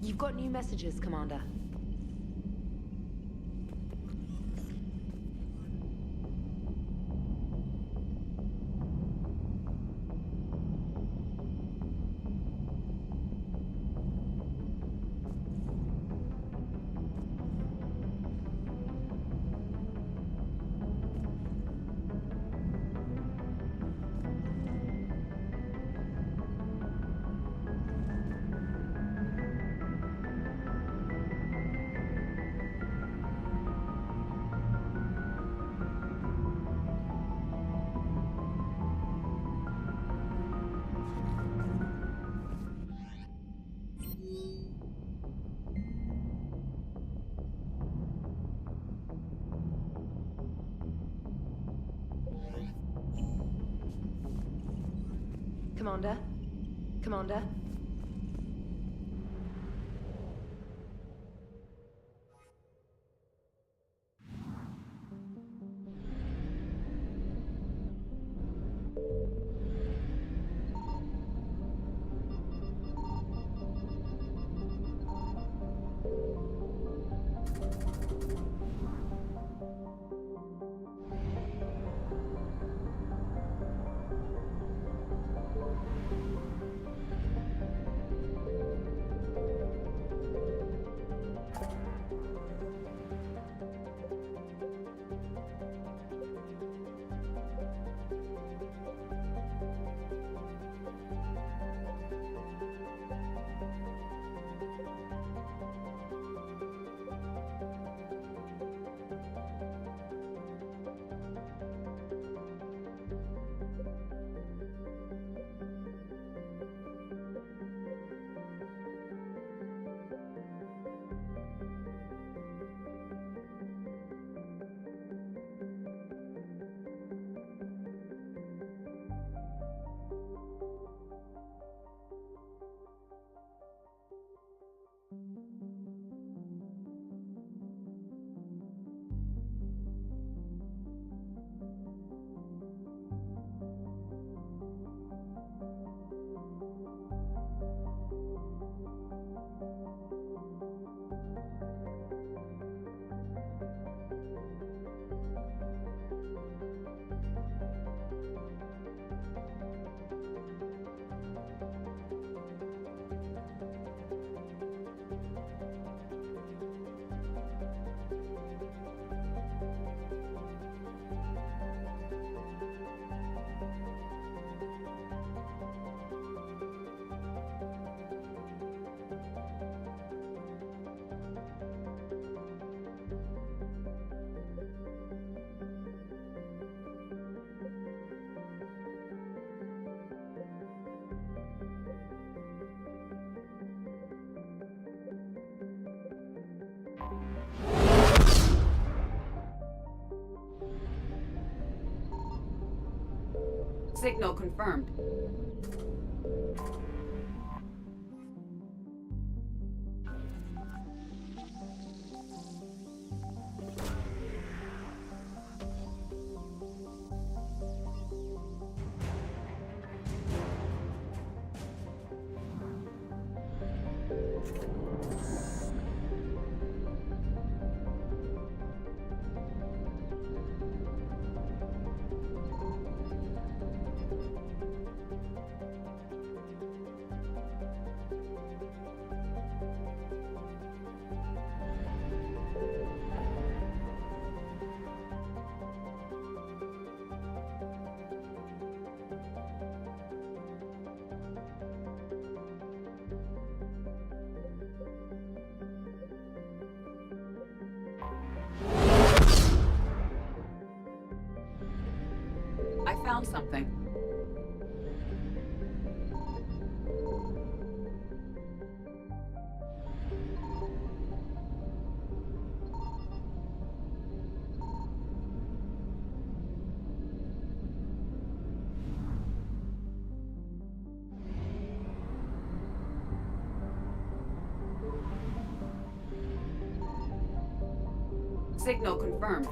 You've got new messages, Commander. Commander? Commander? Signal confirmed. I found something. Signal confirmed.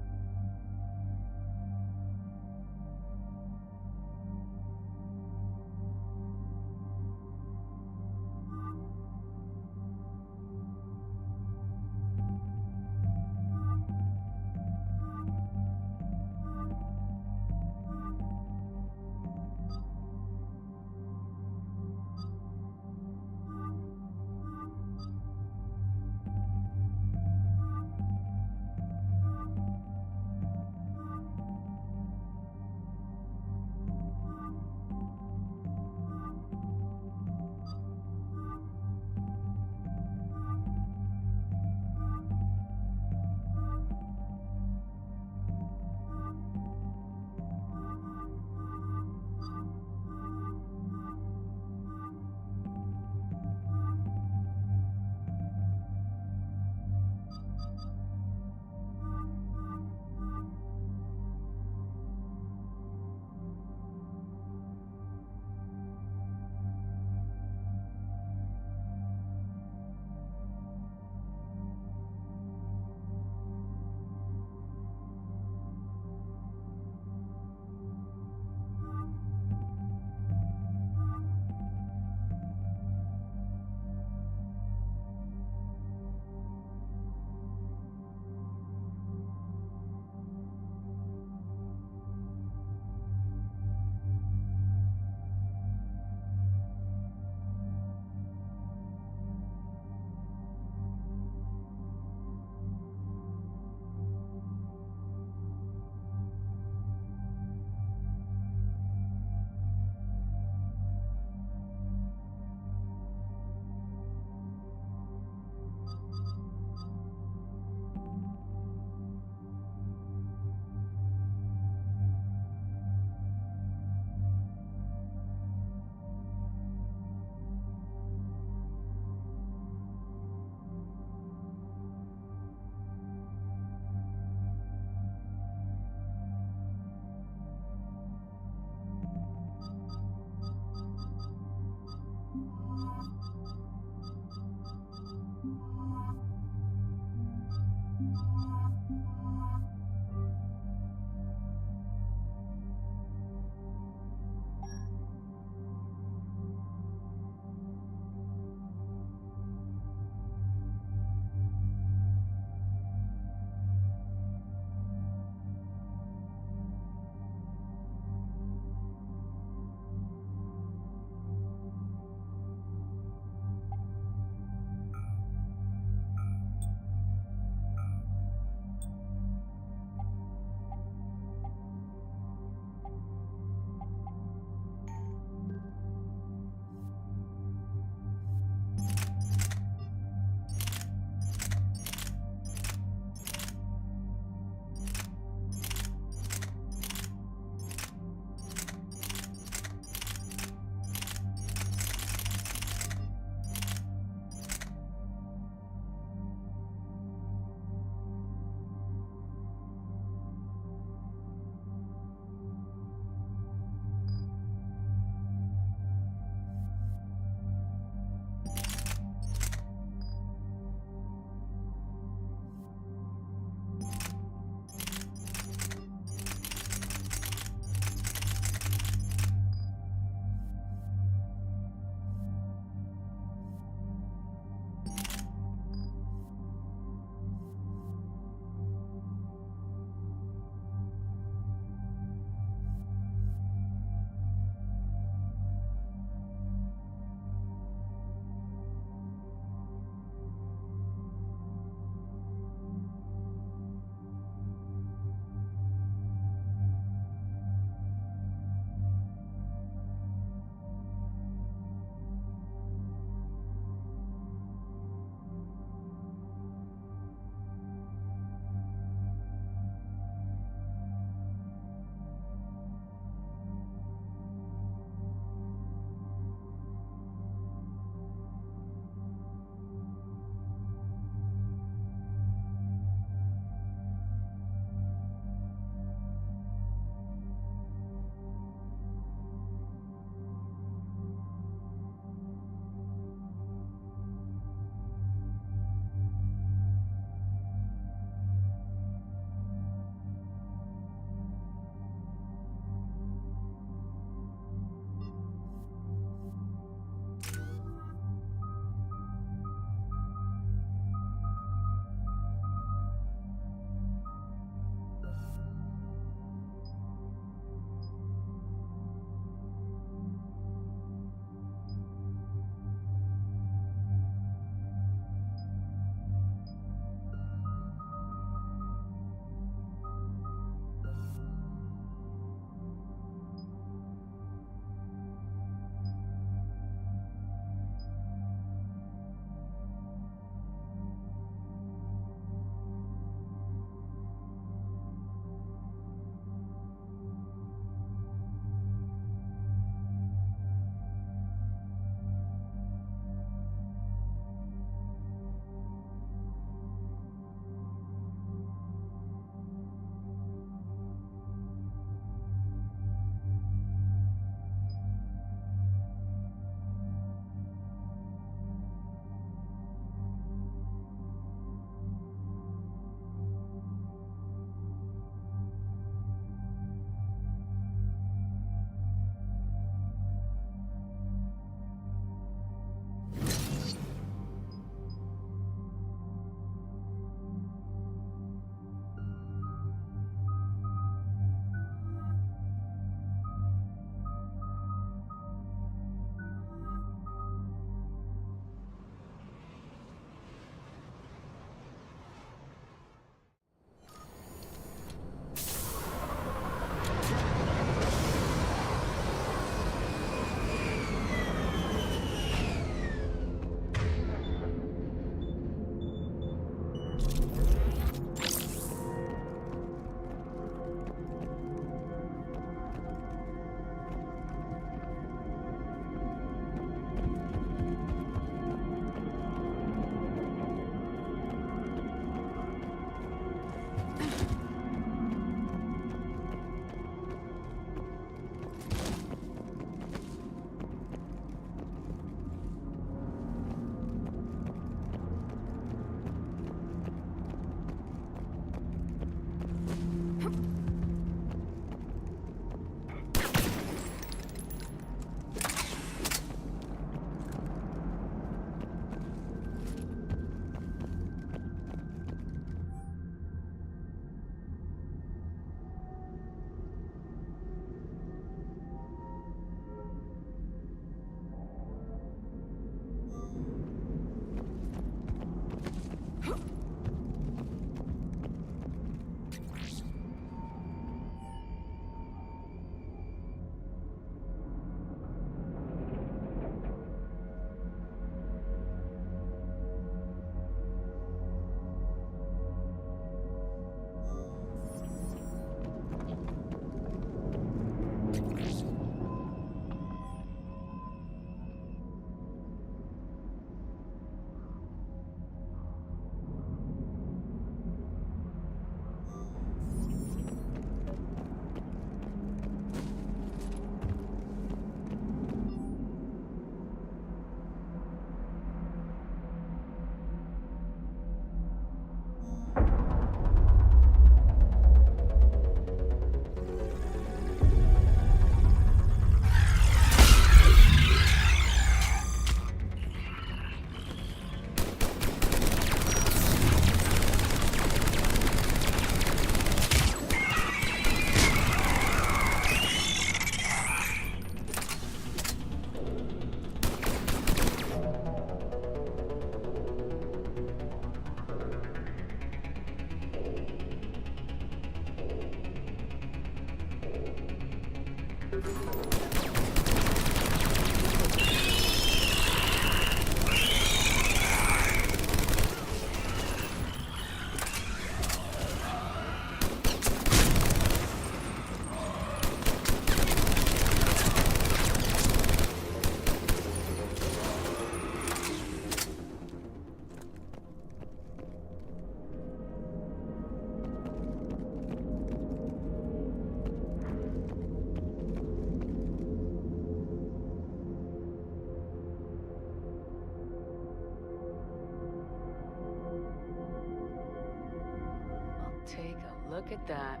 Take a look at that.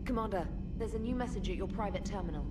Commander, there's a new message at your private terminal.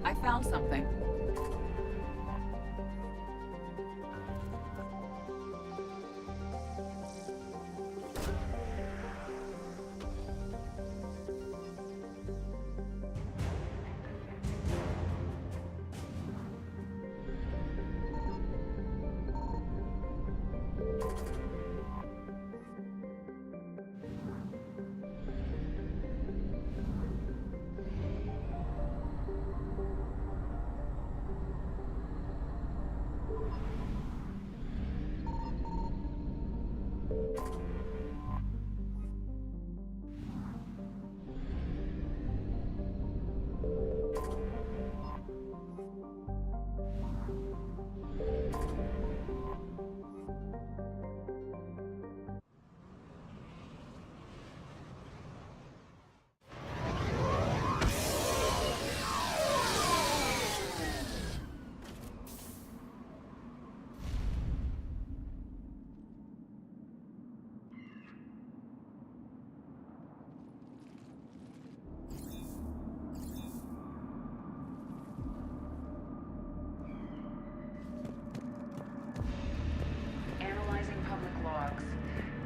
I found something.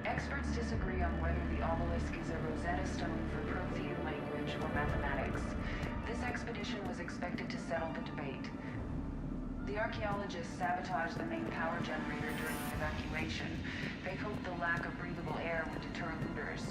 Experts disagree on whether the obelisk is a Rosetta Stone for Prothean language or mathematics. This expedition was expected to settle the debate. The archaeologists sabotaged the main power generator during the evacuation. They hoped the lack of breathable air would deter looters.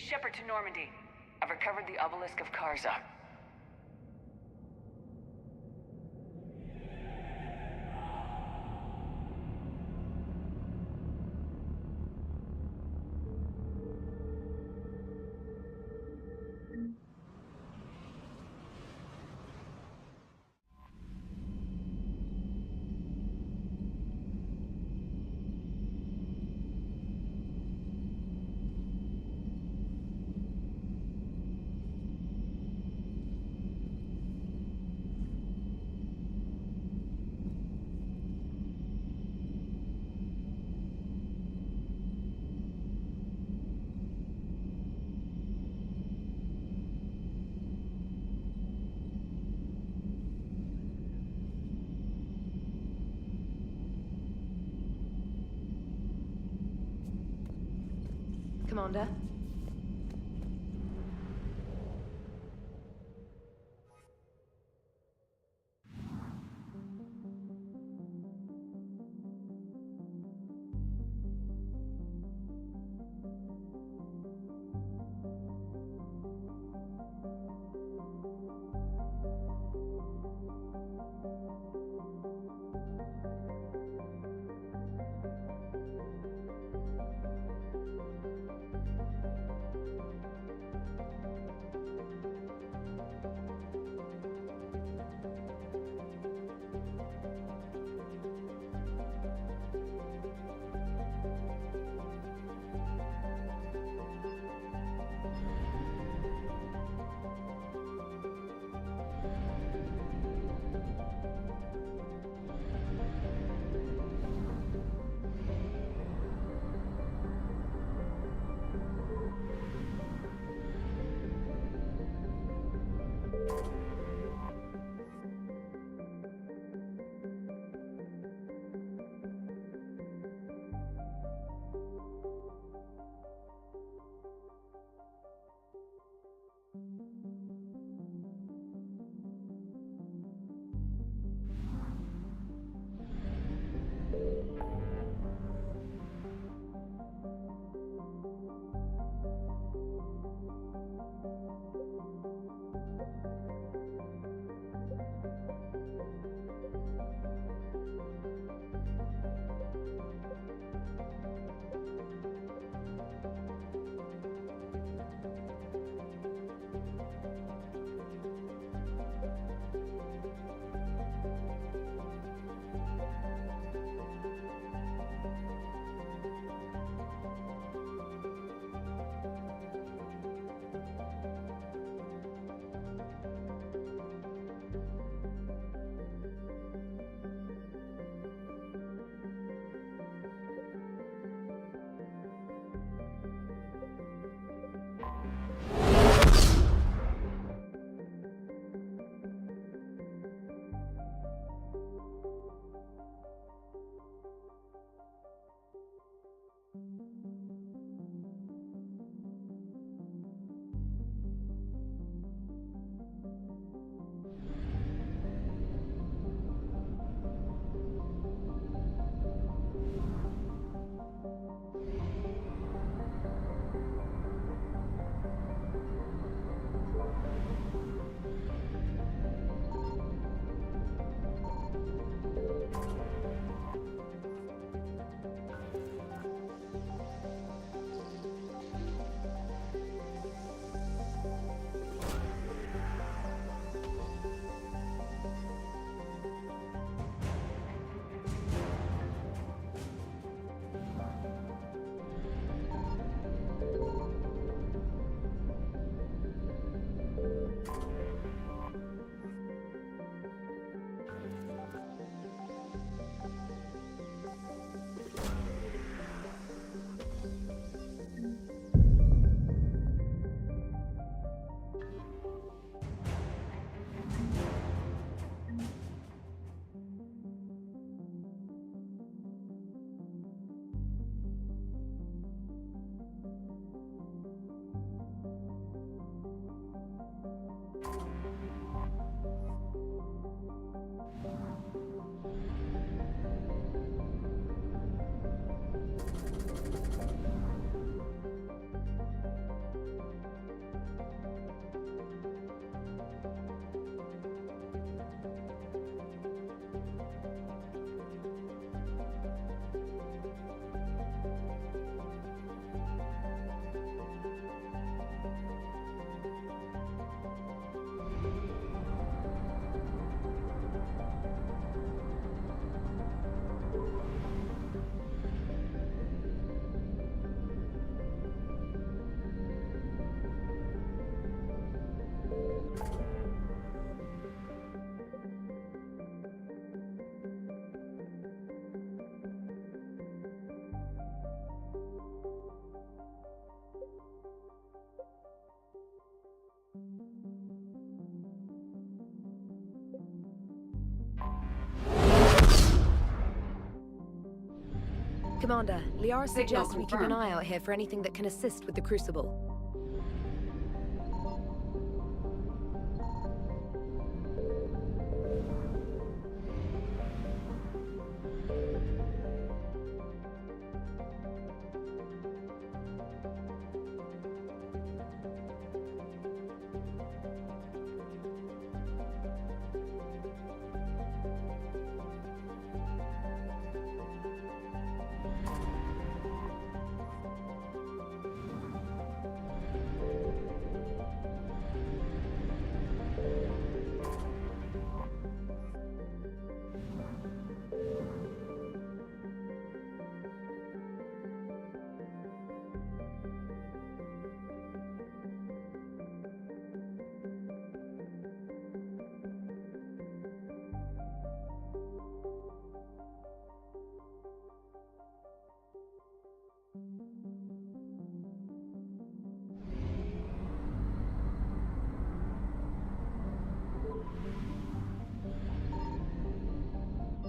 Shepard to Normandy. I've recovered the obelisk of Karza. Commander? Commander, Liara Signal suggests we keep an confirmed. eye out here for anything that can assist with the Crucible.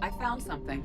I found something.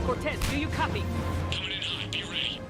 Cortez, do you copy? Coming in hot. Be ready.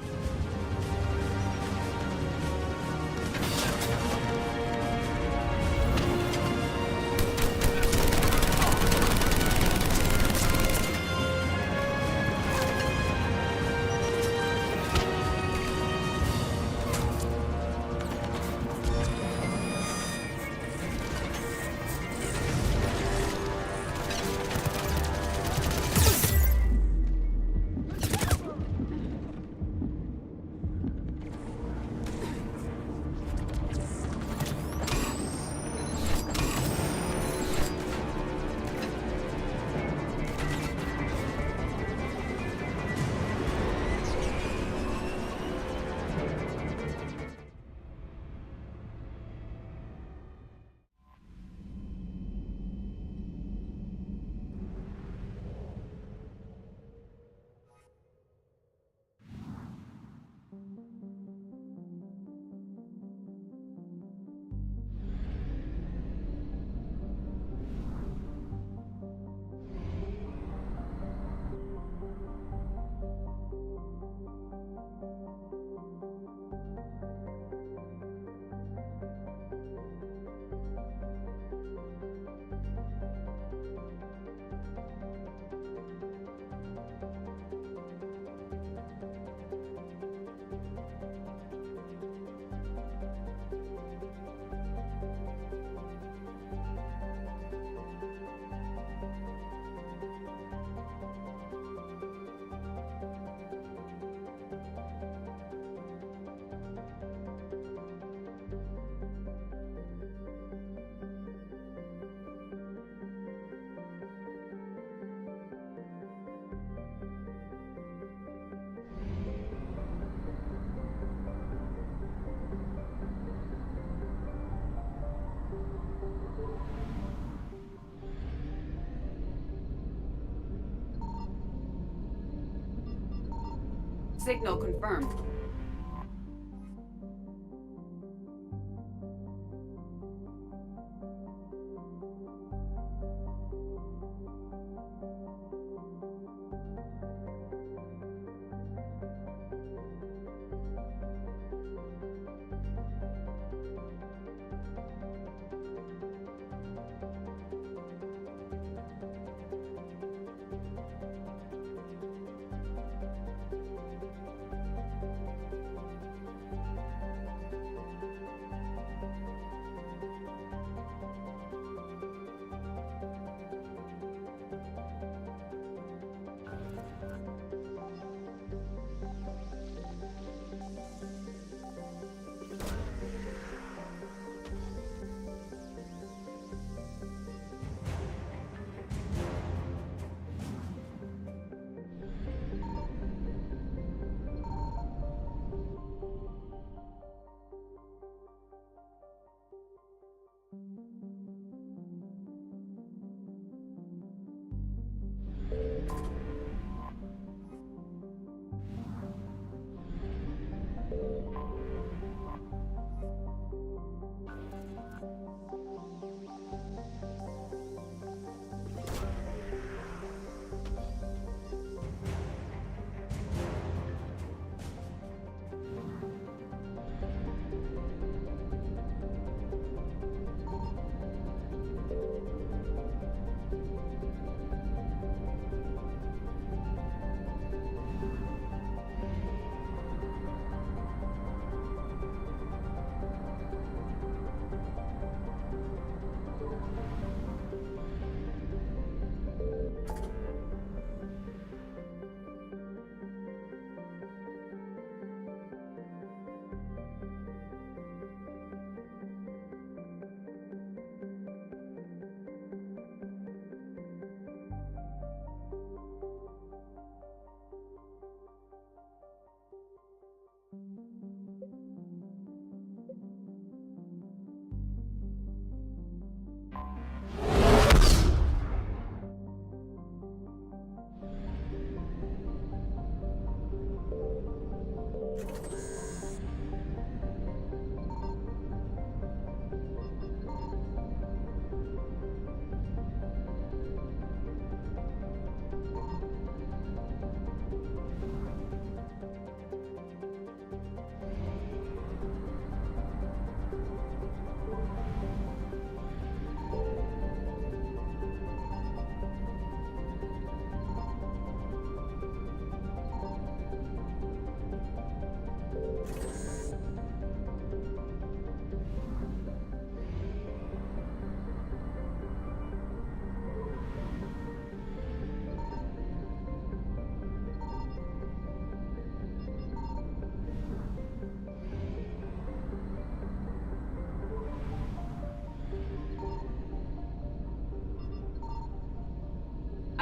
Signal confirmed.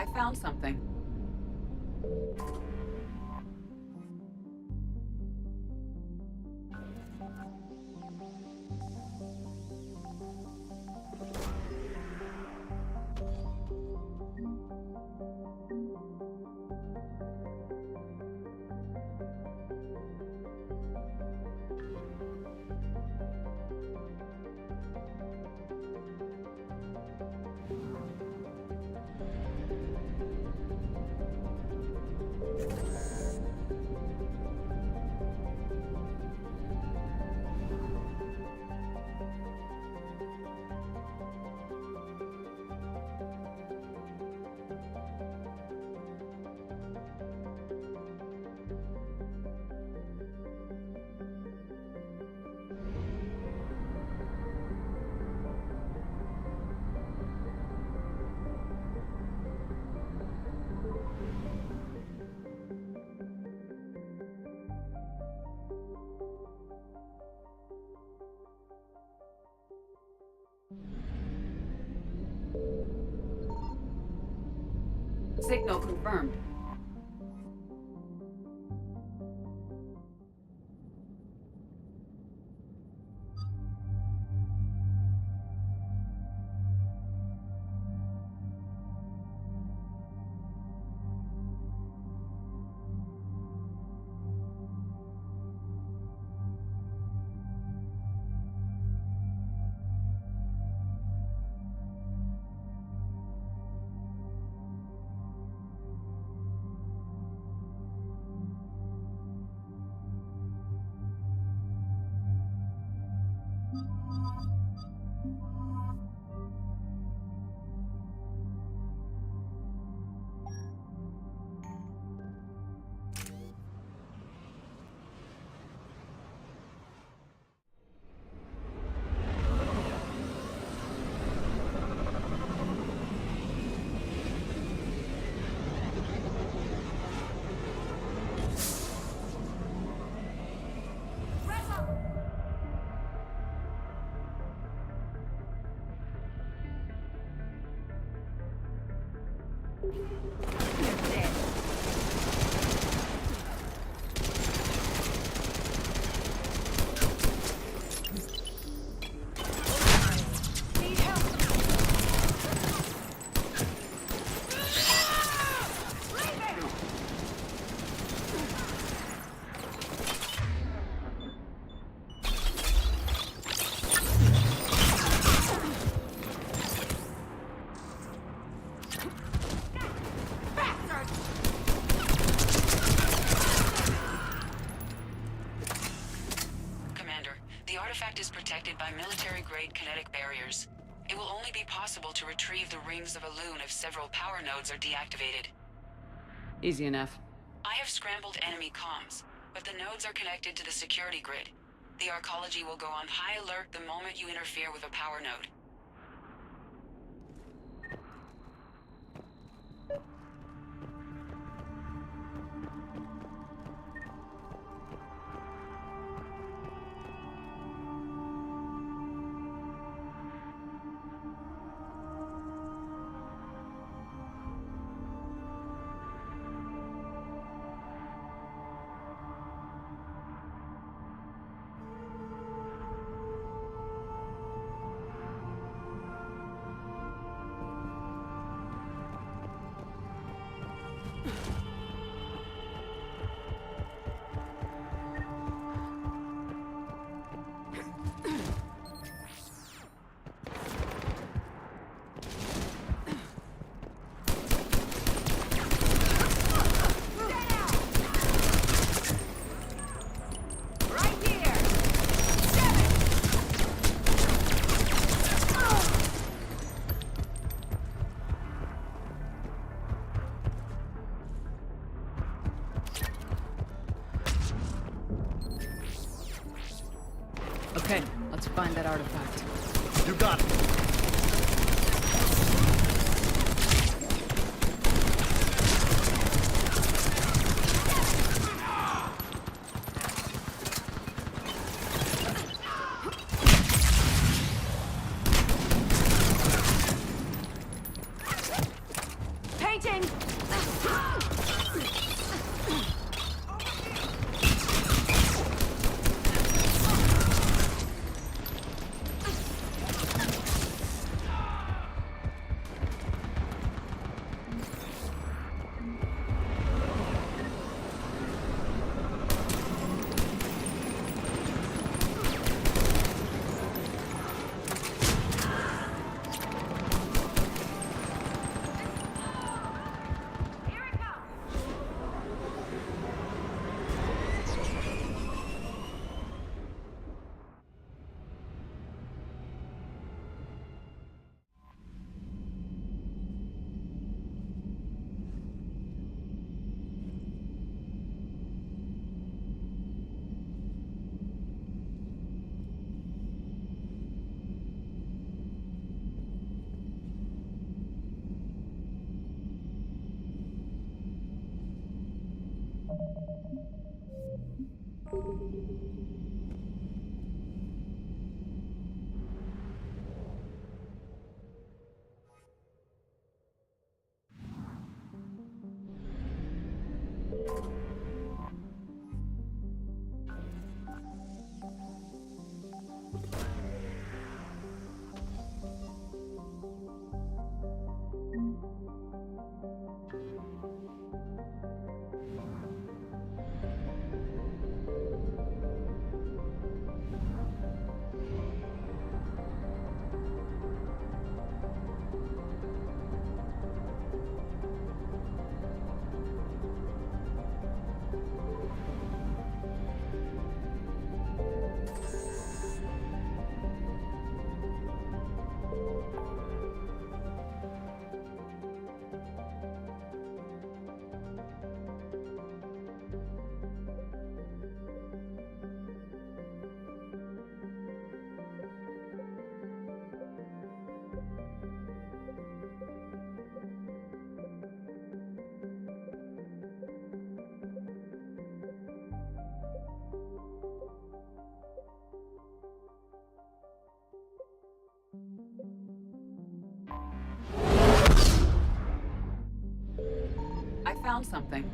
I found something. Signal confirmed. The artifact is protected by military-grade kinetic barriers. It will only be possible to retrieve the rings of Elune if several power nodes are deactivated. Easy enough. I have scrambled enemy comms, but the nodes are connected to the security grid. The arcology will go on high alert the moment you interfere with a power node. Okay, let's find that artifact. You got it. Painting! found something.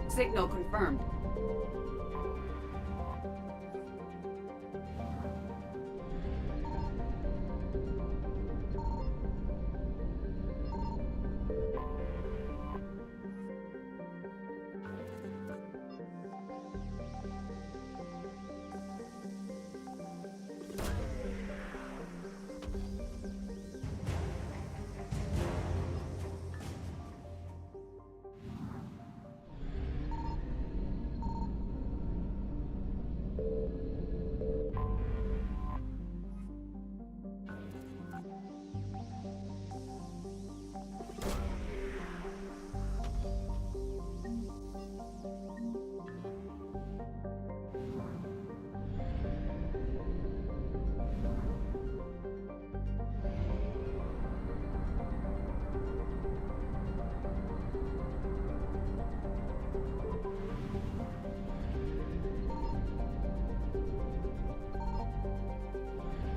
Signal confirmed.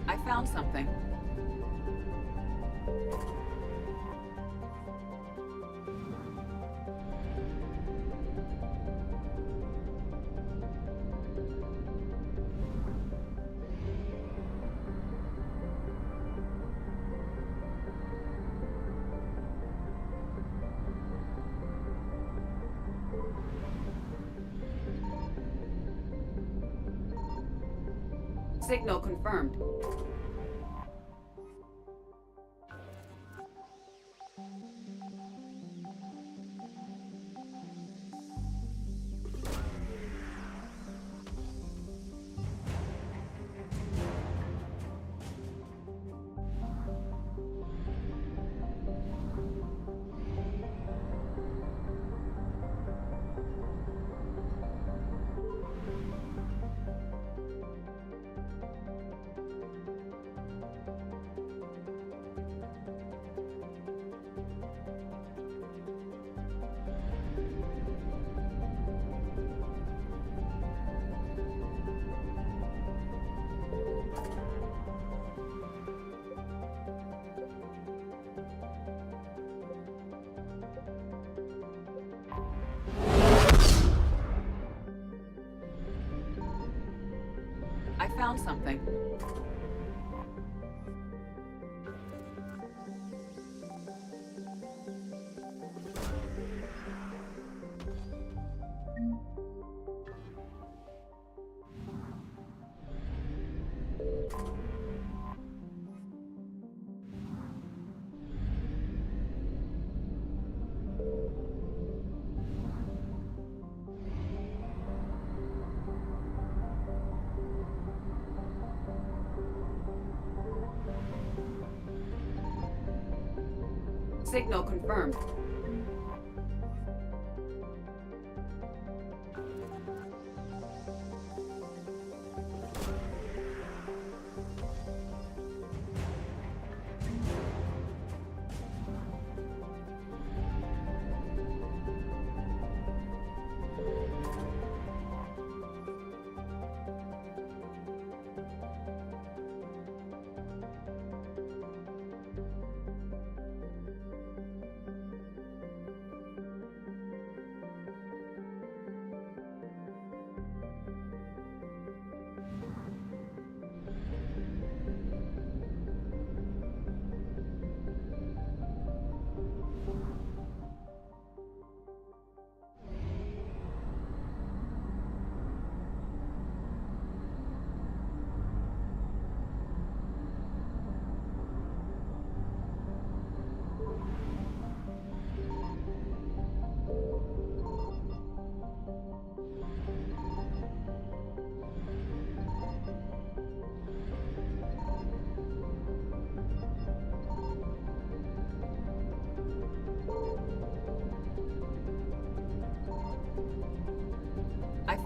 I found something. Signal confirmed. I found something. Signal confirmed.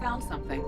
found something.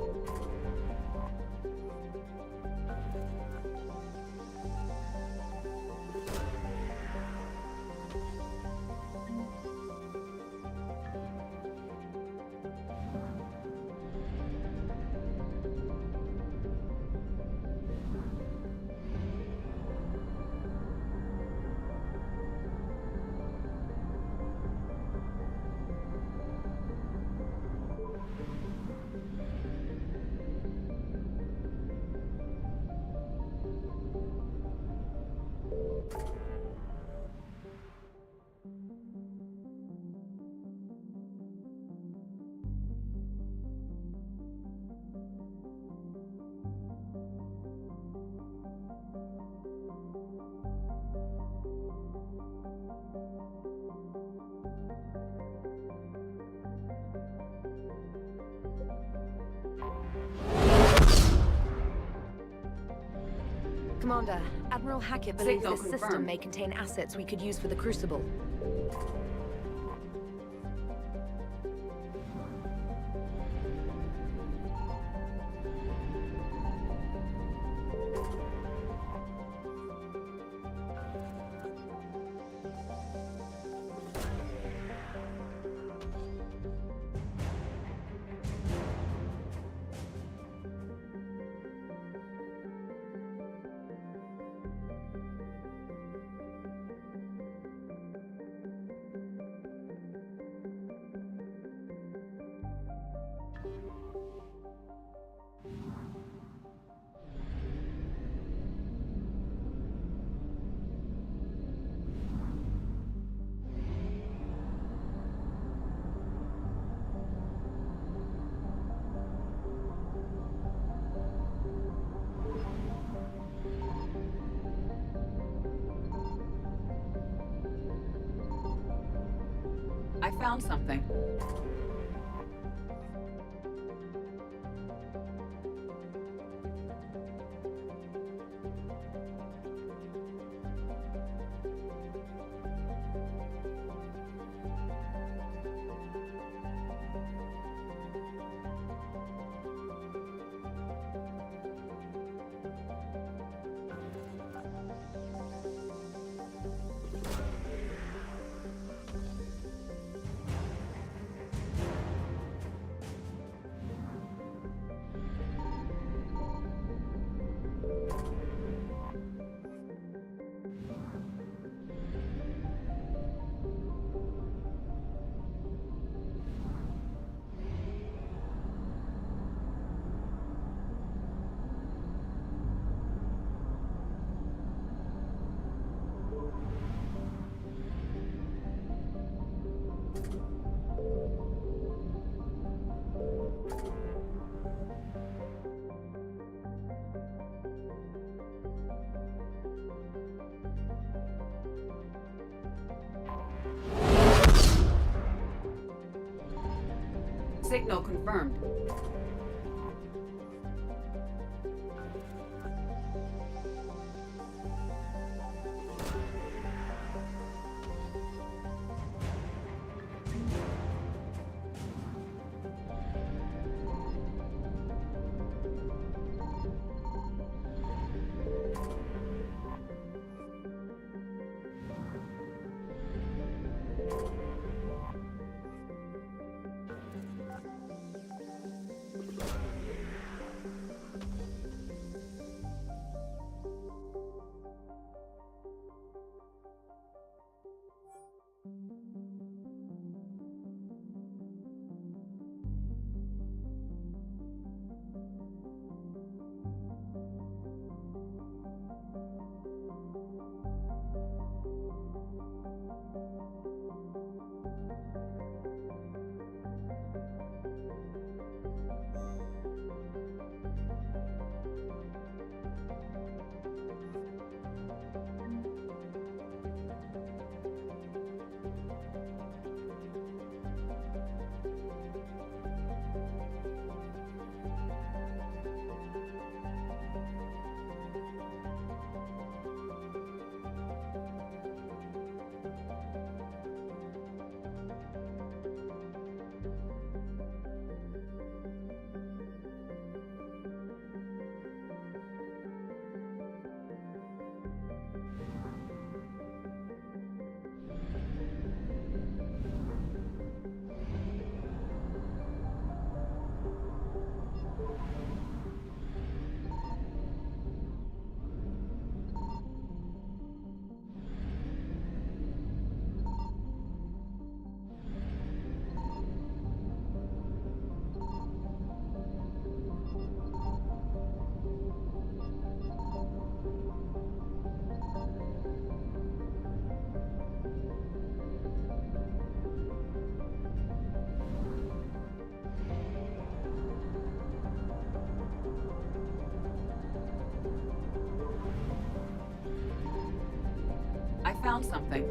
Commander, Admiral Hackett believes Signal this system confirmed. may contain assets we could use for the Crucible. I found something. Signal confirmed. found something.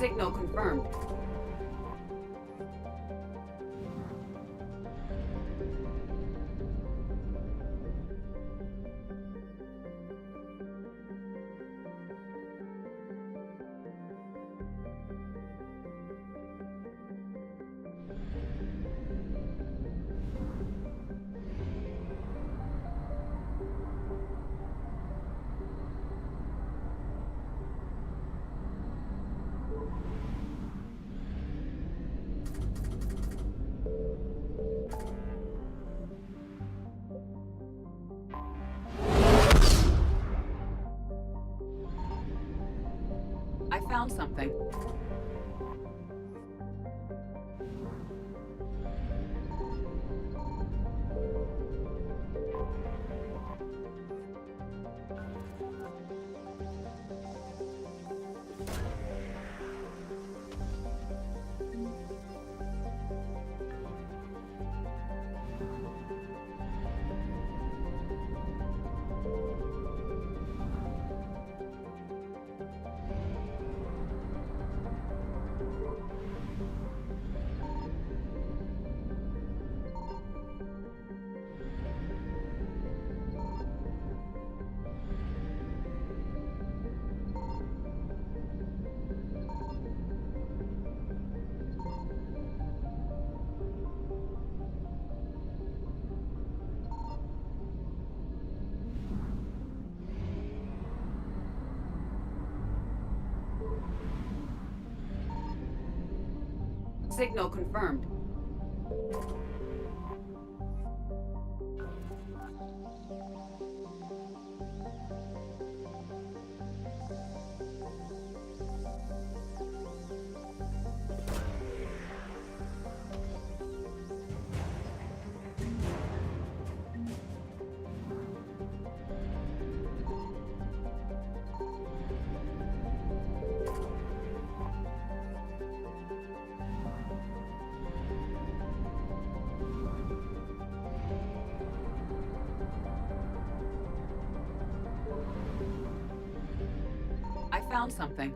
Signal confirmed. I found something. Signal confirmed. I found something.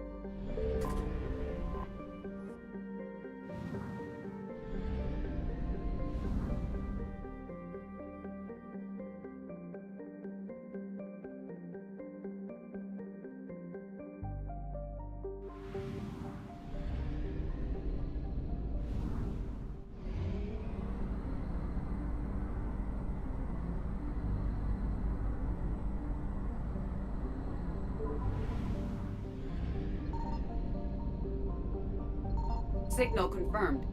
Signal confirmed.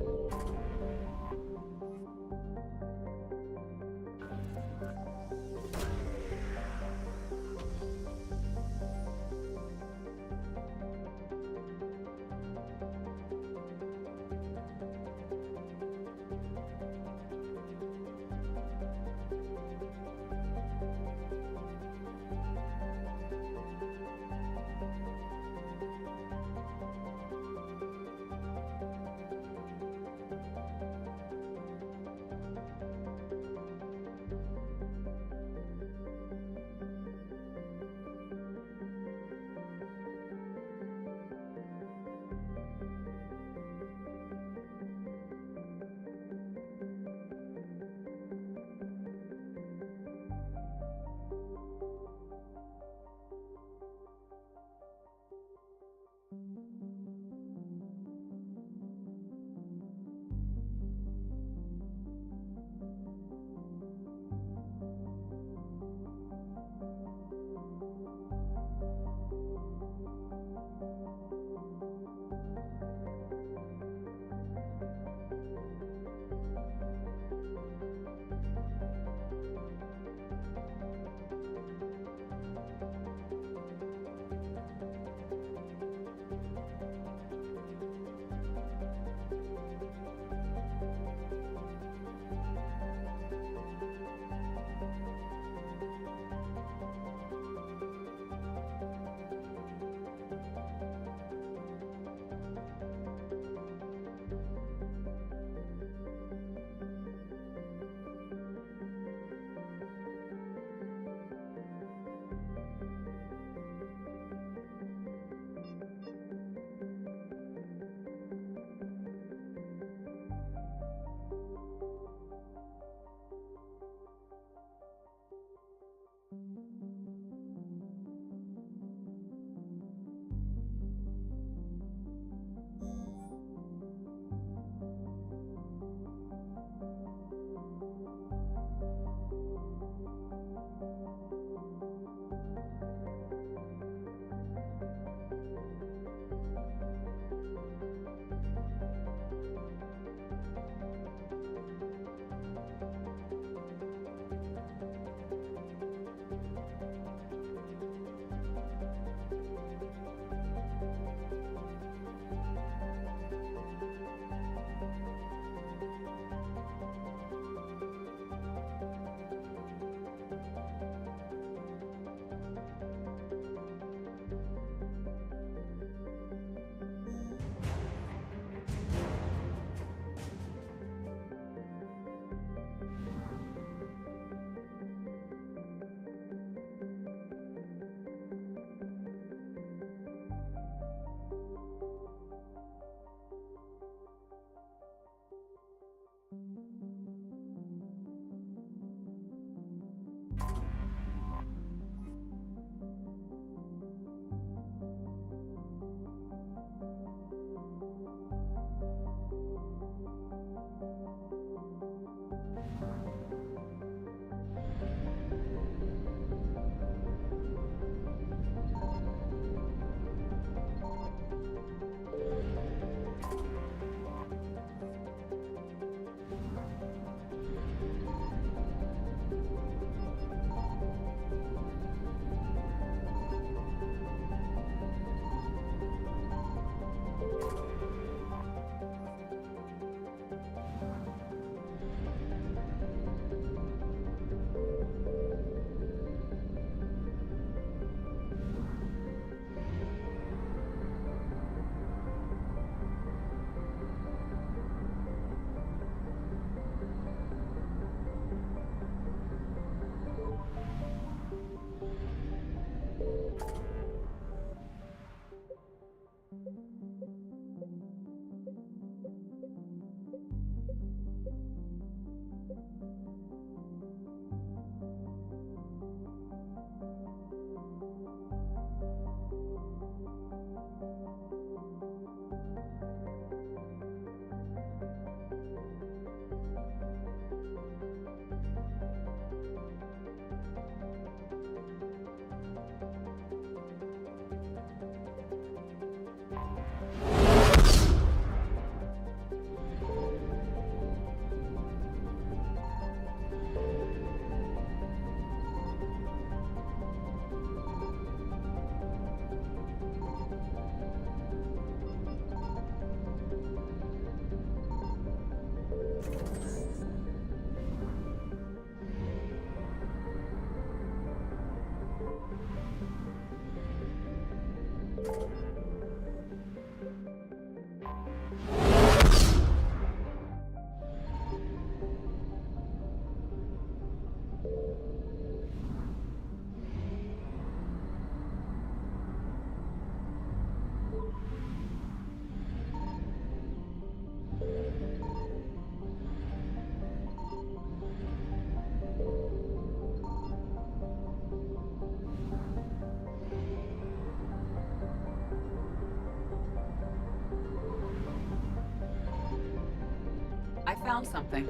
I found something.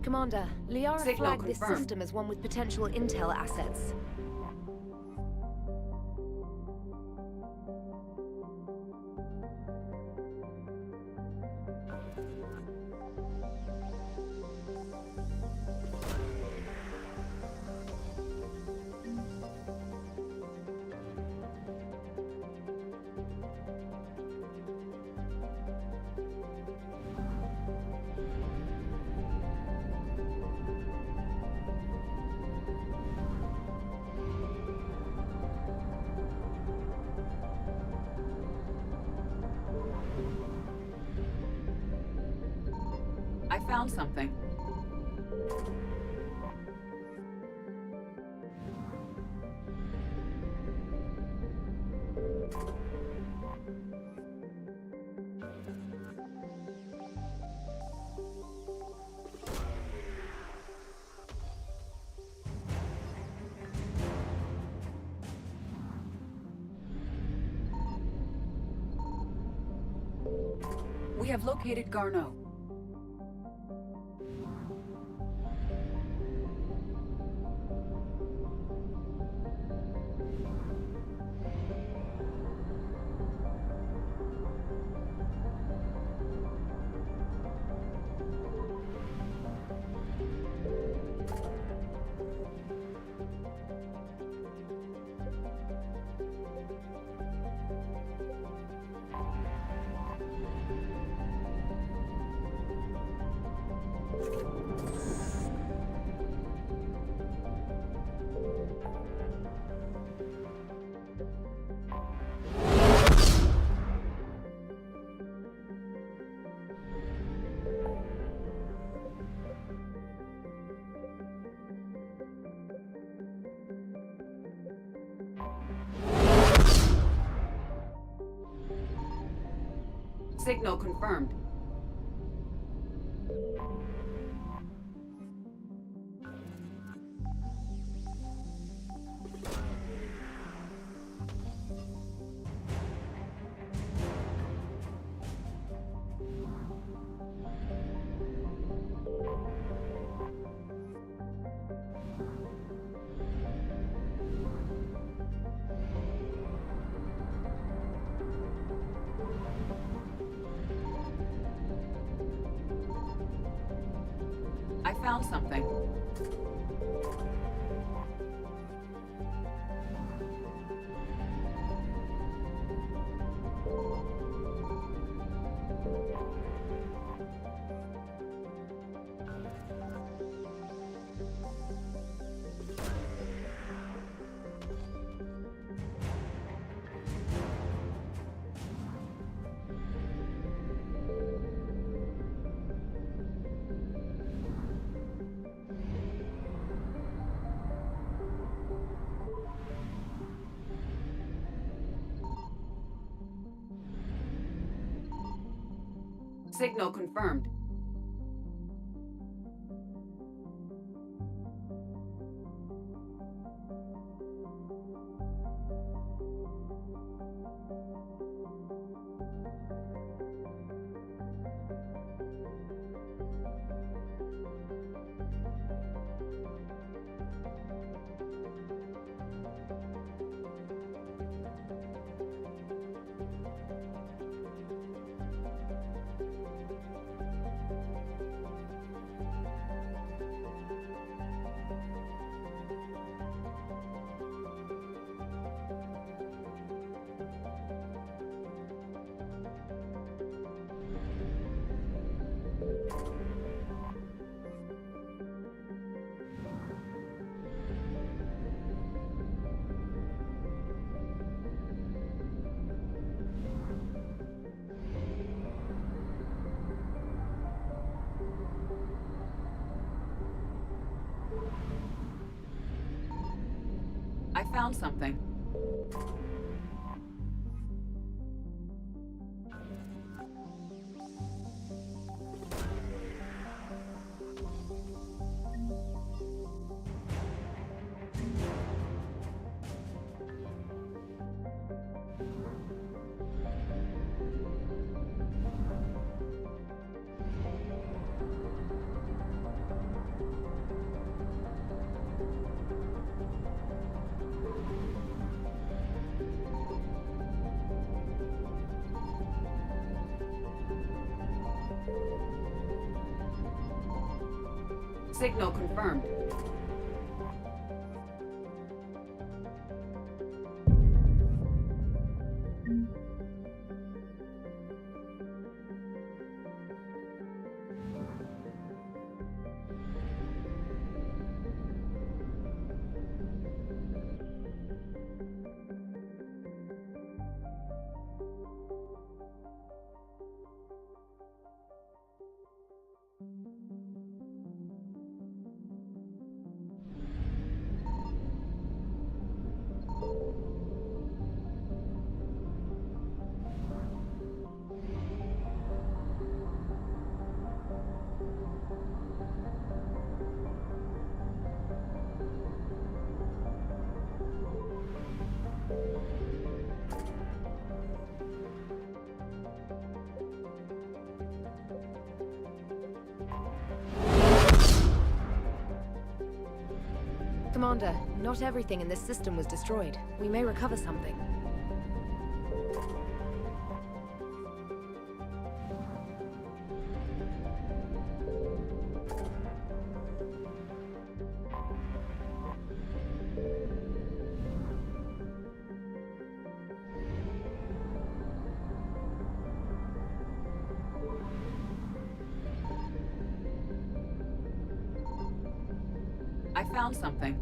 Commander, Liara Signal flagged this confirmed. system as one with potential intel assets. I found something. We have located Garneau. Signal confirmed. I found something. Signal confirmed. I found something. Signal confirmed. Commander, not everything in this system was destroyed. We may recover something. I found something.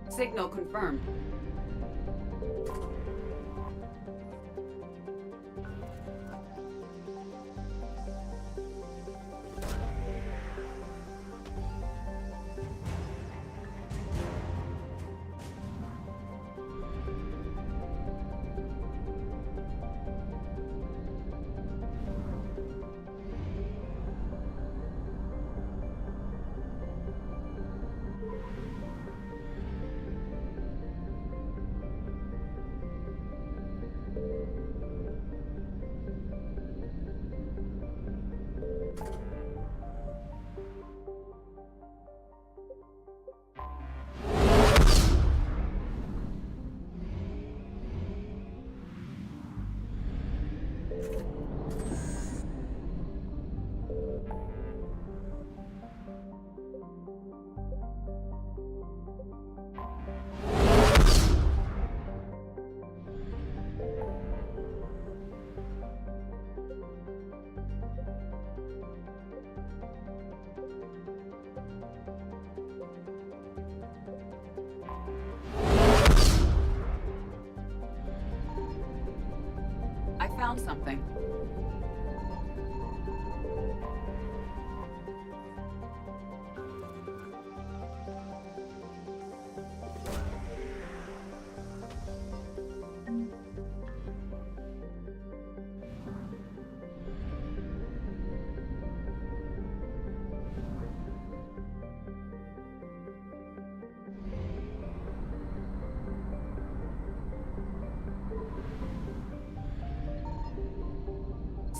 Signal confirmed.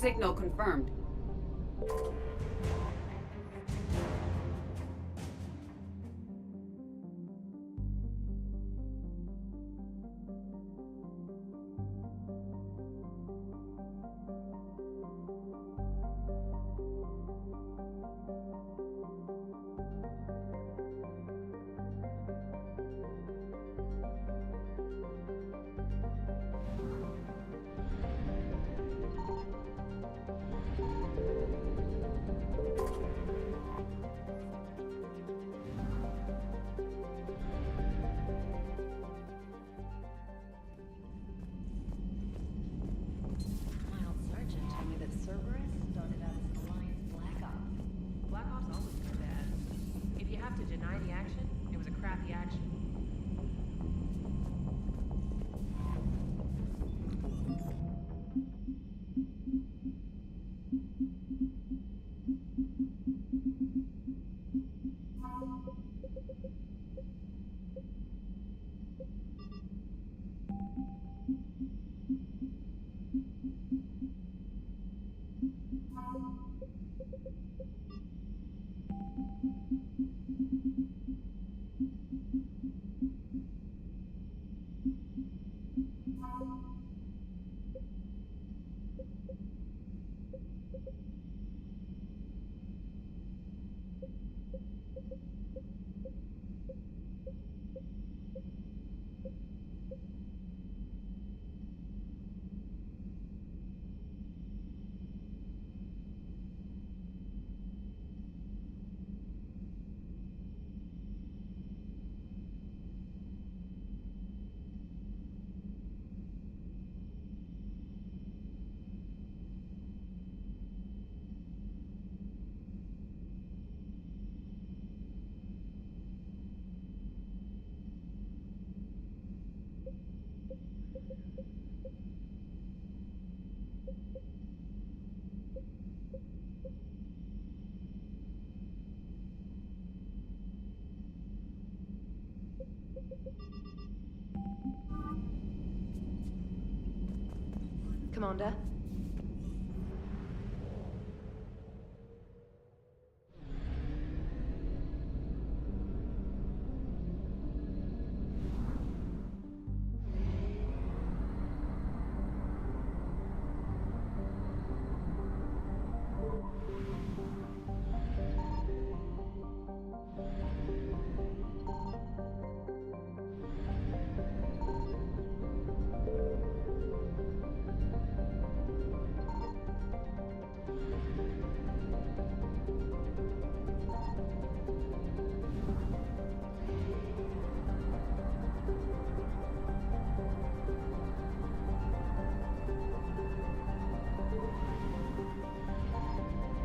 Signal confirmed. Mild Sergeant told me that Cerberus started out as an Alliance Black Ops. Black Ops always been bad. If you have to deny the action, it was a crappy action. Commander?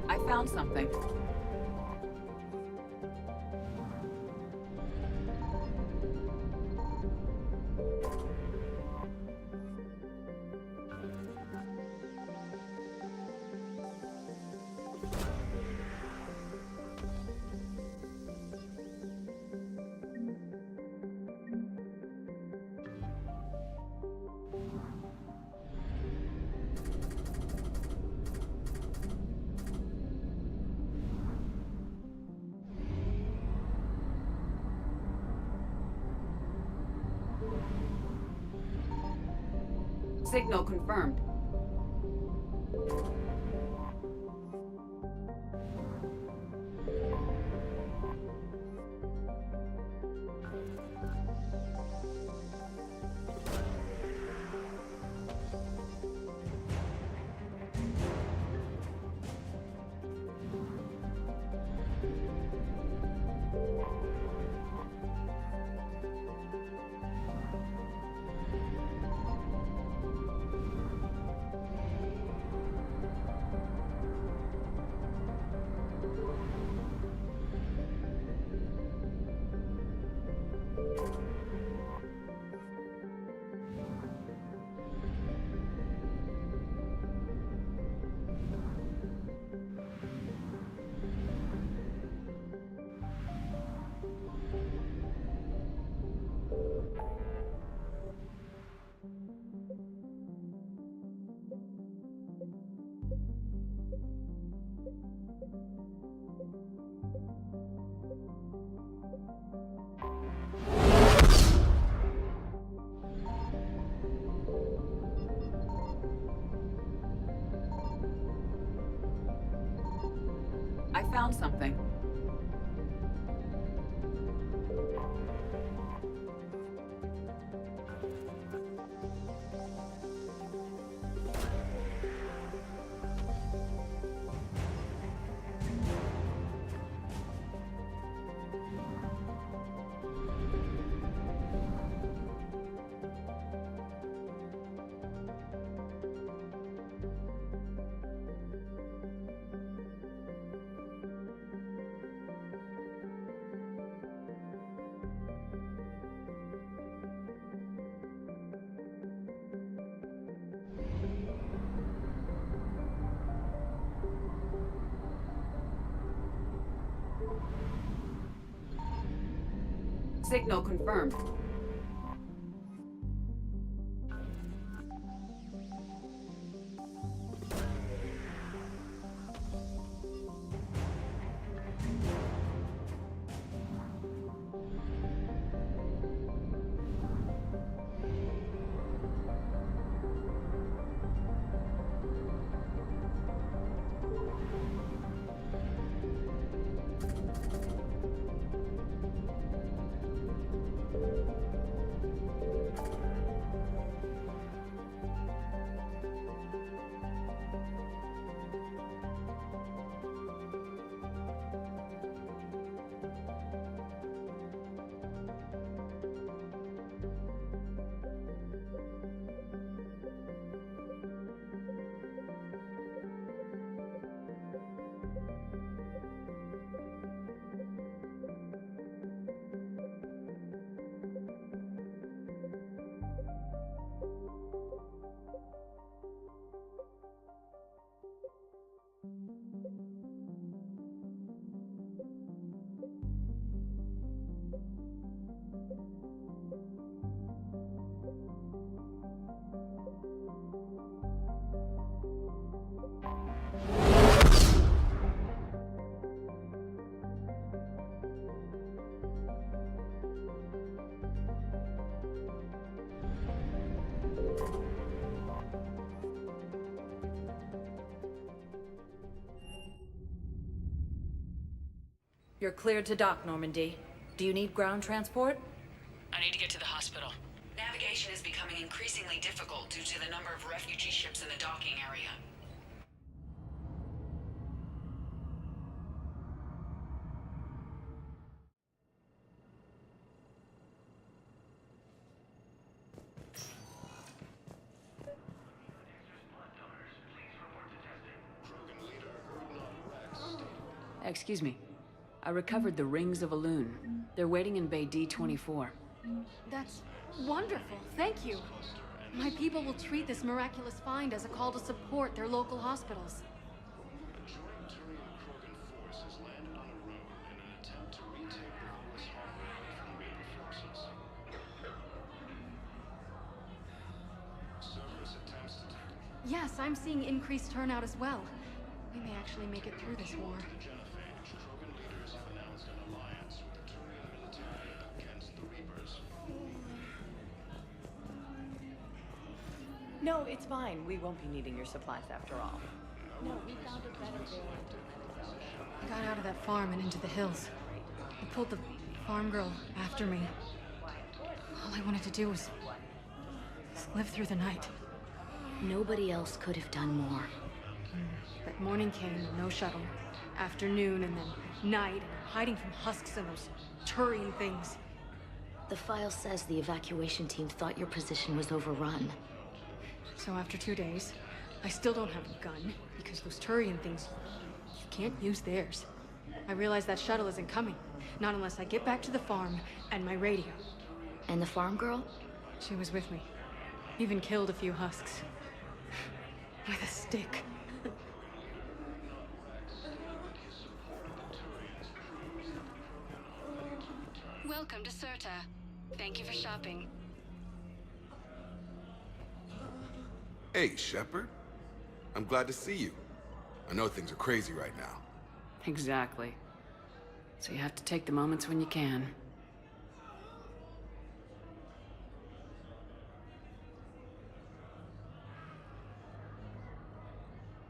I found something. Signal confirmed. Found something. Signal confirmed. You're cleared to dock, Normandy. Do you need ground transport? I need to get to the hospital. Navigation is becoming increasingly difficult due to the number of refugee ships in the docking area. Excuse me. I recovered the rings of Elune. They're waiting in Bay D-24. That's wonderful. Thank you. My people will treat this miraculous find as a call to support their local hospitals. Yes, I'm seeing increased turnout as well. We may actually make it through this war. No, it's fine. We won't be needing your supplies after all. No, we found a better variant. I got out of that farm and into the hills. I pulled the farm girl after me. All I wanted to do was live through the night. Nobody else could have done more. But morning came, no shuttle. Afternoon and then night, and hiding from husks and those Turian things. The file says the evacuation team thought your position was overrun. So after 2 days, I still don't have a gun, because those Turian things, you can't use theirs. I realize that shuttle isn't coming, not unless I get back to the farm and my radio. And the farm girl? She was with me. Even killed a few husks. With a stick. Welcome to Serta. Thank you for shopping. Hey, Shepard. I'm glad to see you. I know things are crazy right now. Exactly. So you have to take the moments when you can.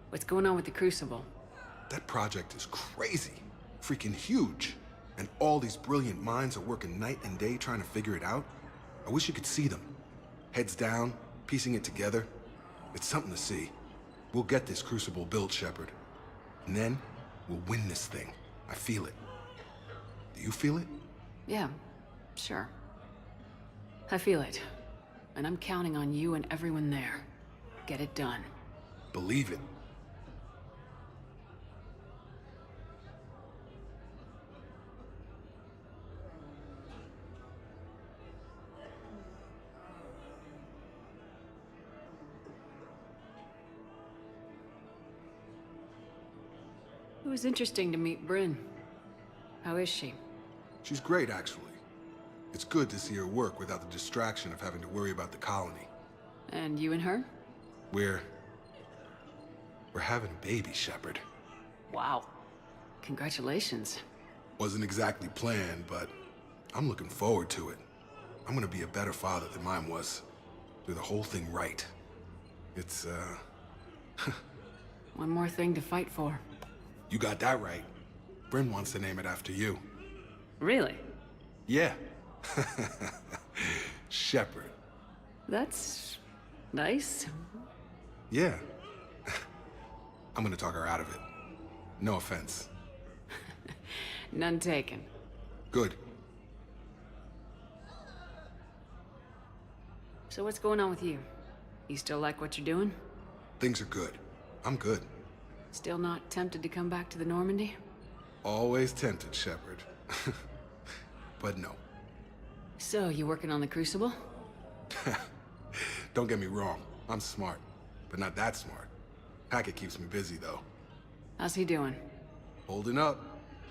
What's going on with the Crucible? That project is crazy. Freaking huge. And all these brilliant minds are working night and day trying to figure it out. I wish you could see them. Heads down, piecing it together. It's something to see. We'll get this Crucible built, Shepard. And then, we'll win this thing. I feel it. Do you feel it? Yeah, sure. I feel it. And I'm counting on you and everyone there. Get it done. Believe it. It was interesting to meet Bryn. How is she? She's great, actually. It's good to see her work without the distraction of having to worry about the colony. And you and her? We're having a baby, Shepard. Wow. Congratulations. Wasn't exactly planned, but I'm looking forward to it. I'm gonna be a better father than mine was. Do the whole thing right. It's, One more thing to fight for. You got that right. Bryn wants to name it after you. Really? Yeah. Shepard. That's nice. Yeah. I'm gonna talk her out of it. No offense. None taken. Good. So what's going on with you? You still like what you're doing? Things are good. I'm good. Still not tempted to come back to the Normandy? Always tempted, Shepard. But no. So, you working on the Crucible? Don't get me wrong. I'm smart. But not that smart. Hackett keeps me busy, though. How's he doing? Holding up.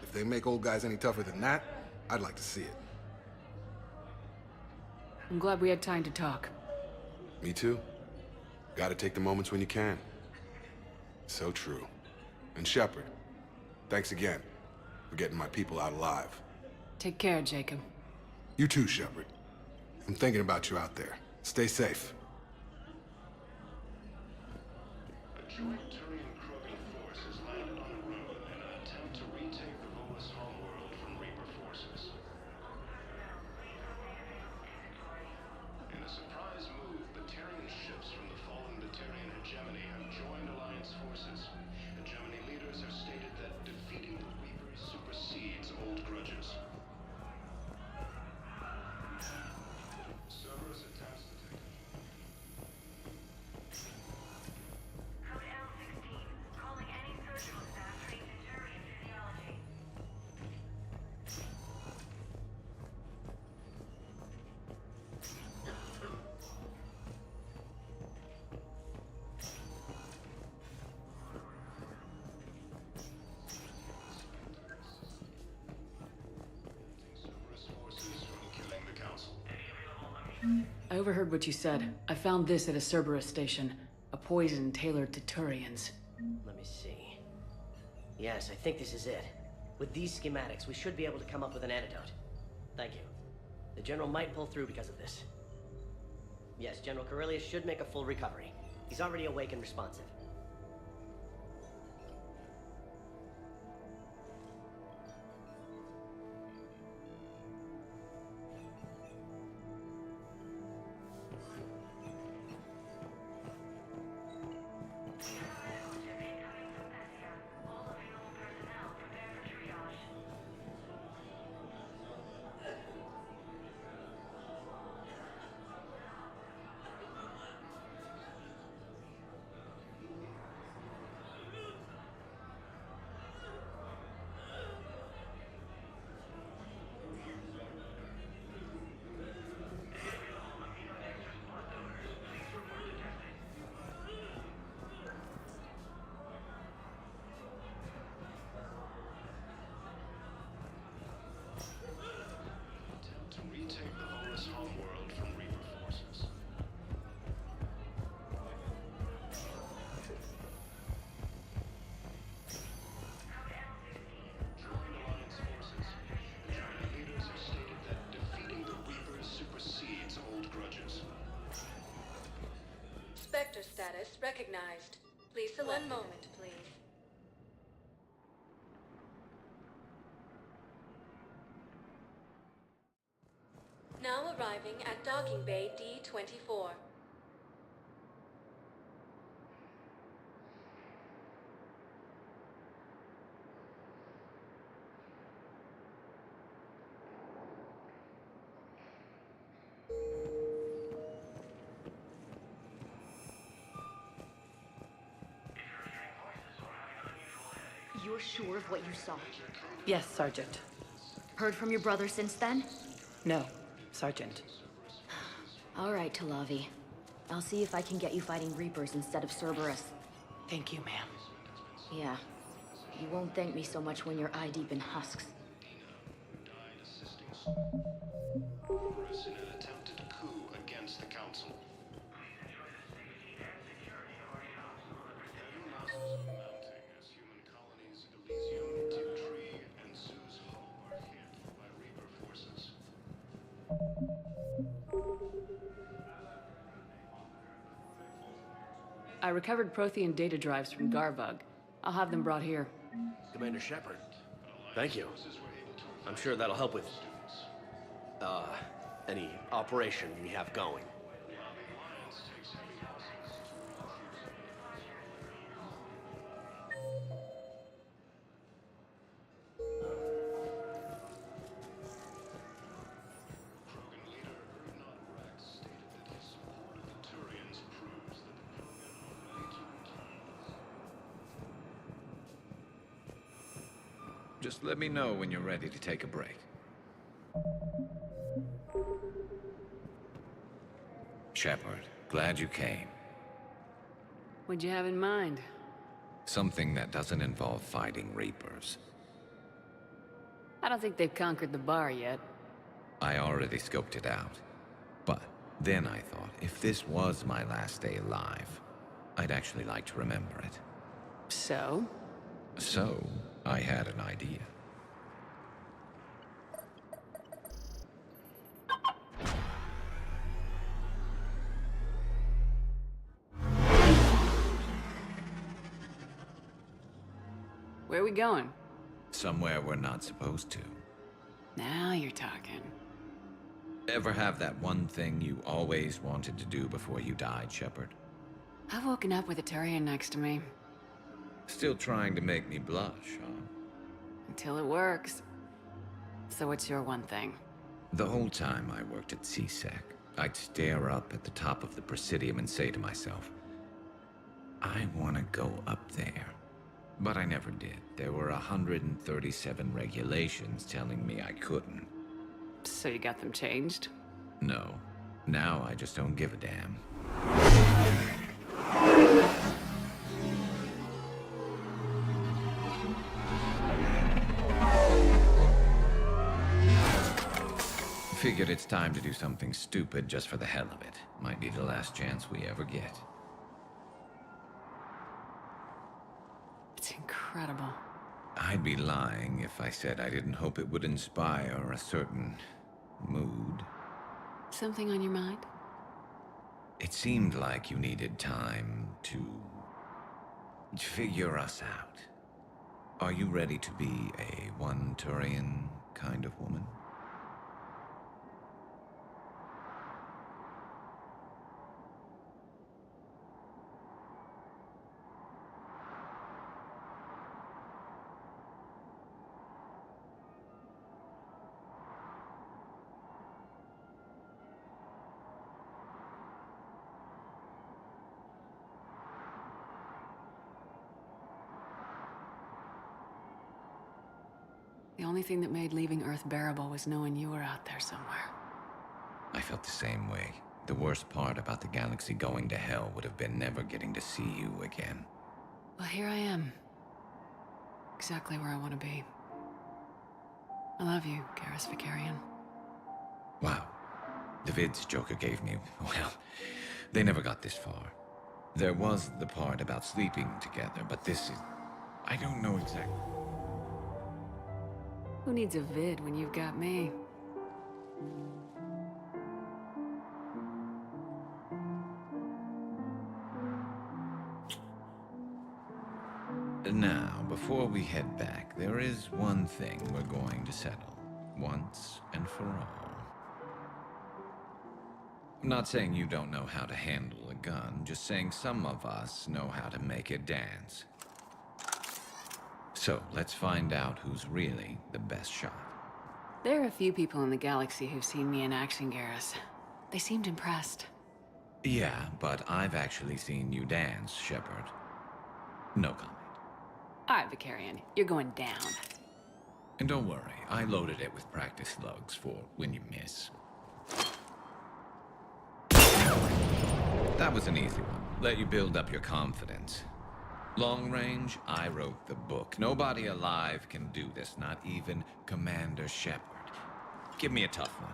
If they make old guys any tougher than that, I'd like to see it. I'm glad we had time to talk. Me too. Gotta take the moments when you can. So true. And Shepard, thanks again for getting my people out alive. Take care, Jacob. You too, Shepard. I'm thinking about you out there. Stay safe. A joint Turian-Krogan force has landed on Rune in an attempt to retake the Volus homeworld from Reaper forces. In a surprise move, Batarian ships from the fallen Batarian hegemony have joined Alliance forces. Hegemony leaders have stated that defeating the Reapers supersedes old grudges. Cerberus attempts to take Code L16, calling any surgical staff trained in Turian physiology. Cerberus forces from killing the Council. I overheard what you said. I found this at a Cerberus station. A poison tailored to Turians. Let me see. Yes, I think this is it. With these schematics, we should be able to come up with an antidote. Thank you. The General might pull through because of this. Yes, General Corellius should make a full recovery. He's already awake and responsive. Attempt to retake the Volus homeworld from Reaper forces. Join Alliance forces. Hegemony leaders have stated that defeating the Reapers supersedes old grudges. Spectre status recognized. Please select. One moment, please. Now arriving at docking bay D-24. You're sure of what you saw? Yes, Sergeant. Heard from your brother since then? No, Sergeant. All right, Talavi. I'll see if I can get you fighting Reapers instead of Cerberus. Thank you, ma'am. Yeah. You won't thank me so much when you're eye-deep in husks. Cerberus in an attempted coup against the Council. Heavy losses are mounting as human colonies Elysium, Tiptree, and Zeus Hope are hit by Reaper forces. I recovered Prothean data drives from Garbug. I'll have them brought here. Commander Shepard, thank you. I'm sure that'll help with, any operation we have going. Just let me know when you're ready to take a break. Shepard, glad you came. What'd you have in mind? Something that doesn't involve fighting Reapers. I don't think they've conquered the bar yet. I already scoped it out. But then I thought, if this was my last day alive, I'd actually like to remember it. So? So, I had an idea. Where are we going? Somewhere we're not supposed to. Now you're talking. Ever have that one thing you always wanted to do before you died, Shepard? I've woken up with a Turian next to me. Still trying to make me blush, huh? Until it works. So what's your one thing? The whole time I worked at CSEC, I'd stare up at the top of the Presidium and say to myself, I want to go up there. But I never did. There were 137 regulations telling me I couldn't. So you got them changed? No. Now I just don't give a damn. Figured it's time to do something stupid just for the hell of it. Might be the last chance we ever get. It's incredible. I'd be lying if I said I didn't hope it would inspire a certain mood. Something on your mind? It seemed like you needed time to figure us out. Are you ready to be a one Turian kind of woman? The only thing that made leaving Earth bearable was knowing you were out there somewhere. I felt the same way. The worst part about the galaxy going to hell would have been never getting to see you again. Well, here I am. Exactly where I want to be. I love you, Garrus Vakarian. Wow. The vids Joker gave me, well, they never got this far. There was the part about sleeping together, but this is... I don't know exactly... Who needs a vid when you've got me? Now, before we head back, there is one thing we're going to settle. Once and for all. I'm not saying you don't know how to handle a gun, just saying some of us know how to make it dance. So, let's find out who's really the best shot. There are a few people in the galaxy who've seen me in action, Garrus. They seemed impressed. Yeah, but I've actually seen you dance, Shepard. No comment. All right, Vicarian, you're going down. And don't worry, I loaded it with practice slugs for when you miss. That was an easy one. Let you build up your confidence. Long range, I wrote the book. Nobody alive can do this, not even Commander Shepard. Give me a tough one.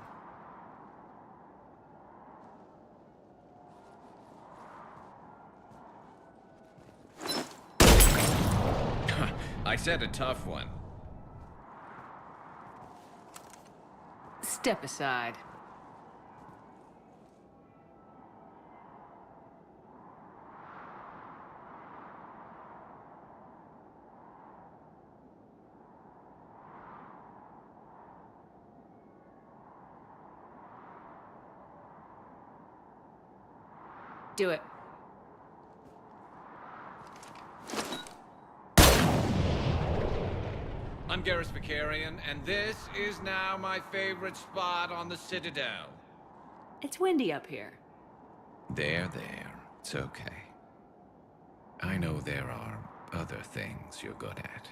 I said a tough one. Step aside. Do it. I'm Garrus Vicarian, and this is now my favorite spot on the Citadel. It's windy up here. There. It's okay. I know there are other things you're good at.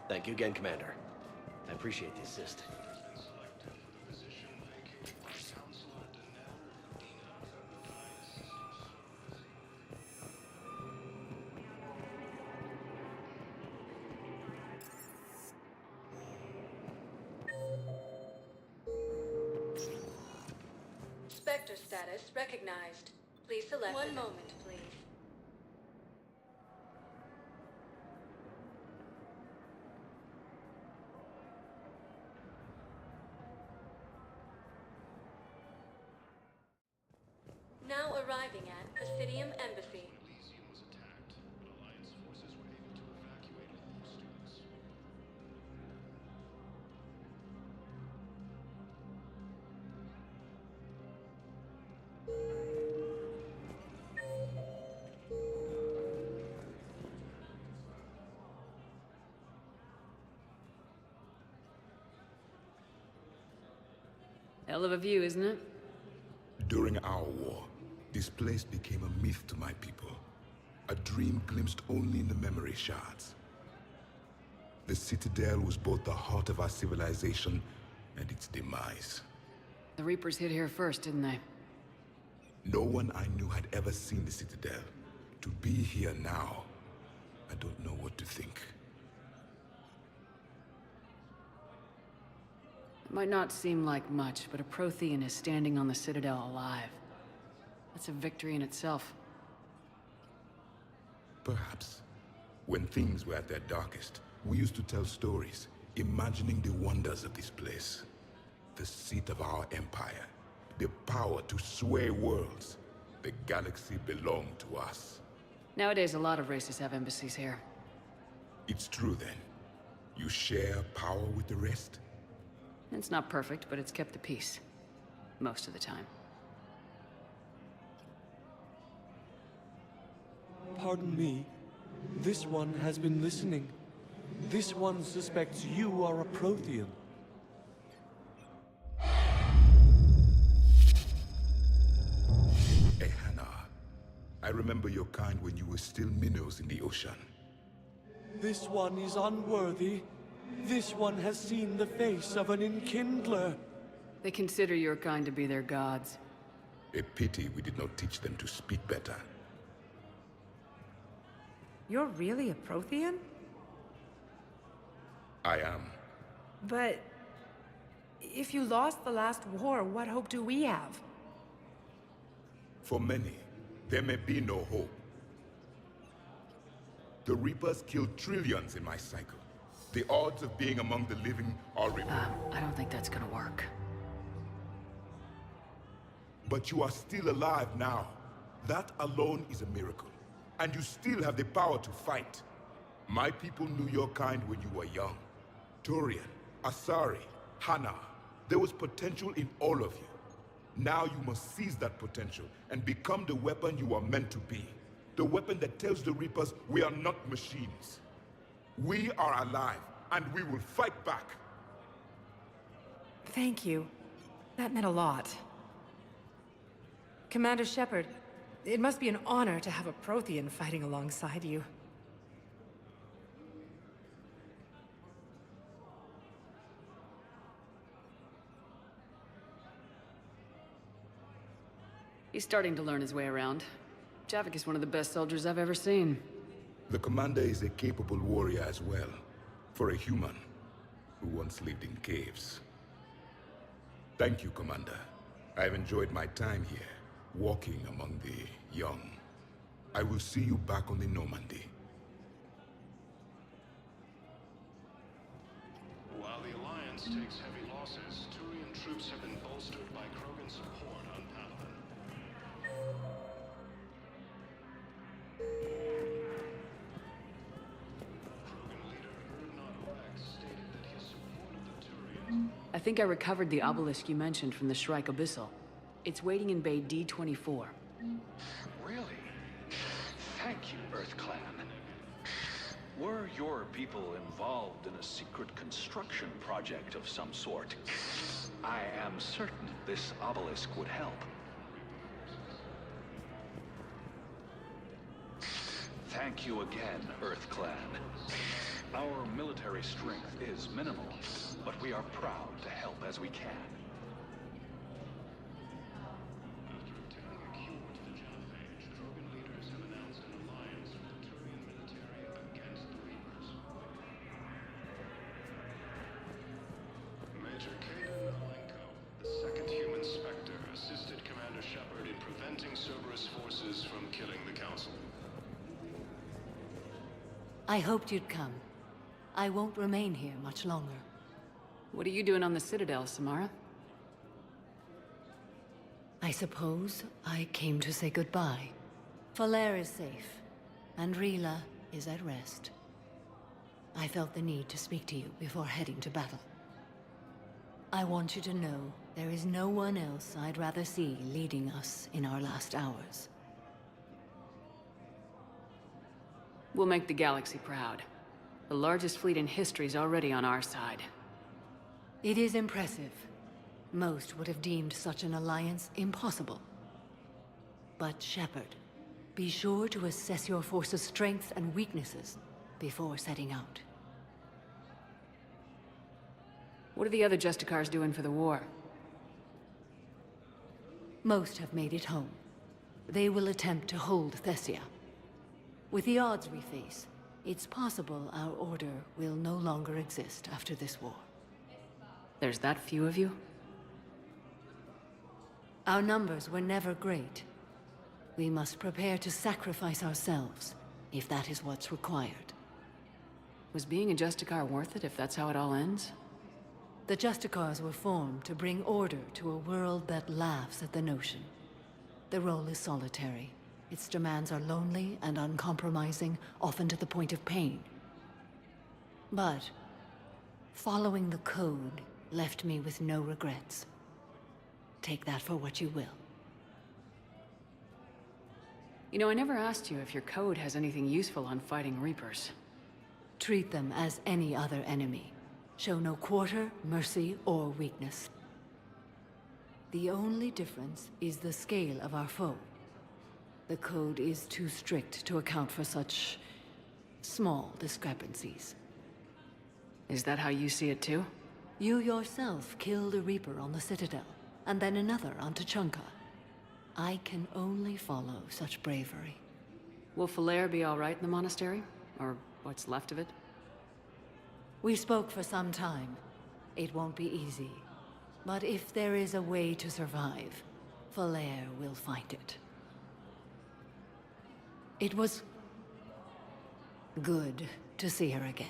Thank you again, Commander. I appreciate the assist. Spectre status recognized. Please select. One moment, please. Now arriving at Presidium Embassy. Elysium was attacked, but Alliance forces were able to evacuate all students. Hell of a view, isn't it? During our war, this place became a myth to my people. A dream glimpsed only in the memory shards. The Citadel was both the heart of our civilization and its demise. The Reapers hit here first, didn't they? No one I knew had ever seen the Citadel. To be here now, I don't know what to think. It might not seem like much, but a Prothean is standing on the Citadel alive. That's a victory in itself. Perhaps. When things were at their darkest, we used to tell stories, imagining the wonders of this place. The seat of our empire. The power to sway worlds. The galaxy belonged to us. Nowadays, a lot of races have embassies here. It's true then. You share power with the rest? It's not perfect, but it's kept the peace. Most of the time. Pardon me. This one has been listening. This one suspects you are a Prothean. Ehana. I remember your kind when you were still minnows in the ocean. This one is unworthy. This one has seen the face of an enkindler. They consider your kind to be their gods. A pity we did not teach them to speak better. You're really a Prothean? I am. But... if you lost the last war, what hope do we have? For many, there may be no hope. The Reapers killed trillions in my cycle. The odds of being among the living are remote. I don't think that's gonna work. But you are still alive now. That alone is a miracle. And you still have the power to fight. My people knew your kind when you were young. Turian, Asari, Hana. There was potential in all of you. Now you must seize that potential and become the weapon you are meant to be. The weapon that tells the Reapers we are not machines. We are alive, and we will fight back. Thank you. That meant a lot. Commander Shepard, it must be an honor to have a Prothean fighting alongside you. He's starting to learn his way around. Javik is one of the best soldiers I've ever seen. The commander is a capable warrior as well, for a human who once lived in caves. Thank you, Commander. I've enjoyed my time here, walking among the young. I will see you back on the Normandy. While the Alliance takes heavy losses, Turian troops have been bolstered by Krogan support on Palaven. I think I recovered the obelisk you mentioned from the Shrike Abyssal. It's waiting in Bay D-24. Really? Thank you, EarthClan. Were your people involved in a secret construction project of some sort, I am certain this obelisk would help. Thank you again, EarthClan. Our military strength is minimal, but we are proud to help as we can. Major Kaden Alenko, the second human Spectre, assisted Commander Shepard in preventing Cerberus forces from killing the Council. I hoped you'd come. I won't remain here much longer. What are you doing on the Citadel, Samara? I suppose I came to say goodbye. Falere is safe, and Rila is at rest. I felt the need to speak to you before heading to battle. I want you to know there is no one else I'd rather see leading us in our last hours. We'll make the galaxy proud. The largest fleet in history is already on our side. It is impressive. Most would have deemed such an alliance impossible. But Shepard, be sure to assess your force's strengths and weaknesses before setting out. What are the other Justicars doing for the war? Most have made it home. They will attempt to hold Thessia. With the odds we face, it's possible our order will no longer exist after this war. There's that few of you? Our numbers were never great. We must prepare to sacrifice ourselves, if that is what's required. Was being a Justicar worth it if that's how it all ends? The Justicars were formed to bring order to a world that laughs at the notion. The role is solitary. Its demands are lonely and uncompromising, often to the point of pain. But following the code left me with no regrets. Take that for what you will. You know, I never asked you if your code has anything useful on fighting Reapers. Treat them as any other enemy. Show no quarter, mercy, or weakness. The only difference is the scale of our foe. The code is too strict to account for such small discrepancies. Is that how you see it too? You yourself killed a Reaper on the Citadel, and then another on Tuchanka. I can only follow such bravery. Will Falere be all right in the monastery? Or what's left of it? We spoke for some time. It won't be easy. But if there is a way to survive, Falere will find it. It was good to see her again.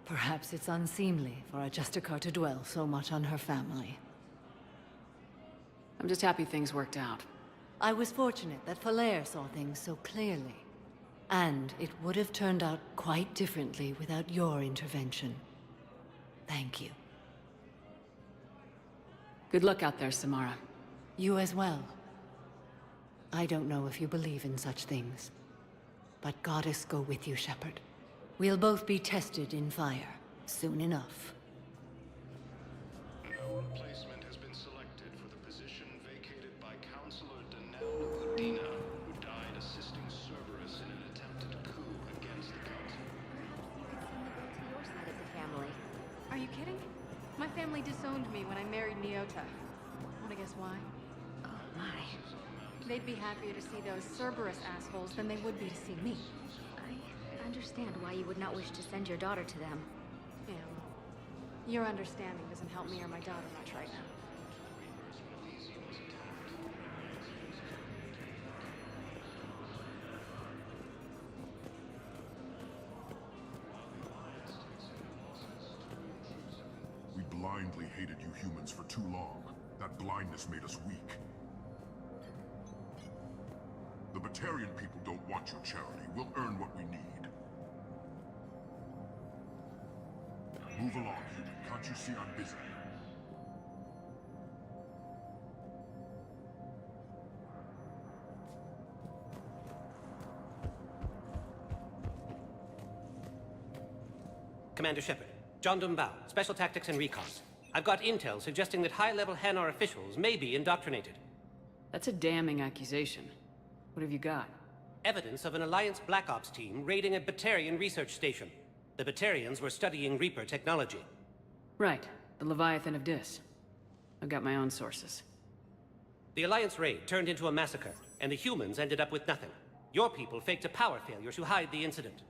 Perhaps it's unseemly for a Justicar to dwell so much on her family. I'm just happy things worked out. I was fortunate that Falere saw things so clearly. And it would have turned out quite differently without your intervention. Thank you. Good luck out there, Samara. You as well. I don't know if you believe in such things, but Goddess go with you, Shepard. We'll both be tested in fire, soon enough. No replacement has been selected for the position vacated by Counselor Danelle Udina, who died assisting Cerberus in an attempted coup against the Council. Your side of the family. Are you kidding? My family disowned me when I married Nyota. Wanna guess why? Oh my. They'd be happier to see those Cerberus assholes than they would be to see me. I understand why you would not wish to send your daughter to them. Yeah, well, your understanding doesn't help me or my daughter much right now. We blindly hated you humans for too long. That blindness made us weak. The Batarian people don't want your charity. We'll earn what we need. Move along, human. Can't you see I'm busy? Commander Shepard, John Dumbao, Special Tactics and Recon. I've got intel suggesting that high-level Hanar officials may be indoctrinated. That's a damning accusation. What have you got? Evidence of an Alliance Black Ops team raiding a Batarian research station. The Batarians were studying Reaper technology. Right, the Leviathan of Dis. I've got my own sources. The Alliance raid turned into a massacre, and the humans ended up with nothing. Your people faked a power failure to hide the incident.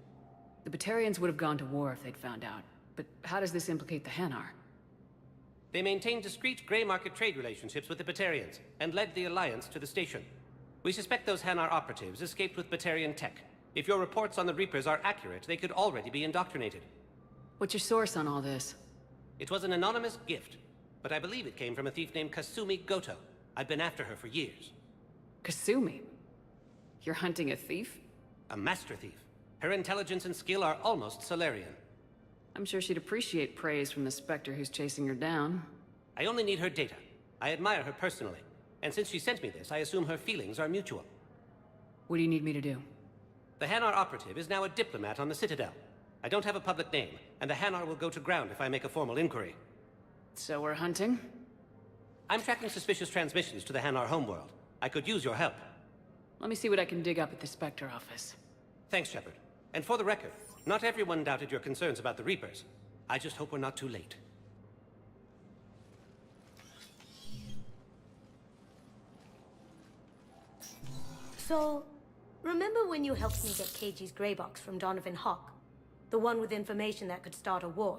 The Batarians would have gone to war if they'd found out. But how does this implicate the Hanar? They maintained discreet gray market trade relationships with the Batarians, and led the Alliance to the station. We suspect those Hanar operatives escaped with Batarian tech. If your reports on the Reapers are accurate, they could already be indoctrinated. What's your source on all this? It was an anonymous gift, but I believe it came from a thief named Kasumi Goto. I've been after her for years. Kasumi? You're hunting a thief? A master thief. Her intelligence and skill are almost Solarian. I'm sure she'd appreciate praise from the Spectre who's chasing her down. I only need her data. I admire her personally. And since she sent me this, I assume her feelings are mutual. What do you need me to do? The Hanar operative is now a diplomat on the Citadel. I don't have a public name, and the Hanar will go to ground if I make a formal inquiry. So we're hunting? I'm tracking suspicious transmissions to the Hanar homeworld. I could use your help. Let me see what I can dig up at the Spectre office. Thanks, Shepard. And for the record, not everyone doubted your concerns about the Reapers. I just hope we're not too late. So, remember when you helped me get KG's grey box from Donovan Hawk? The one with information that could start a war?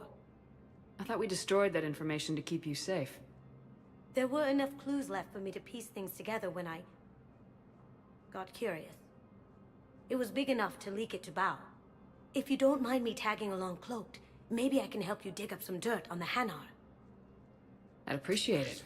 I thought we destroyed that information to keep you safe. There were enough clues left for me to piece things together when I got curious. It was big enough to leak it to Bao. If you don't mind me tagging along cloaked, maybe I can help you dig up some dirt on the Hanar. I'd appreciate it.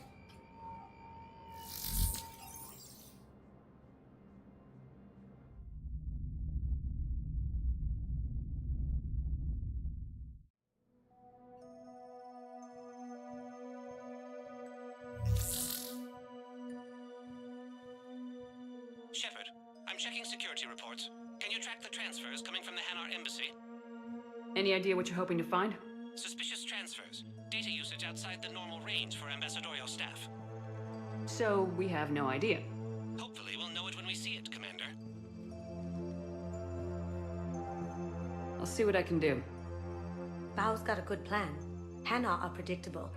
Shepard, I'm checking security reports. Can you track the transfers coming from the Hanar embassy? Any idea what you're hoping to find? Suspicious transfers. Data usage outside the normal range for ambassadorial staff. So, we have no idea. Hopefully we'll know it when we see it, Commander. I'll see what I can do. Bao's got a good plan. Hanar are predictable.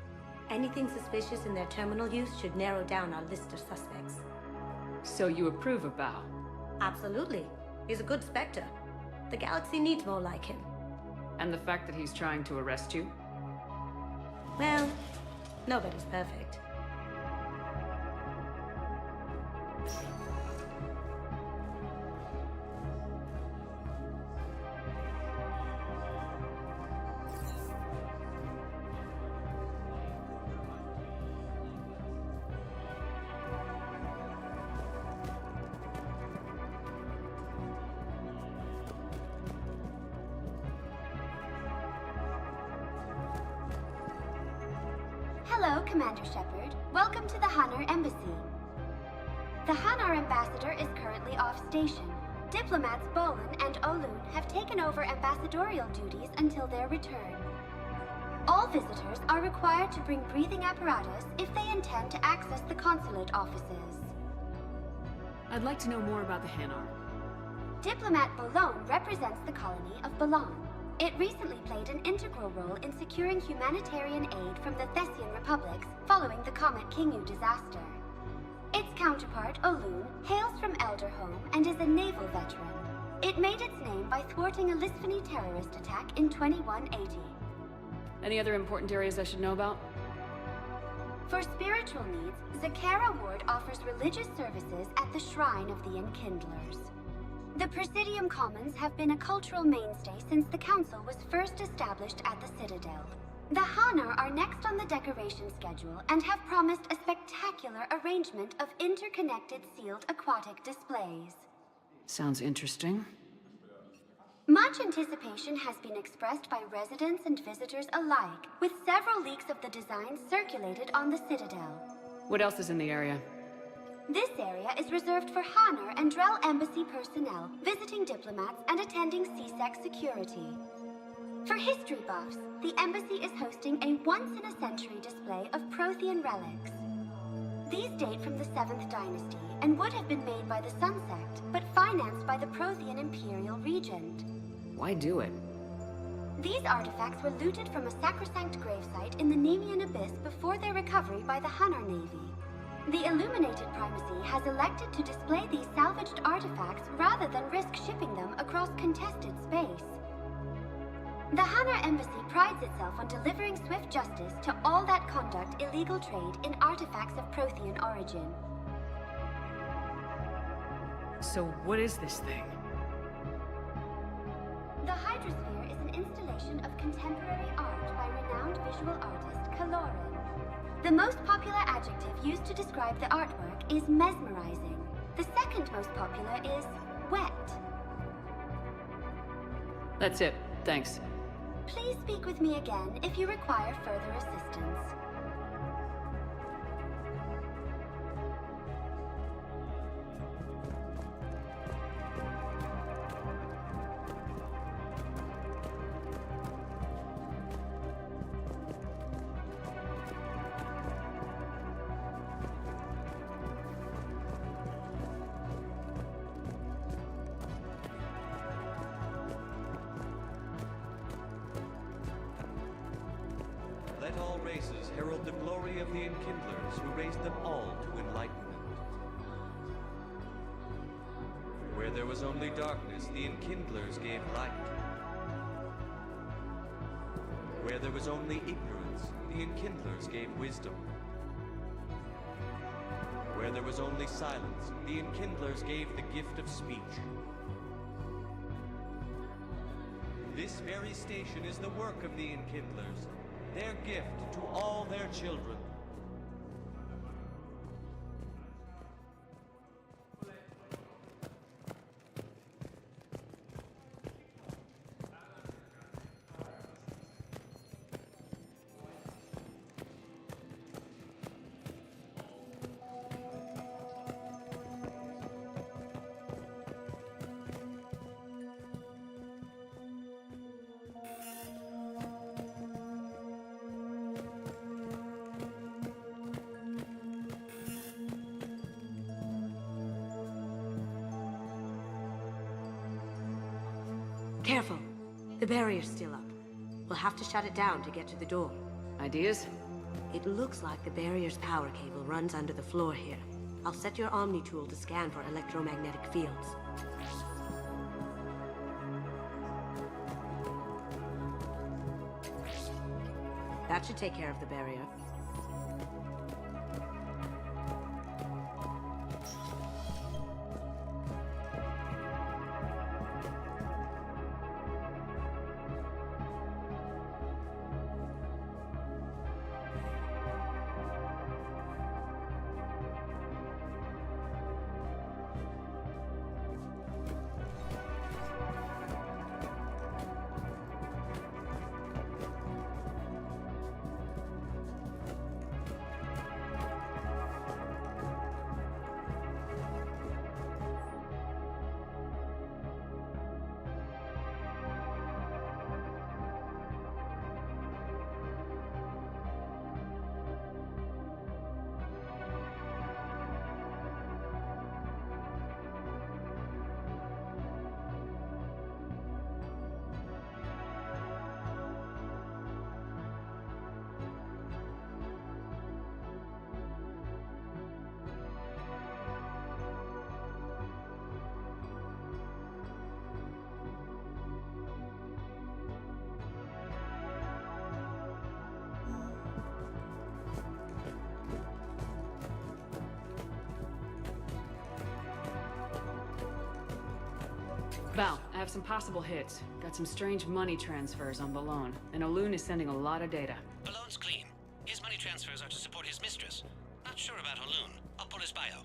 Anything suspicious in their terminal use should narrow down our list of suspects. So you approve of Bao? Absolutely. He's a good Spectre. The galaxy needs more like him. And the fact that he's trying to arrest you? Well, nobody's perfect. Hello, Commander Shepard. Welcome to the Hanar Embassy. The Hanar ambassador is currently off station. Diplomats Bolin and Olun have taken over ambassadorial duties until their return. All visitors are required to bring breathing apparatus if they intend to access the consulate offices. I'd like to know more about the Hanar. Diplomat Bolon represents the colony of Balan. It recently played an integral role in securing humanitarian aid from the Thessian republics following the Comet Kingu disaster. Its counterpart, Olun, hails from Elderhome and is a naval veteran. It made its name by thwarting a Lisphony terrorist attack in 2180. Any other important areas I should know about? For spiritual needs, Zakara Ward offers religious services at the Shrine of the Enkindlers. The Presidium Commons have been a cultural mainstay since the Council was first established at the Citadel. The Hanar are next on the decoration schedule and have promised a spectacular arrangement of interconnected sealed aquatic displays. Sounds interesting. Much anticipation has been expressed by residents and visitors alike, with several leaks of the designs circulated on the Citadel. What else is in the area? This area is reserved for Hanar and Drell Embassy personnel, visiting diplomats, and attending CSEC security. For history buffs, the embassy is hosting a once-in-a-century display of Prothean relics. These date from the 7th Dynasty and would have been made by the Sun Sect, but financed by the Prothean Imperial Regent. Why do it? These artifacts were looted from a sacrosanct gravesite in the Nemean Abyss before their recovery by the Hanar Navy. The Illuminated Primacy has elected to display these salvaged artifacts rather than risk shipping them across contested space. The Hanar Embassy prides itself on delivering swift justice to all that conduct illegal trade in artifacts of Prothean origin. So what is this thing? The Hydrosphere is an installation of contemporary art by renowned visual artist Kaloran. The most popular adjective used to describe the artwork is mesmerizing. The second most popular is wet. That's it. Thanks. Please speak with me again if you require further assistance. Let all races herald the glory of the Enkindlers who raised them all to enlightenment. Where there was only darkness, the Enkindlers gave light. Where there was only ignorance, the Enkindlers gave wisdom. Where there was only silence, the Enkindlers gave the gift of speech. This very station is the work of the Enkindlers, their gift to all their children. Careful. The barrier's still up. We'll have to shut it down to get to the door. Ideas? It looks like the barrier's power cable runs under the floor here. I'll set your Omni tool to scan for electromagnetic fields. That should take care of the barrier. Val, I have some possible hits. Got some strange money transfers on Balone, and Olun is sending a lot of data. Balone's clean. His money transfers are to support his mistress. Not sure about Olun. I'll pull his bio.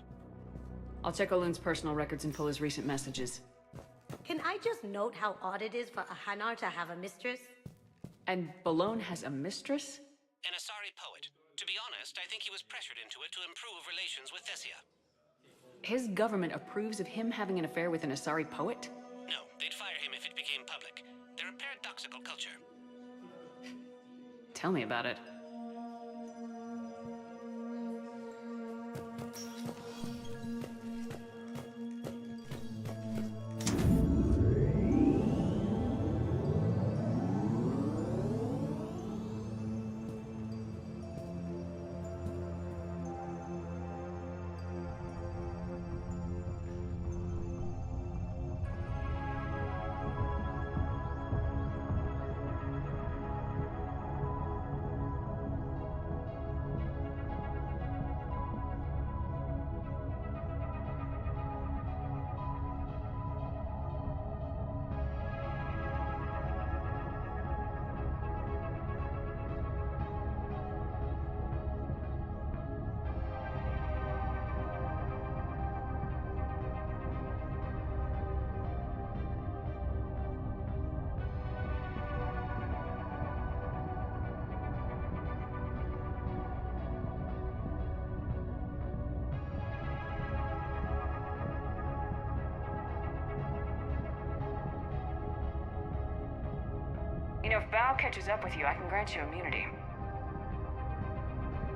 I'll check Olun's personal records and pull his recent messages. Can I just note how odd it is for a Hanar to have a mistress? And Balone has a mistress? An Asari poet. To be honest, I think he was pressured into it to improve relations with Thessia. His government approves of him having an affair with an Asari poet? No, they'd fire him if it became public. They're a paradoxical culture. Tell me about it. You know, if Val catches up with you, I can grant you immunity.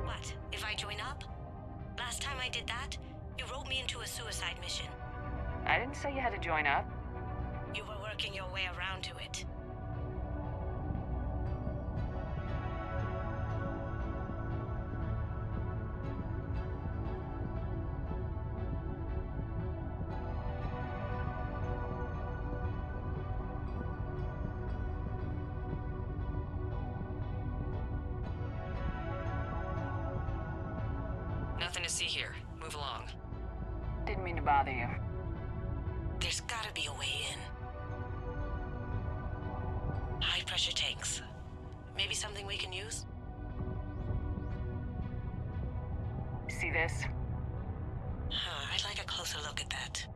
What, if I join up? Last time I did that, you wrote me into a suicide mission. I didn't say you had to join up. You were working your way around to it. Nothing to see here. Move along. Didn't mean to bother you. There's gotta be a way in. High pressure tanks. Maybe something we can use? See this? I'd like a closer look at that.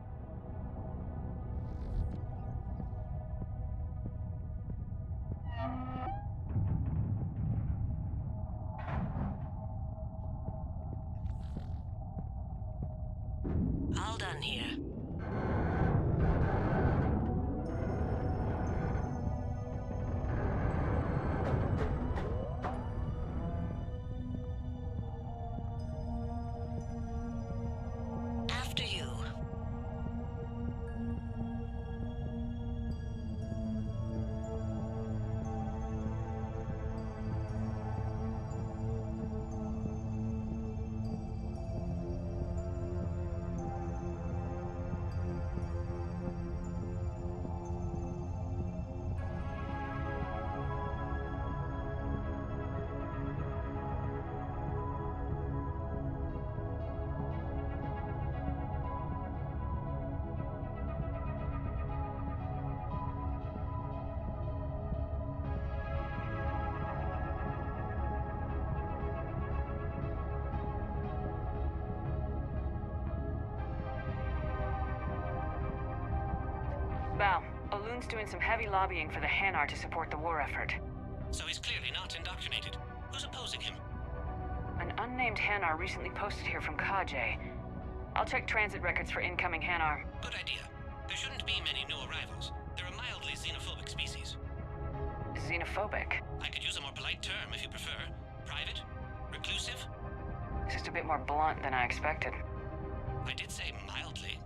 All done here. Loon's doing some heavy lobbying for the Hanar to support the war effort. So he's clearly not indoctrinated. Who's opposing him? An unnamed Hanar recently posted here from Kajay. I'll check transit records for incoming Hanar. Good idea. There shouldn't be many new arrivals. They're a mildly xenophobic species. Xenophobic? I could use a more polite term if you prefer. Private? Reclusive? Just a bit more blunt than I expected. I did say mildly.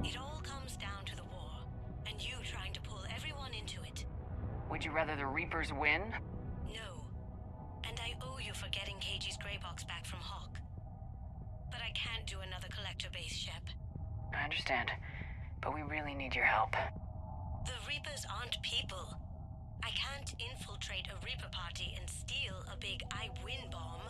It all comes down to the war, and you trying to pull everyone into it. Would you rather the Reapers win? No. And I owe you for getting KG's gray box back from Hawk. But I can't do another collector base, Shep. I understand, but we really need your help. The Reapers aren't people. I can't infiltrate a Reaper party and steal a big I win bomb.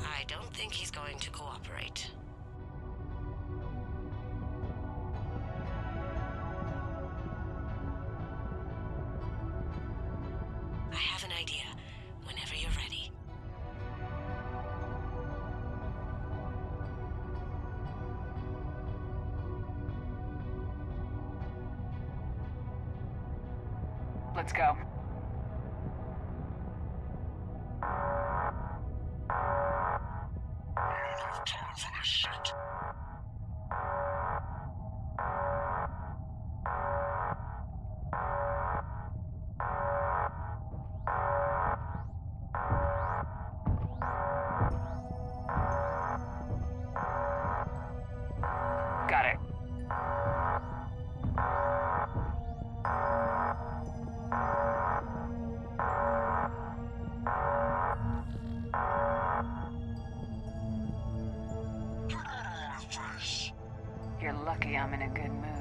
I don't think he's going to cooperate. I have an idea. Whenever you're ready. Let's go. Got it. You're lucky I'm in a good mood.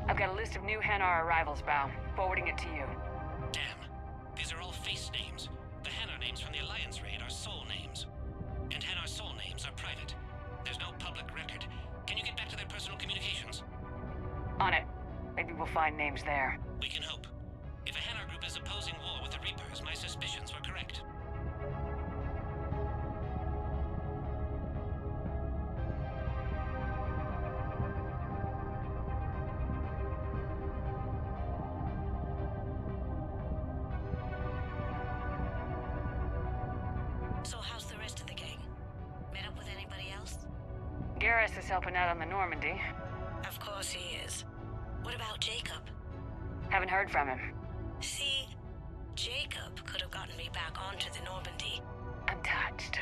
I've got a list of new Hanar arrivals, Bao. Forwarding it to you. Damn. These are all face names. The Hanar names from the Alliance raid are soul names. And Hanar soul names are private. There's no public record. Can you get back to their personal communications? On it. Maybe we'll find names there. We can hope. If a Hanar group is opposing war with the Reapers, my suspicions were correct. So how's the rest of the gang? Met up with anybody else? Garrus is helping out on the Normandy. Of course he is. What about Jacob? Haven't heard from him. See, Jacob could have gotten me back onto the Normandy. Untouched.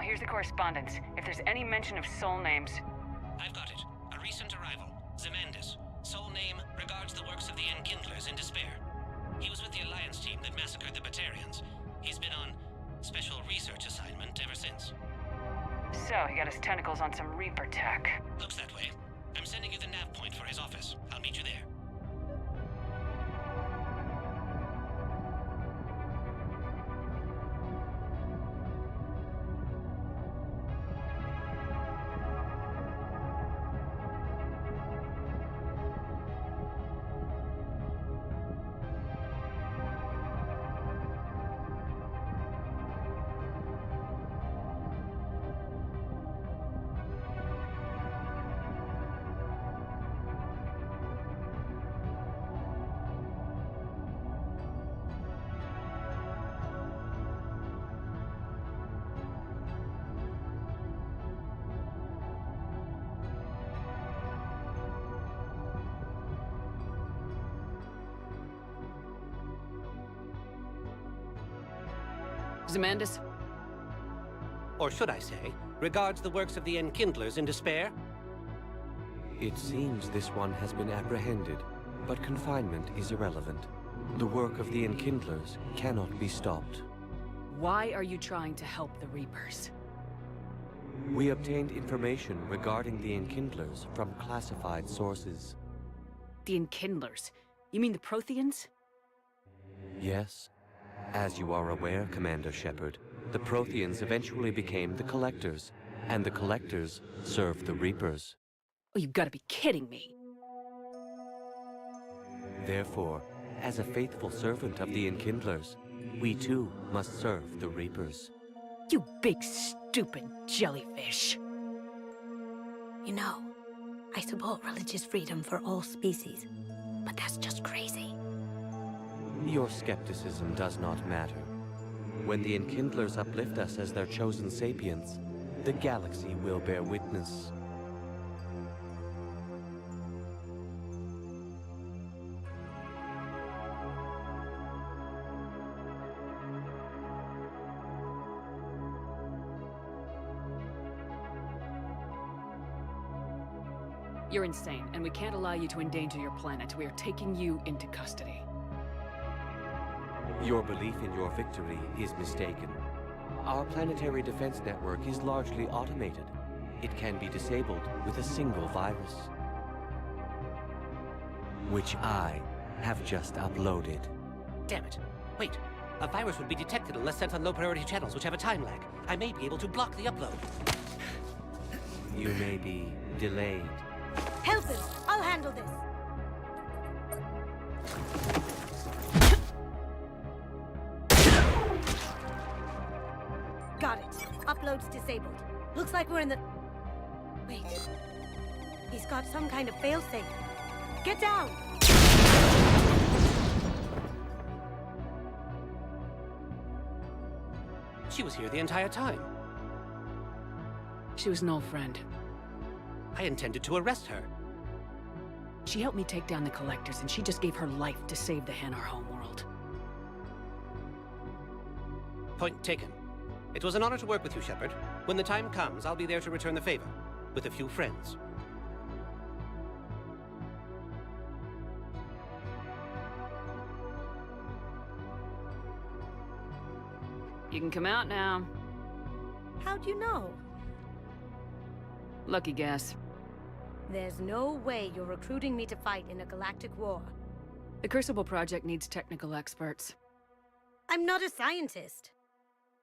here's the correspondence. If there's any mention of soul names... I've got it. A recent arrival. Zemandis. Soul name regards the works of the Enkindlers in despair. He was with the Alliance team that massacred the Batarians. He's been on special research assignment ever since. So, he got his tentacles on some Reaper tech. Looks that way. I'm sending you the nav point for his office. I'll meet you there. Zemandis? Or should I say, regards the works of the Enkindlers in despair? It seems this one has been apprehended, but confinement is irrelevant. The work of the Enkindlers cannot be stopped. Why are you trying to help the Reapers? We obtained information regarding the Enkindlers from classified sources. The Enkindlers? You mean the Protheans? Yes. As you are aware, Commander Shepard, the Protheans eventually became the Collectors, and the Collectors served the Reapers. Oh, you've got to be kidding me. Therefore, as a faithful servant of the Enkindlers, we too must serve the Reapers. You big, stupid jellyfish. You know, I support religious freedom for all species, but that's just crazy. Your skepticism does not matter. When the Enkindlers uplift us as their chosen sapients, the galaxy will bear witness. You're insane, and we can't allow you to endanger your planet. We are taking you into custody. Your belief in your victory is mistaken. Our planetary defense network is largely automated. It can be disabled with a single virus, which I have just uploaded. Damn it. Wait. A virus would be detected unless sent on low-priority channels, which have a time lag. I may be able to block the upload. You may be delayed. Help him! I'll handle this! Got it. Upload's disabled. Looks like we're in the... Wait. He's got some kind of failsafe. Get down! She was here the entire time. She was an old friend. I intended to arrest her. She helped me take down the Collectors, and she just gave her life to save the Hanar homeworld. Point taken. It was an honor to work with you, Shepard. When the time comes, I'll be there to return the favor, with a few friends. You can come out now. How'd you know? Lucky guess. There's no way you're recruiting me to fight in a galactic war. The Crucible Project needs technical experts. I'm not a scientist.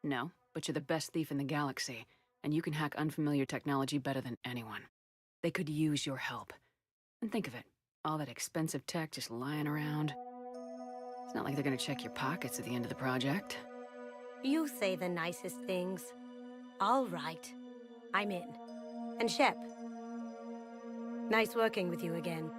No, but you're the best thief in the galaxy, and you can hack unfamiliar technology better than anyone. They could use your help. And think of it, all that expensive tech just lying around. It's not like they're gonna check your pockets at the end of the project. You say the nicest things. All right. I'm in. And Shep, nice working with you again.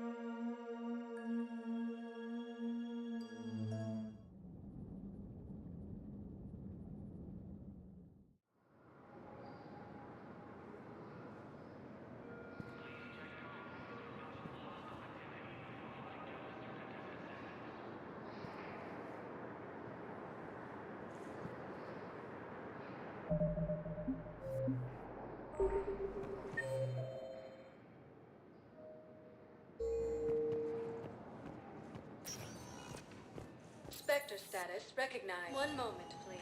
Spectre status recognized. One moment, please.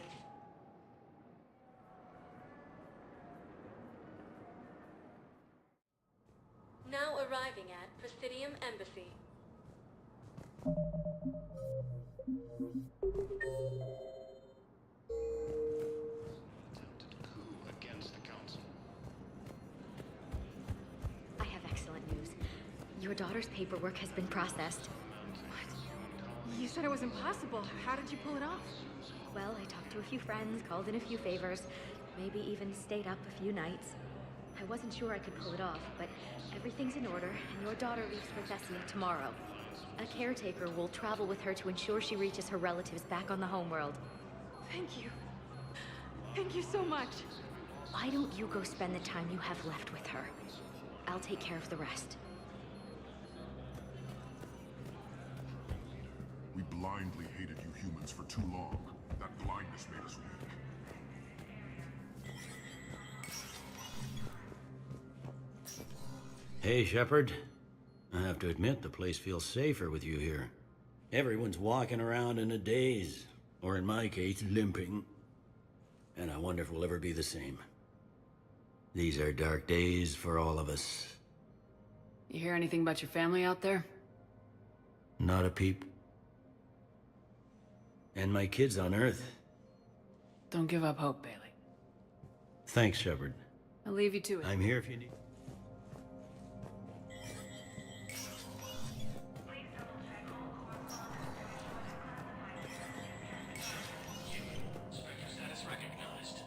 Now arriving at Presidium Embassy. Against the council. I have excellent news. Your daughter's paperwork has been processed. You said it was impossible. How did you pull it off? Well, I talked to a few friends, called in a few favors, maybe even stayed up a few nights. I wasn't sure I could pull it off, but everything's in order, and your daughter leaves for Thessia tomorrow. A caretaker will travel with her to ensure she reaches her relatives back on the homeworld. Thank you. Thank you so much. Why don't you go spend the time you have left with her? I'll take care of the rest. We blindly hated you humans for too long. That blindness made us weak. Hey, Shepard. I have to admit, the place feels safer with you here. Everyone's walking around in a daze, or in my case, limping. And I wonder if we'll ever be the same. These are dark days for all of us. You hear anything about your family out there? Not a peep. And my kids on Earth. Don't give up hope, Bailey. Thanks, Shepard. I'll leave you to it. I'm here if you need... Status recognized.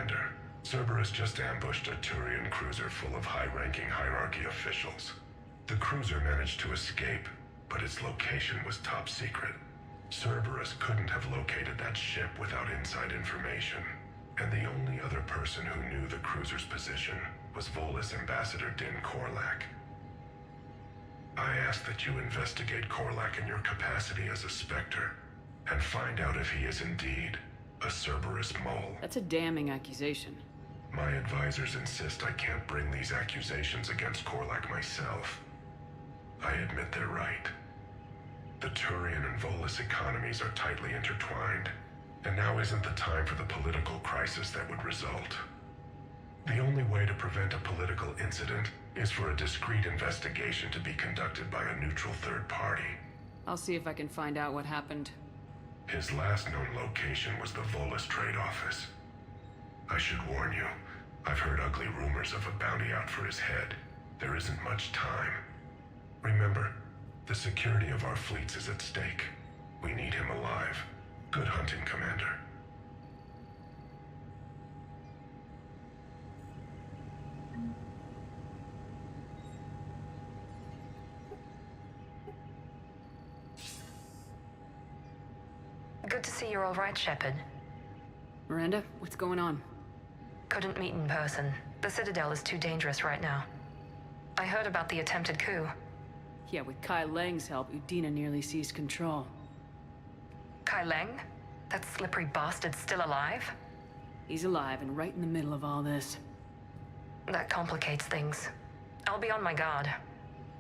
Commander. Cerberus just ambushed a Turian cruiser full of high-ranking hierarchy officials. The cruiser managed to escape, but its location was top secret. Cerberus couldn't have located that ship without inside information, and the only other person who knew the cruiser's position was Volus Ambassador Din Korlak. I ask that you investigate Korlak in your capacity as a Spectre, and find out if he is indeed a Cerberus mole. That's a damning accusation. My advisors insist I can't bring these accusations against Korlak myself. I admit they're right. The Turian and Volus economies are tightly intertwined, and now isn't the time for the political crisis that would result. The only way to prevent a political incident is for a discreet investigation to be conducted by a neutral third party. I'll see if I can find out what happened. His last known location was the Volus trade office. I should warn you, I've heard ugly rumors of a bounty out for his head. There isn't much time. Remember, the security of our fleets is at stake. We need him alive. Good hunting, Commander. Good to see you're all right, Shepard. Miranda, what's going on? Couldn't meet in person. The Citadel is too dangerous right now. I heard about the attempted coup. Yeah, with Kai Leng's help, Udina nearly seized control. Kai Leng? That slippery bastard's still alive? He's alive and right in the middle of all this. That complicates things. I'll be on my guard.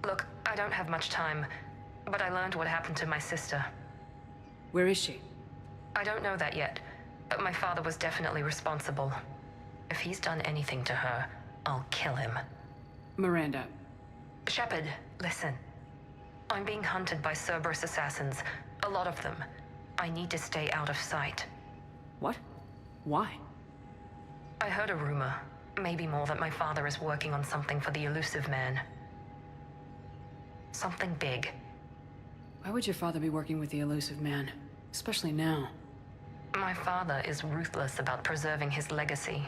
Look, I don't have much time, but I learned what happened to my sister. Where is she? I don't know that yet, but my father was definitely responsible. If he's done anything to her, I'll kill him. Miranda. Shepard, listen. I'm being hunted by Cerberus assassins. A lot of them. I need to stay out of sight. What? Why? I heard a rumor, maybe more, that my father is working on something for the Elusive Man. Something big. Why would your father be working with the Elusive Man? Especially now. My father is ruthless about preserving his legacy.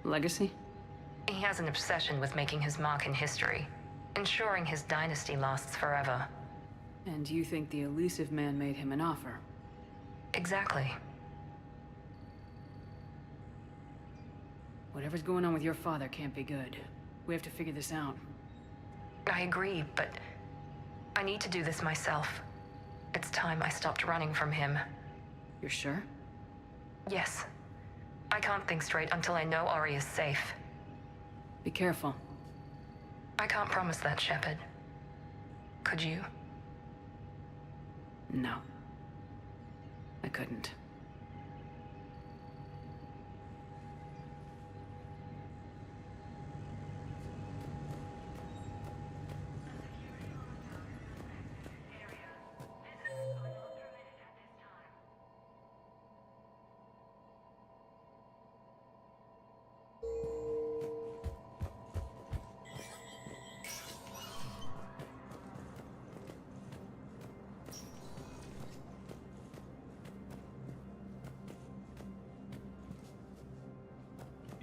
Legacy? He has an obsession with making his mark in history, ensuring his dynasty lasts forever. And you think the Elusive Man made him an offer? Exactly. Whatever's going on with your father can't be good. We have to figure this out. I agree, but I need to do this myself. It's time I stopped running from him. You're sure? Yes. I can't think straight until I know Ori is safe. Be careful. I can't promise that, Shepard. Could you? No. I couldn't.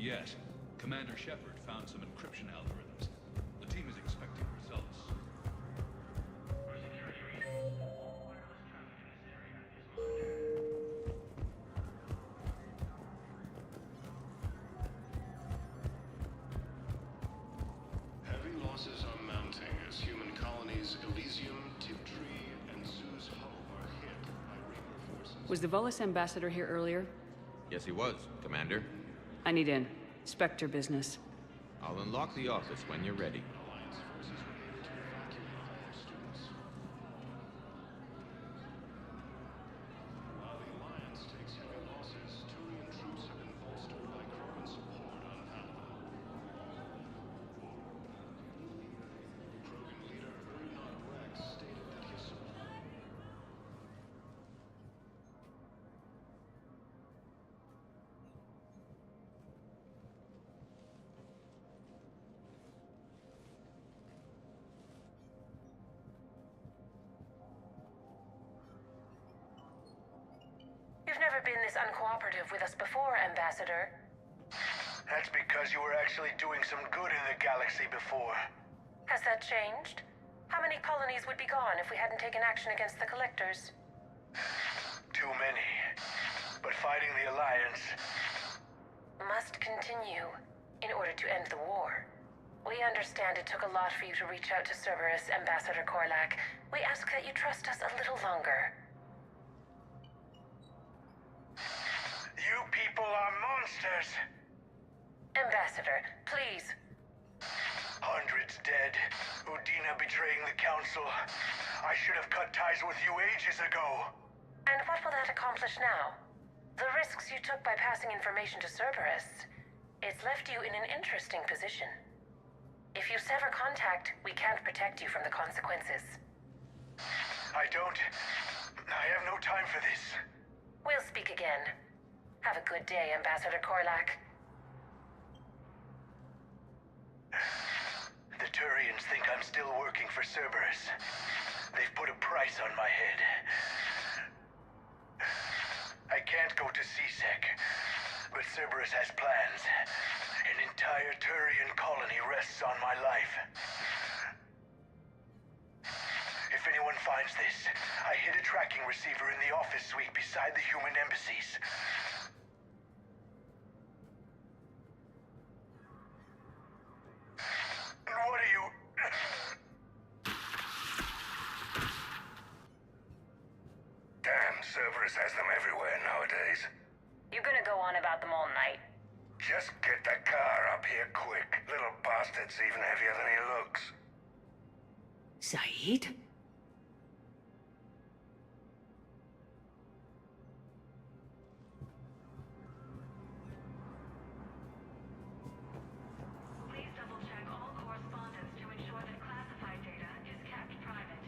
Yes. Commander Shepard found some encryption algorithms. The team is expecting results. Heavy losses are mounting as human colonies Elysium, Tiptree, and Zoo's Hull are hit by Reaper forces. Was the Volus ambassador here earlier? Yes, he was, Commander. I need in. Spectre business. I'll unlock the office when you're ready. Alliance forces were able to evacuate all their students. While the Alliance takes heavy losses, Turian troops have been bolstered by Krogan support on Alpha. Krogan leader Ernod Rex stated that his support... You've never been this uncooperative with us before, Ambassador. That's because you were actually doing some good in the galaxy before. Has that changed? How many colonies would be gone if we hadn't taken action against the Collectors? Too many. But fighting the Alliance must continue in order to end the war. We understand it took a lot for you to reach out to Cerberus, Ambassador Korlak. We ask that you trust us a little longer. You people are monsters! Ambassador, please. Hundreds dead. Udina betraying the Council. I should have cut ties with you ages ago. And what will that accomplish now? The risks you took by passing information to Cerberus, it's left you in an interesting position. If you sever contact, we can't protect you from the consequences. I have no time for this. We'll speak again. Have a good day, Ambassador Korlak. The Turians think I'm still working for Cerberus. They've put a price on my head. I can't go to C-Sec, but Cerberus has plans. An entire Turian colony rests on my life. If anyone finds this, I hid a tracking receiver in the office suite beside the human embassies. What are you... Damn, Cerberus has them everywhere nowadays. You're gonna go on about them all night. Just get the car up here quick. Little bastard's even heavier than he looks. Saeed? Please double-check all correspondence to ensure that classified data is kept private.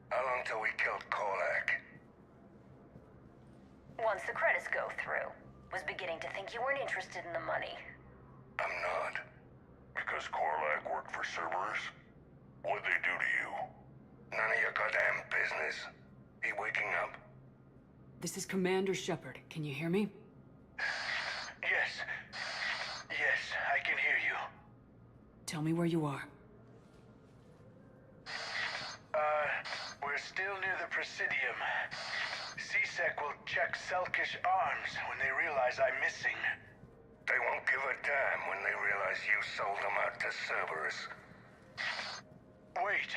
How long till we killed Korlak? Once the credits go through. Was beginning to think you weren't interested in the money. I'm not. Because Korlak worked for Cerberus? What'd they do to you? None of your goddamn business. He waking up? This is Commander Shepard. Can you hear me? Yes. Yes, I can hear you. Tell me where you are. We're still near the Presidium. C-Sec will check Selkish arms when they realize I'm missing. They won't give a damn when they realize you sold them out to Cerberus. Wait.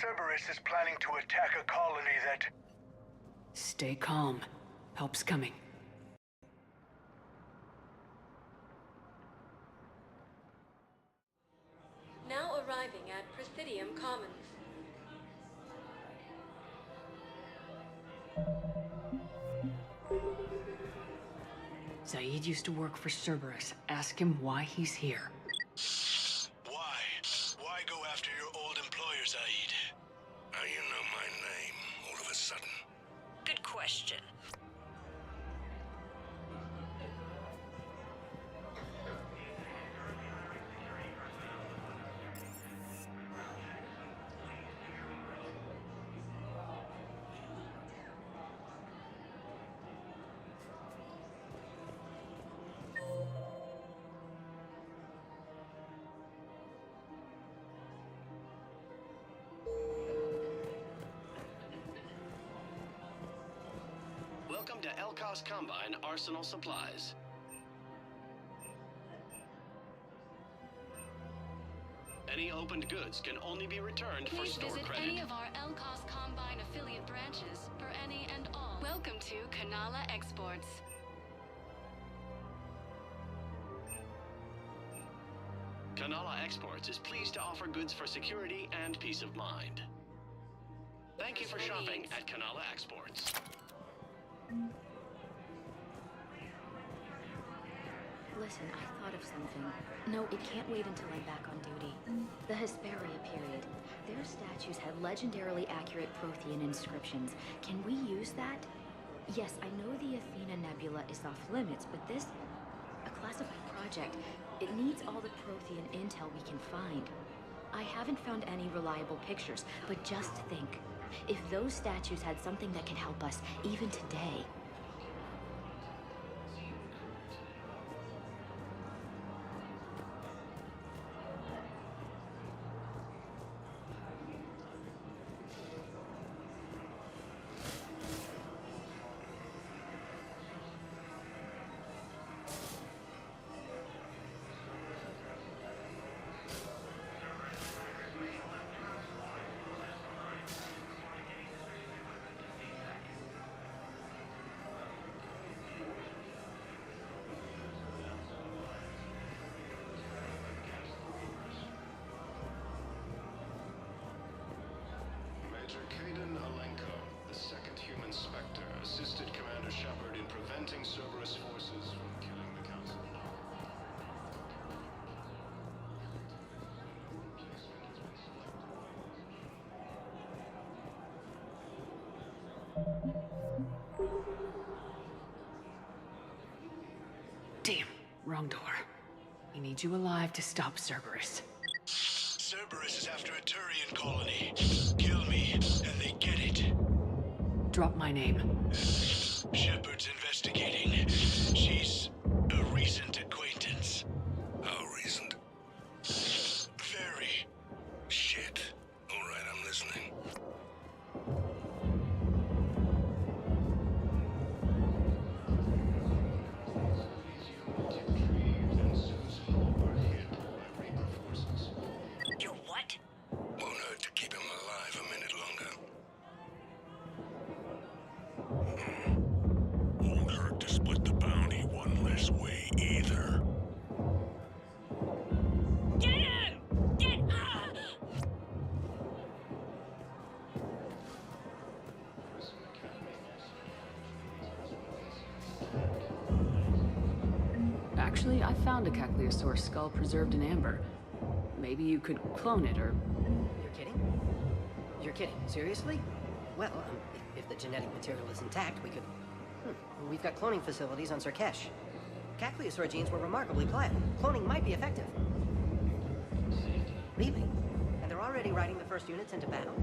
Cerberus is planning to attack a colony that... Stay calm. Help's coming. Now arriving at Presidium Commons. Saeed used to work for Cerberus. Ask him why he's here. Why? Why go after your old employer, Saeed? How you know my name all of a sudden? Good question. Welcome to Elkos Combine Arsenal Supplies. Any opened goods can only be returned for Please store visit credit. any of our Elkos Combine affiliate branches for any and all. Welcome to Kanala Exports. Kanala Exports is pleased to offer goods for security and peace of mind. Thank you for shopping at Kanala Exports. Listen, I thought of something. No, it can't wait until I'm back on duty. The Hesperia period. Their statues had legendarily accurate Prothean inscriptions. Can we use that? Yes, I know the Athena Nebula is off limits, but this... a classified project. It needs all the Prothean intel we can find. I haven't found any reliable pictures, but just think. If those statues had something that can help us, even today... Major Kaden Alenko, the second human Spectre, assisted Commander Shepard in preventing Cerberus forces from killing the Council. Damn, wrong door. We need you alive to stop Cerberus. Cerberus is after a Turian colony. Kill me, and they get it. Drop my name. Shepard's investigating. She's a recent acquaintance. How recent? Very. Shit. All right, I'm listening. You what? Won't hurt to keep him alive a minute longer. Won't hurt to split the bounty one less way either. Get him! Get up! Actually, I found a Cagliostauros skull preserved in amber. Maybe you could clone it, or... You're kidding? You're kidding. Seriously? Well, if the genetic material is intact, we could... We've got cloning facilities on Surkesh. Cagliostauros genes were remarkably pliable. Cloning might be effective. Really? And they're already riding the first units into battle?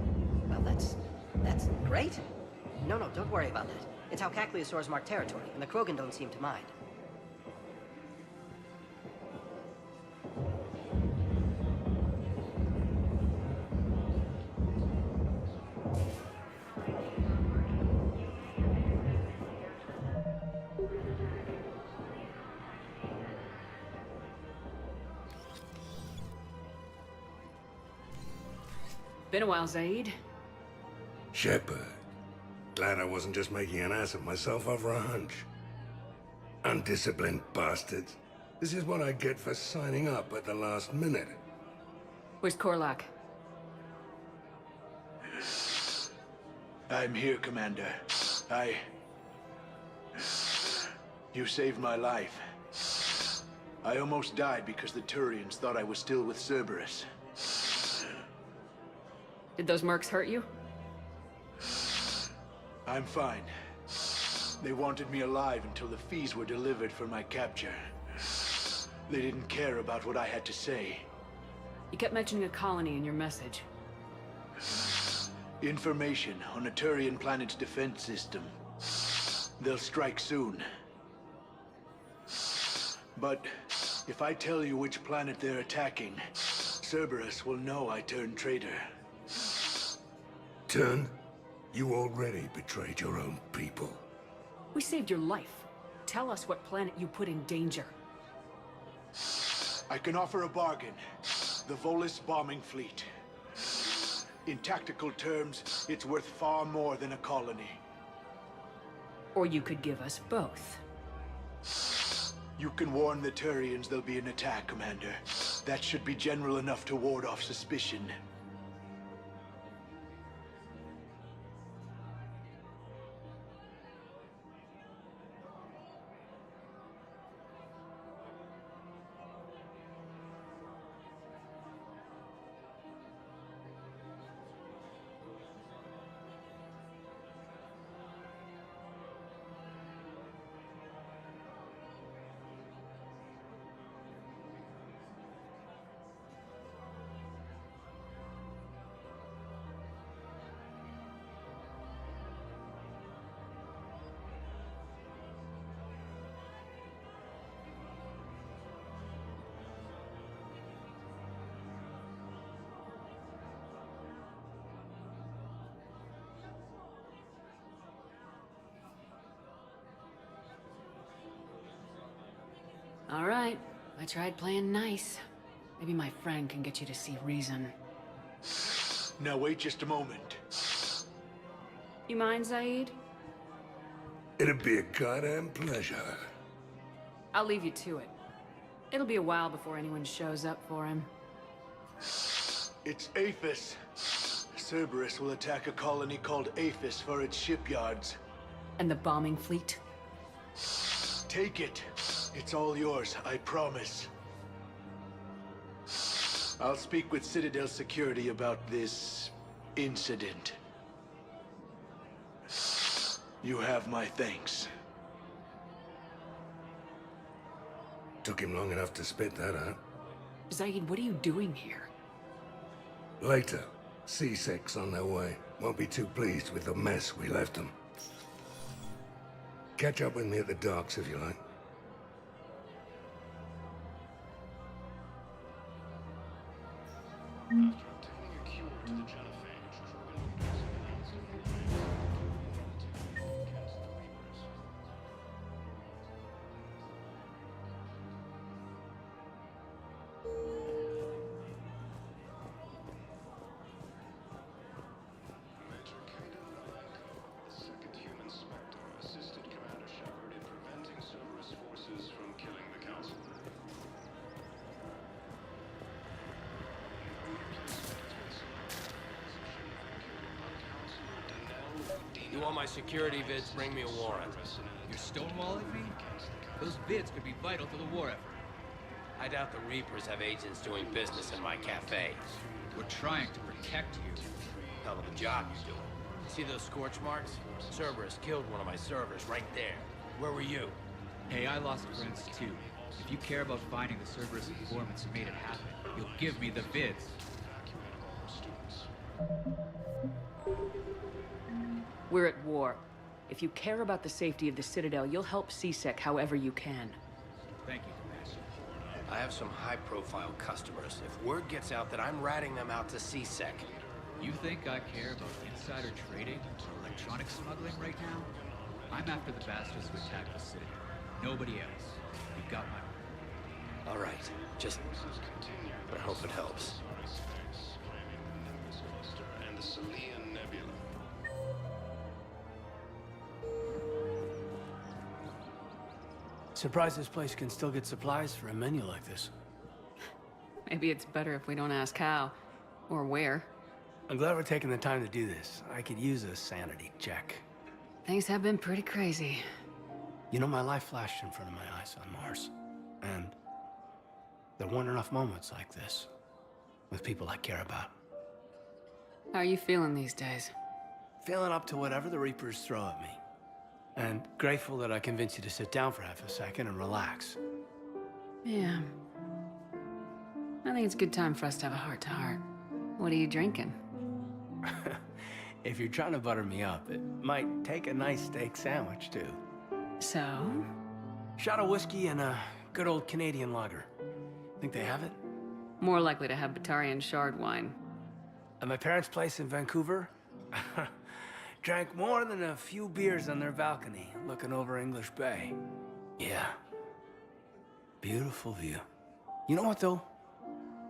Well, that's great. No, don't worry about that. It's how Cagliostauros mark territory, and the Krogan don't seem to mind. Been a while, Zaid. Shepard. Glad I wasn't just making an ass of myself over a hunch. Undisciplined bastards. This is what I get for signing up at the last minute. Where's Korlak? I'm here, Commander. You saved my life. I almost died because the Turians thought I was still with Cerberus. Did those mercs hurt you? I'm fine. They wanted me alive until the fees were delivered for my capture. They didn't care about what I had to say. You kept mentioning a colony in your message. Information on a Turian planet's defense system. They'll strike soon. But if I tell you which planet they're attacking, Cerberus will know I turned traitor. Turned? You already betrayed your own people. We saved your life. Tell us what planet you put in danger. I can offer a bargain. The Volus bombing fleet. In tactical terms, it's worth far more than a colony. Or you could give us both. You can warn the Turians there'll be an attack, Commander. That should be general enough to ward off suspicion. All right. I tried playing nice. Maybe my friend can get you to see reason. Now wait just a moment. You mind, Zaid? It'd be a goddamn pleasure. I'll leave you to it. It'll be a while before anyone shows up for him. It's Aphis. Cerberus will attack a colony called Aphis for its shipyards. And the bombing fleet? Take it. It's all yours, I promise. I'll speak with Citadel Security about this incident. You have my thanks. Took him long enough to spit that out. Zaid, what are you doing here? Later, C-Sec's on their way. Won't be too pleased with the mess we left them. Catch up with me at the docks if you like. You want my security vids, bring me a warrant. You're stonewalling me? Those vids could be vital to the war effort. I doubt the Reapers have agents doing business in my cafe. We're trying to protect you. Hell of a job you're doing. See those scorch marks? Cerberus killed one of my servers right there. Where were you? Hey, I lost friends too. If you care about finding the Cerberus informants who made it happen, you'll give me the vids. We're at war. If you care about the safety of the Citadel, you'll help C-Sec however you can. Thank you, Commander. I have some high-profile customers. If word gets out that I'm ratting them out to C-Sec... You think I care about insider trading or electronic smuggling right now? I'm after the bastards who attacked the Citadel. Nobody else. You've got my... All right. Just... I hope it helps. And the Salian Nebula. Surprised this place can still get supplies for a menu like this. Maybe it's better if we don't ask how. Or where. I'm glad we're taking the time to do this. I could use a sanity check. Things have been pretty crazy. You know, my life flashed in front of my eyes on Mars. And there weren't enough moments like this with people I care about. How are you feeling these days? Feeling up to whatever the Reapers throw at me. And grateful that I convinced you to sit down for half a second and relax. Yeah. I think it's a good time for us to have a heart-to-heart. What are you drinking? If you're trying to butter me up, it might take a nice steak sandwich, too. So? Shot of whiskey and a good old Canadian lager. Think they have it? More likely to have Batarian shard wine. At my parents' place in Vancouver, drank more than a few beers on their balcony, looking over English Bay. Yeah. Beautiful view. You know what, though?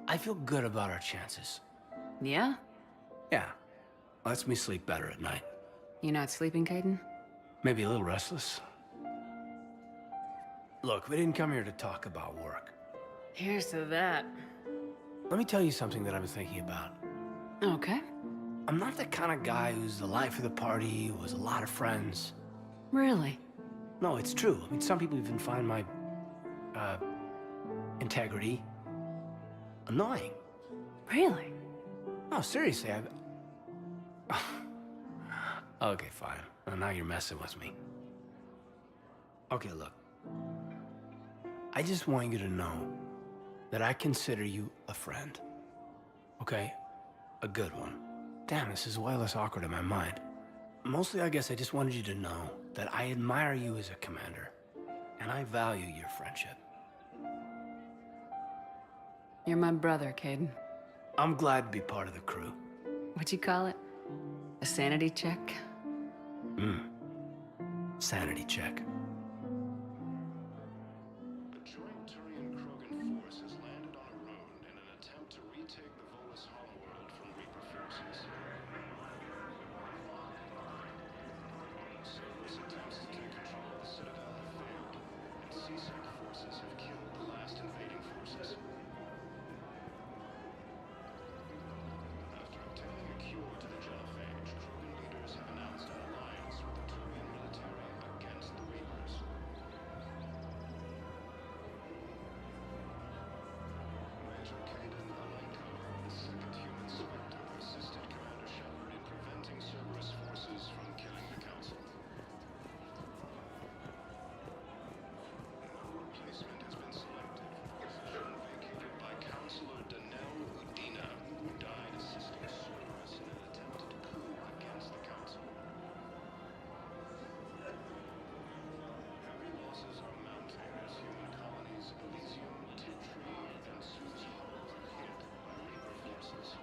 I feel good about our chances. Yeah? Yeah. Lets me sleep better at night. You not sleeping, Caden? Maybe a little restless. Look, we didn't come here to talk about work. Here's to that. Let me tell you something that I've been thinking about. Okay. I'm not the kind of guy who's the life of the party, who has a lot of friends. Really? No, it's true. I mean, some people even find my, integrity annoying. Really? No, seriously, Okay, fine. Well, now you're messing with me. Okay, look. I just want you to know that I consider you a friend. Okay? A good one. Damn, this is way less awkward in my mind. Mostly, I guess I just wanted you to know that I admire you as a commander, and I value your friendship. You're my brother, Caden. I'm glad to be part of the crew. What'd you call it? A sanity check? Sanity check. A joint Numerous attempts to take control of the Citadel have failed, and CSEC forces have killed the last invading forces. After obtaining a cure to the genophage, Krogan leaders have announced an alliance with the Turian military against the Reapers. Major Kaden Alenko, the second human Spectre, assisted Commander Shepard in preventing Cerberus forces from killing the Council. No replacement has been selected for the position vacated by Counselor Danel Udina, who died assisting Cerberus in an attempted coup against the Council. Heavy losses are mounting as human colonies Elysium, Tiptree, and Sue's Hull are hit by Reaper forces.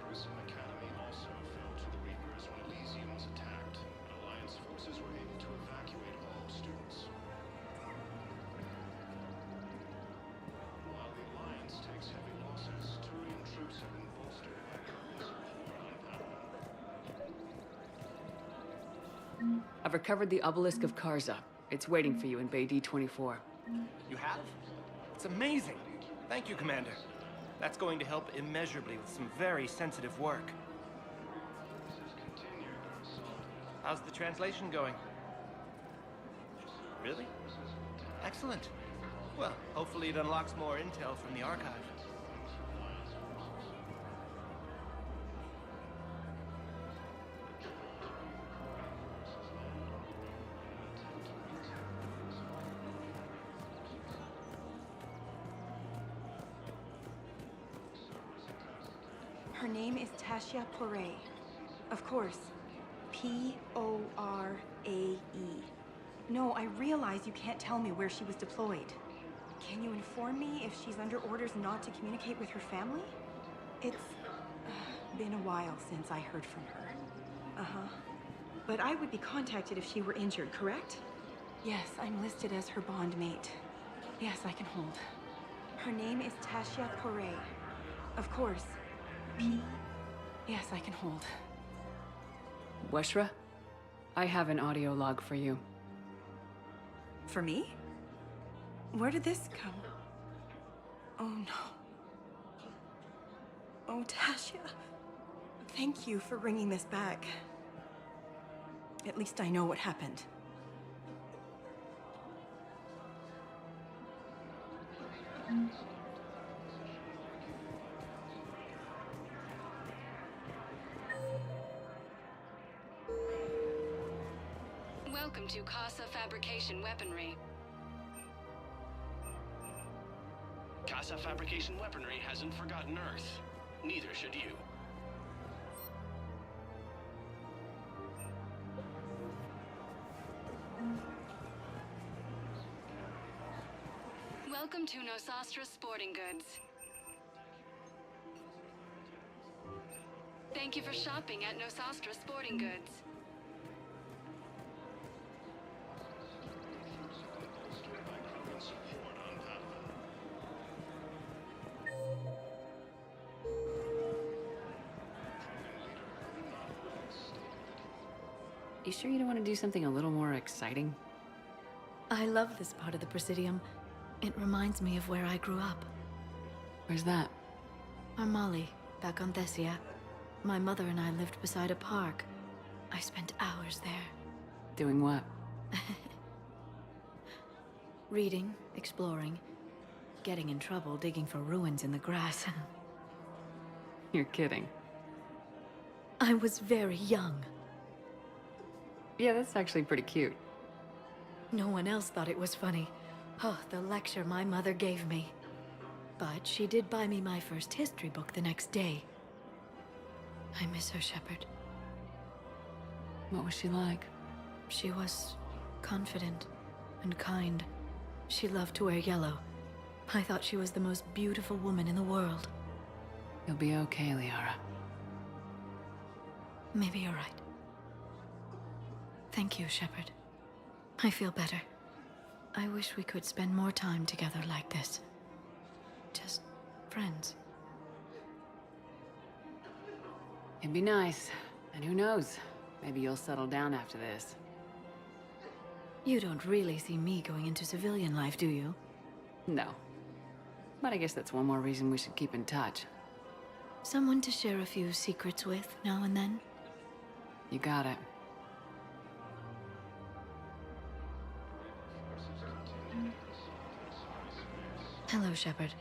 Grissom Academy also fell to the Reapers when Elysium was attacked, and Alliance forces were able to evacuate all students. While the Alliance takes heavy losses, Turian troops have been bolstered by Krogan support on Padawan. I've recovered the obelisk of Karza. It's waiting for you in Bay D-24. You have? It's amazing. Thank you, Commander. That's going to help immeasurably with some very sensitive work. How's the translation going? Really? Excellent. Well, hopefully it unlocks more intel from the archive. Her name is Tasha Poray. Of course. P-O-R-A-E. No, I realize you can't tell me where she was deployed. Can you inform me if she's under orders not to communicate with her family? It's been a while since I heard from her. Uh-huh. But I would be contacted if she were injured, correct? Yes, I'm listed as her bond mate. Yes, I can hold. Her name is Tasha Poray. Of course. Yes, I can hold. Weshra, I have an audio log for you. For me? Where did this come? Oh no. Oh, Tasha. Thank you for bringing this back. At least I know what happened. Welcome to Casa Fabrication Weaponry. Casa Fabrication Weaponry hasn't forgotten Earth. Neither should you. Welcome to Nosastra Sporting Goods. Thank you for shopping at Nosastra Sporting Goods. You sure you don't want to do something a little more exciting? I love this part of the Presidium. It reminds me of where I grew up. Where's that? Armali, back on Thessia. My mother and I lived beside a park. I spent hours there. Doing what? Reading, exploring, getting in trouble digging for ruins in the grass. You're kidding. I was very young. Yeah, that's actually pretty cute. No one else thought it was funny. Oh, the lecture my mother gave me. But she did buy me my first history book the next day. I miss her, Shepard. What was she like? She was confident and kind. She loved to wear yellow. I thought she was the most beautiful woman in the world. You'll be okay, Liara. Maybe you're right. Thank you, Shepard. I feel better. I wish we could spend more time together like this. Just friends. It'd be nice. And who knows? Maybe you'll settle down after this. You don't really see me going into civilian life, do you? No. But I guess that's one more reason we should keep in touch. Someone to share a few secrets with now and then? You got it. Hello, Shepard.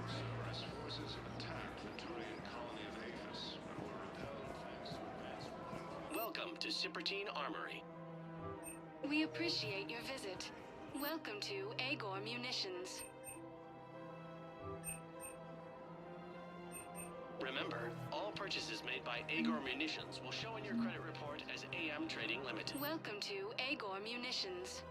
Cerberus forces have attacked the Turian colony of Aphis, but were repelled thanks to advanced... Welcome to Cypertine Armory. We appreciate your visit. Welcome to Agor Munitions. Remember, all purchases made by Agor Munitions will show in your credit report as AM Trading Limited. Welcome to Agor Munitions.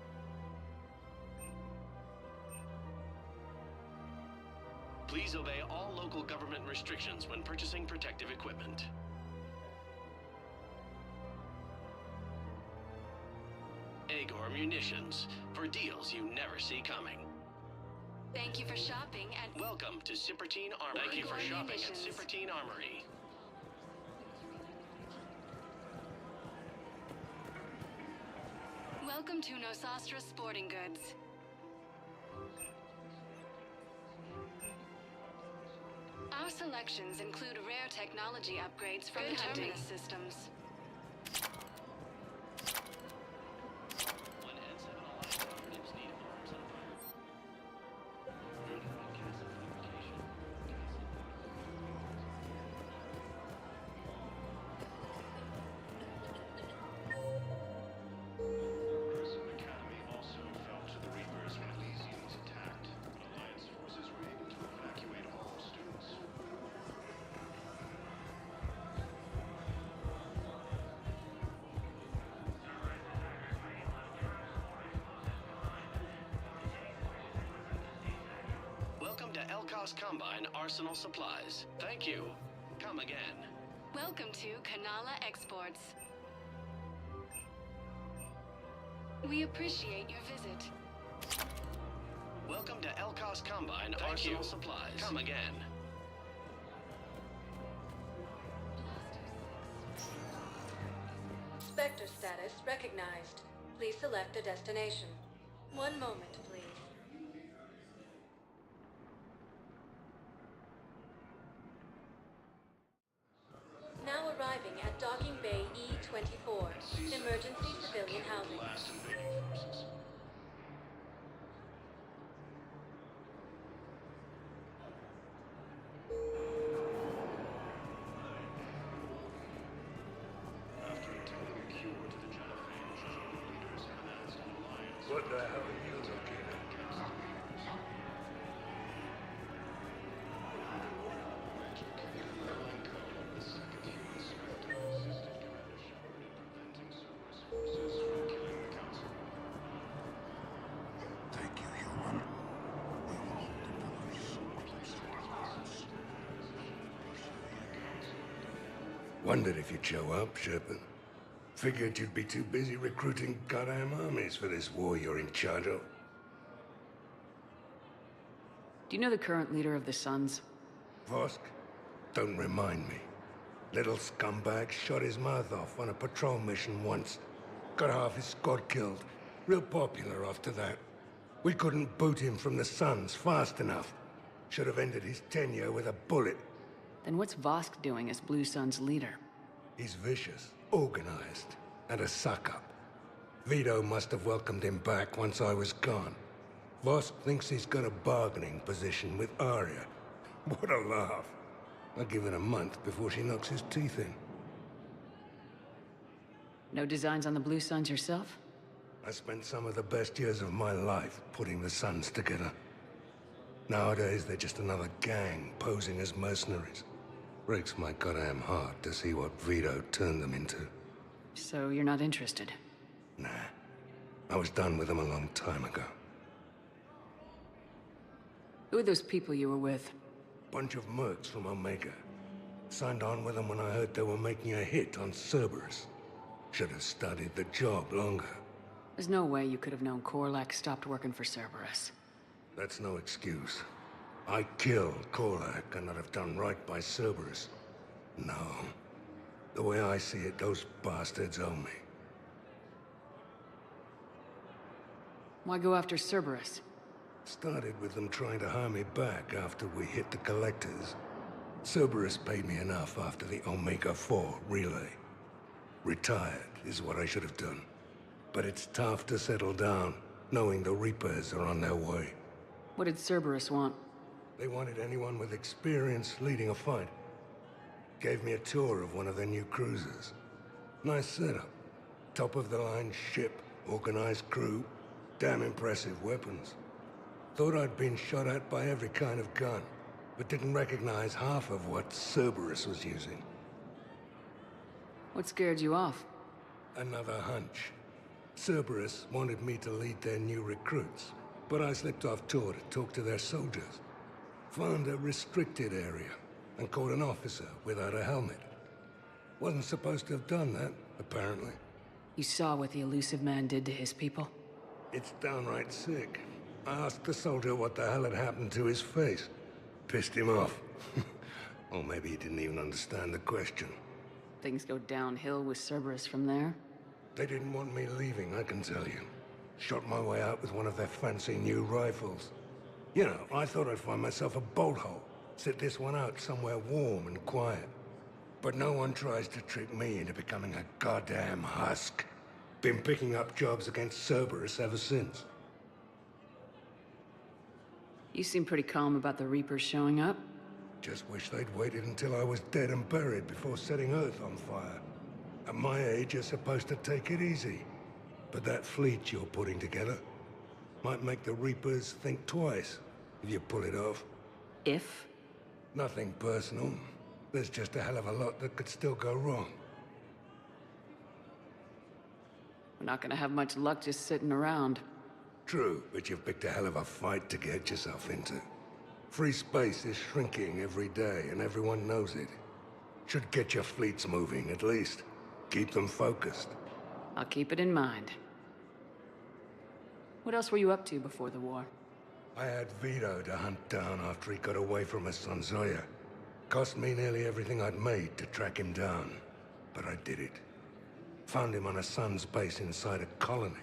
Please obey all local government restrictions when purchasing protective equipment. Agor Munitions, for deals you never see coming. Thank you for shopping at... Welcome to Cypertine Armory. Thank you for shopping at Cypertine Armory. Welcome to Nosastra Sporting Goods. Our selections include rare technology upgrades from the Terminus systems. Welcome to Elkos Combine Arsenal Supplies. Thank you. Come again. Welcome to Kanala Exports. We appreciate your visit. Welcome to Elkos Combine Arsenal Supplies. Come again. Spectre status recognized. Please select a destination. One moment, please. Now arriving at Docking Bay E-24. Emergency civilian housing. What the hell are you looking at? Thank you, human. We will hold the pillars close to our hearts. Wondered if you'd show up, Shepard. Figured you'd be too busy recruiting goddamn armies for this war you're in charge of. Do you know the current leader of the Suns? Vosk? Don't remind me. Little scumbag shot his mouth off on a patrol mission once. Got half his squad killed. Real popular after that. We couldn't boot him from the Suns fast enough. Should have ended his tenure with a bullet. Then what's Vosk doing as Blue Sun's leader? He's vicious, organized, and a suck-up. Vito must have welcomed him back once I was gone. Vosk thinks he's got a bargaining position with Arya. What a laugh. I'll give it a month before she knocks his teeth in. No designs on the Blue Suns yourself? I spent some of the best years of my life putting the Suns together. Nowadays, they're just another gang posing as mercenaries. Breaks my goddamn heart to see what Vito turned them into. So you're not interested? Nah. I was done with them a long time ago. Who are those people you were with? Bunch of mercs from Omega. Signed on with them when I heard they were making a hit on Cerberus. Should have studied the job longer. There's no way you could have known Korlak stopped working for Cerberus. That's no excuse. I killed Korlak, and I'd have done right by Cerberus. No. The way I see it, those bastards owe me. Why go after Cerberus? Started with them trying to hire me back after we hit the Collectors. Cerberus paid me enough after the Omega-4 relay. Retired is what I should have done. But it's tough to settle down, knowing the Reapers are on their way. What did Cerberus want? They wanted anyone with experience leading a fight. Gave me a tour of one of their new cruisers. Nice setup. Top-of-the-line ship, organized crew, damn impressive weapons. Thought I'd been shot at by every kind of gun, but didn't recognize half of what Cerberus was using. What scared you off? Another hunch. Cerberus wanted me to lead their new recruits, but I slipped off tour to talk to their soldiers. Found a restricted area, and caught an officer without a helmet. Wasn't supposed to have done that, apparently. You saw what the elusive man did to his people? It's downright sick. I asked the soldier what the hell had happened to his face. Pissed him off. Or maybe he didn't even understand the question. Things go downhill with Cerberus from there? They didn't want me leaving, I can tell you. Shot my way out with one of their fancy new rifles. You know, I thought I'd find myself a bolt hole. Sit this one out somewhere warm and quiet. But no one tries to trick me into becoming a goddamn husk. Been picking up jobs against Cerberus ever since. You seem pretty calm about the Reapers showing up. Just wish they'd waited until I was dead and buried before setting Earth on fire. At my age, you're supposed to take it easy. But that fleet you're putting together might make the Reapers think twice if you pull it off. If? Nothing personal. There's just a hell of a lot that could still go wrong. We're not gonna have much luck just sitting around. True, but you've picked a hell of a fight to get yourself into. Free space is shrinking every day, and everyone knows it. Should get your fleets moving, at least. Keep them focused. I'll keep it in mind. What else were you up to before the war? I had Vito to hunt down after he got away from his son Zoya. Cost me nearly everything I'd made to track him down, but I did it. Found him on a son's base inside a colony.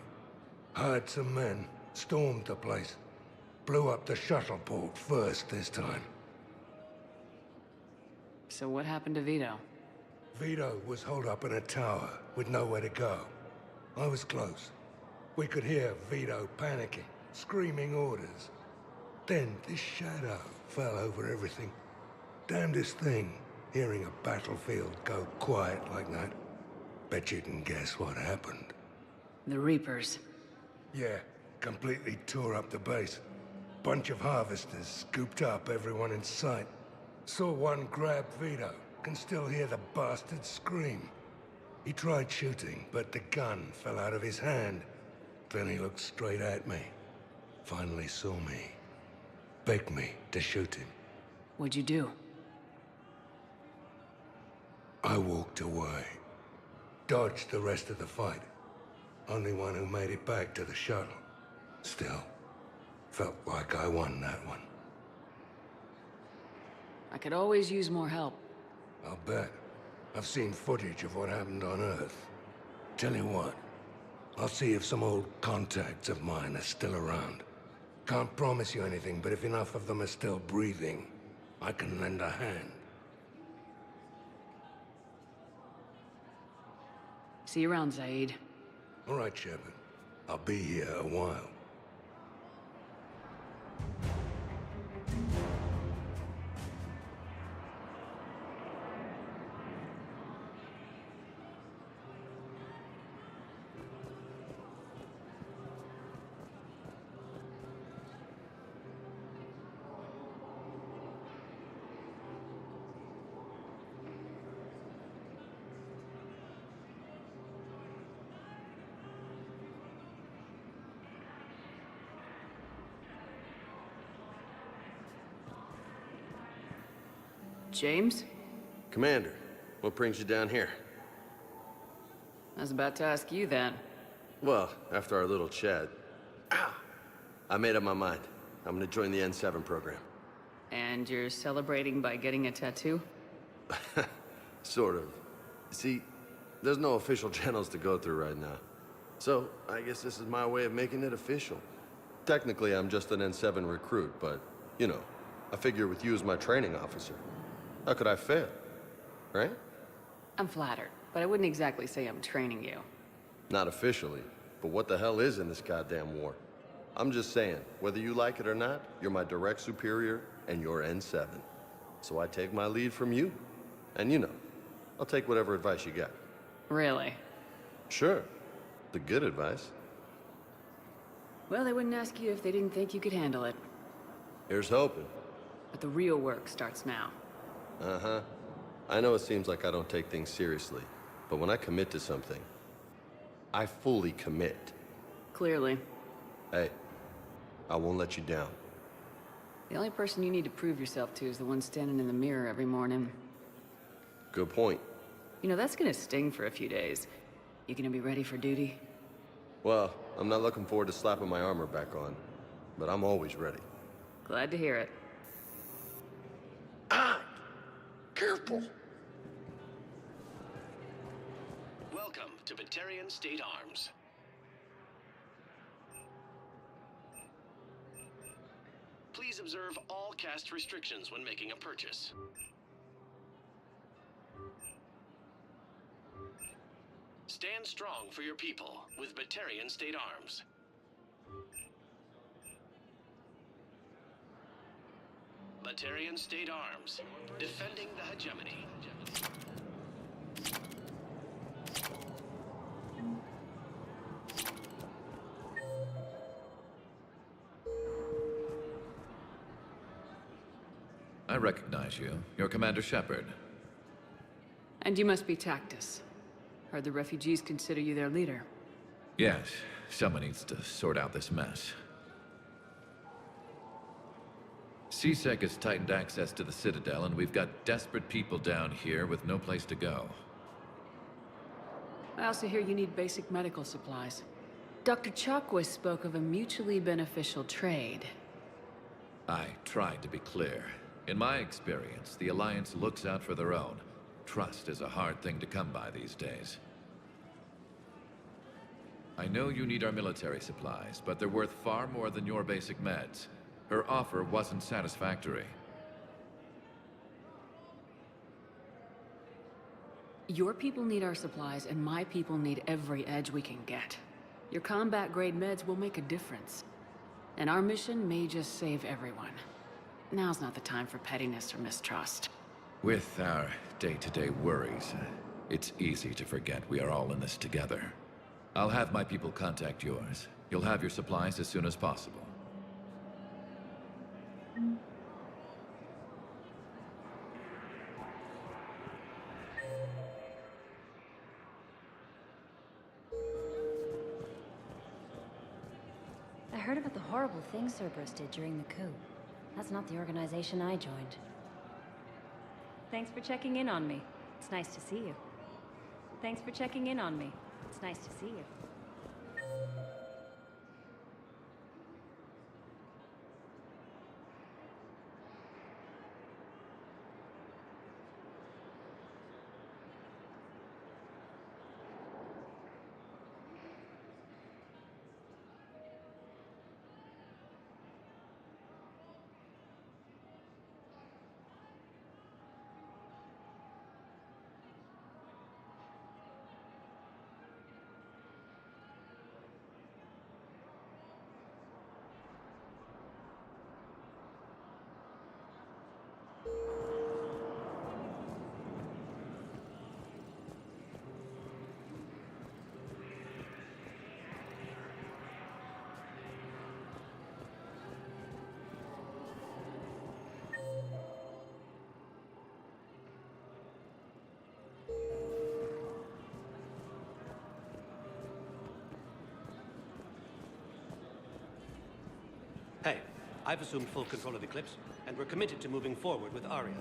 Hired some men, stormed the place. Blew up the shuttle port first this time. So what happened to Vito? Vito was holed up in a tower with nowhere to go. I was close. We could hear Vito panicking, screaming orders. Then this shadow fell over everything. Damnedest thing, hearing a battlefield go quiet like that. Bet you can guess what happened. The Reapers. Yeah, completely tore up the base. Bunch of harvesters scooped up everyone in sight. Saw one grab Vito. Can still hear the bastard scream. He tried shooting, but the gun fell out of his hand. Then he looked straight at me. Finally saw me. Begged me to shoot him. What'd you do? I walked away. Dodged the rest of the fight. Only one who made it back to the shuttle. Still, felt like I won that one. I could always use more help. I'll bet. I've seen footage of what happened on Earth. Tell you what, I'll see if some old contacts of mine are still around. Can't promise you anything, but if enough of them are still breathing, I can lend a hand. See you around, Zaid. All right, Shepard. I'll be here a while. James? Commander, what brings you down here? I was about to ask you that. Well, after our little chat, I made up my mind. I'm gonna join the N7 program. And you're celebrating by getting a tattoo? Sort of. See, there's no official channels to go through right now. So, I guess this is my way of making it official. Technically, I'm just an N7 recruit, but, you know, I figure with you as my training officer, how could I fail? Right? I'm flattered, but I wouldn't exactly say I'm training you. Not officially, but what the hell is in this goddamn war? I'm just saying, whether you like it or not, you're my direct superior, and you're N7. So I take my lead from you. And you know, I'll take whatever advice you got. Really? Sure. The good advice. Well, they wouldn't ask you if they didn't think you could handle it. Here's hoping. But the real work starts now. Uh-huh. I know it seems like I don't take things seriously, but when I commit to something, I fully commit. Clearly. Hey, I won't let you down. The only person you need to prove yourself to is the one standing in the mirror every morning. Good point. You know, that's gonna sting for a few days. You gonna be ready for duty? Well, I'm not looking forward to slapping my armor back on, but I'm always ready. Glad to hear it. Careful. Welcome to Batarian State Arms. Please observe all caste restrictions when making a purchase. Stand strong for your people with Batarian State Arms. Batarian State Arms, defending the hegemony. I recognize you. You're Commander Shepard. And you must be Tactus. Heard the refugees consider you their leader. Yes, someone needs to sort out this mess. C-Sec has tightened access to the Citadel, and we've got desperate people down here with no place to go. I also hear you need basic medical supplies. Dr. Chakwas spoke of a mutually beneficial trade. I tried to be clear. In my experience, the Alliance looks out for their own. Trust is a hard thing to come by these days. I know you need our military supplies, but they're worth far more than your basic meds. Her offer wasn't satisfactory. Your people need our supplies, and my people need every edge we can get. Your combat-grade meds will make a difference. And our mission may just save everyone. Now's not the time for pettiness or mistrust. With our day-to-day worries, it's easy to forget we are all in this together. I'll have my people contact yours. You'll have your supplies as soon as possible. I heard about the horrible things Cerberus did during the coup. That's not the organization I joined. Thanks for checking in on me. It's nice to see you. Thanks for checking in on me. It's nice to see you. Hey, I've assumed full control of Eclipse, and we're committed to moving forward with Aria.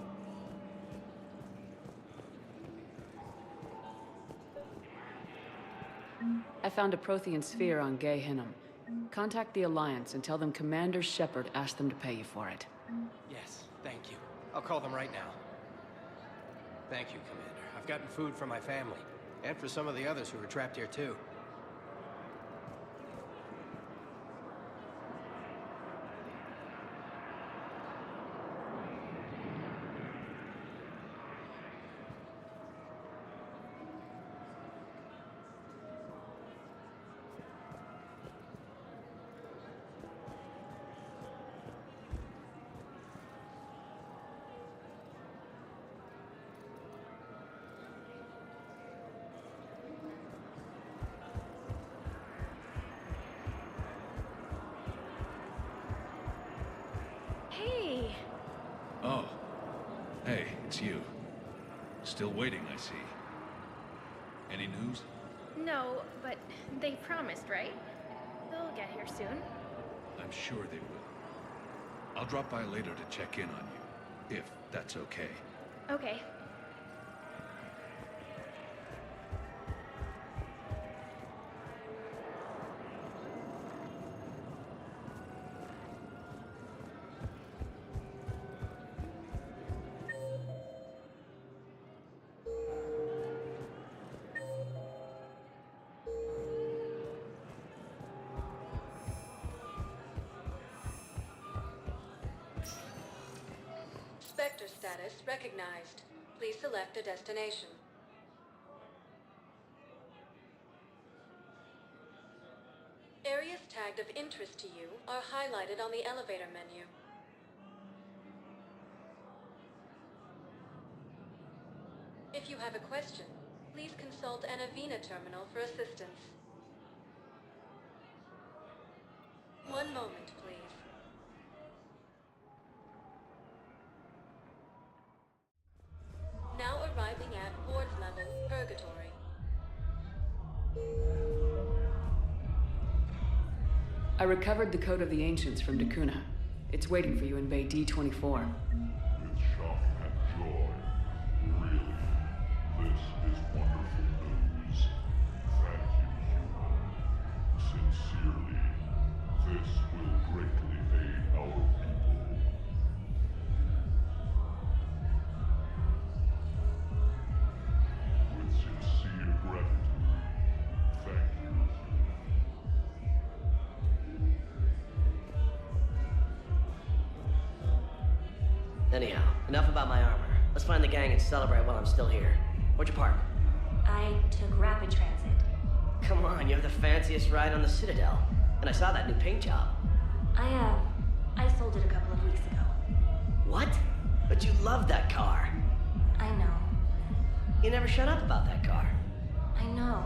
I found a Prothean sphere on Gay Hinnom. Contact the Alliance and tell them Commander Shepard asked them to pay you for it. Yes. Thank you. I'll call them right now. Thank you, Commander. I've gotten food for my family, and for some of the others who are trapped here too. Hey! Oh. Hey, it's you. Still waiting, I see. Any news? No, but they promised, right? They'll get here soon. I'm sure they will. I'll drop by later to check in on you, if that's okay. Okay. Spectre status recognized. Please select a destination. Areas tagged of interest to you are highlighted on the elevator menu. If you have a question, please consult an Avena terminal for assistance. One moment, please. Now arriving at Ford's level, Purgatory. I recovered the Code of the Ancients from Dakuna. It's waiting for you in Bay D-24. With shock and joy. Really, this is wonderful news. Thank you, human. Sincerely, this will greatly aid our people. With sincere gratitude, thank you. Anyhow, enough about my armor. Let's find the gang and celebrate while I'm still here. Where'd you park? I took rapid transit. Come on, you have the fanciest ride on the Citadel. And I saw that new paint job. I sold it a couple of weeks ago. What? But you love that car. I know. You never shut up about that car. I know.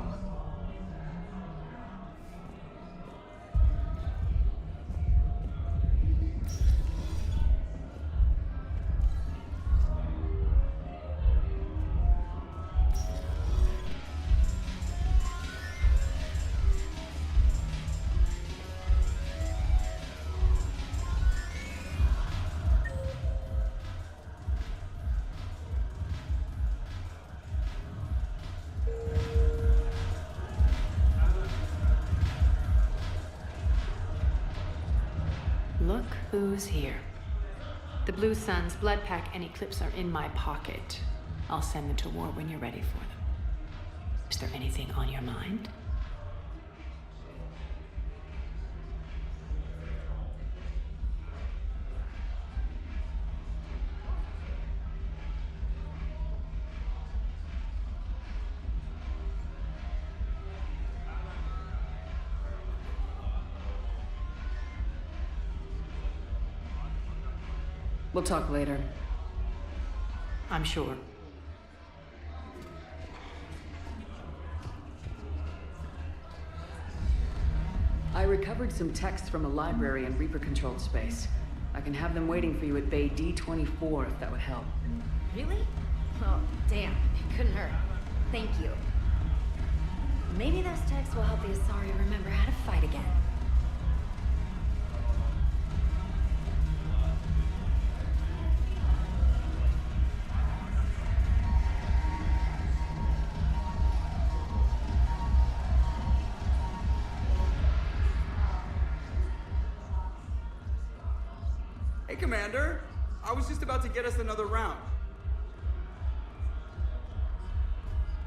Look who's here. The Blue Suns, Blood Pack, and Eclipse are in my pocket. I'll send them to war when you're ready for them. Is there anything on your mind? We'll talk later. I'm sure. I recovered some texts from a library in Reaper-controlled space. I can have them waiting for you at Bay D-24 if that would help. Really? Oh, damn. It couldn't hurt. Thank you. Maybe those texts will help the Asari remember how to fight again. Hey, Commander. I was just about to get us another round.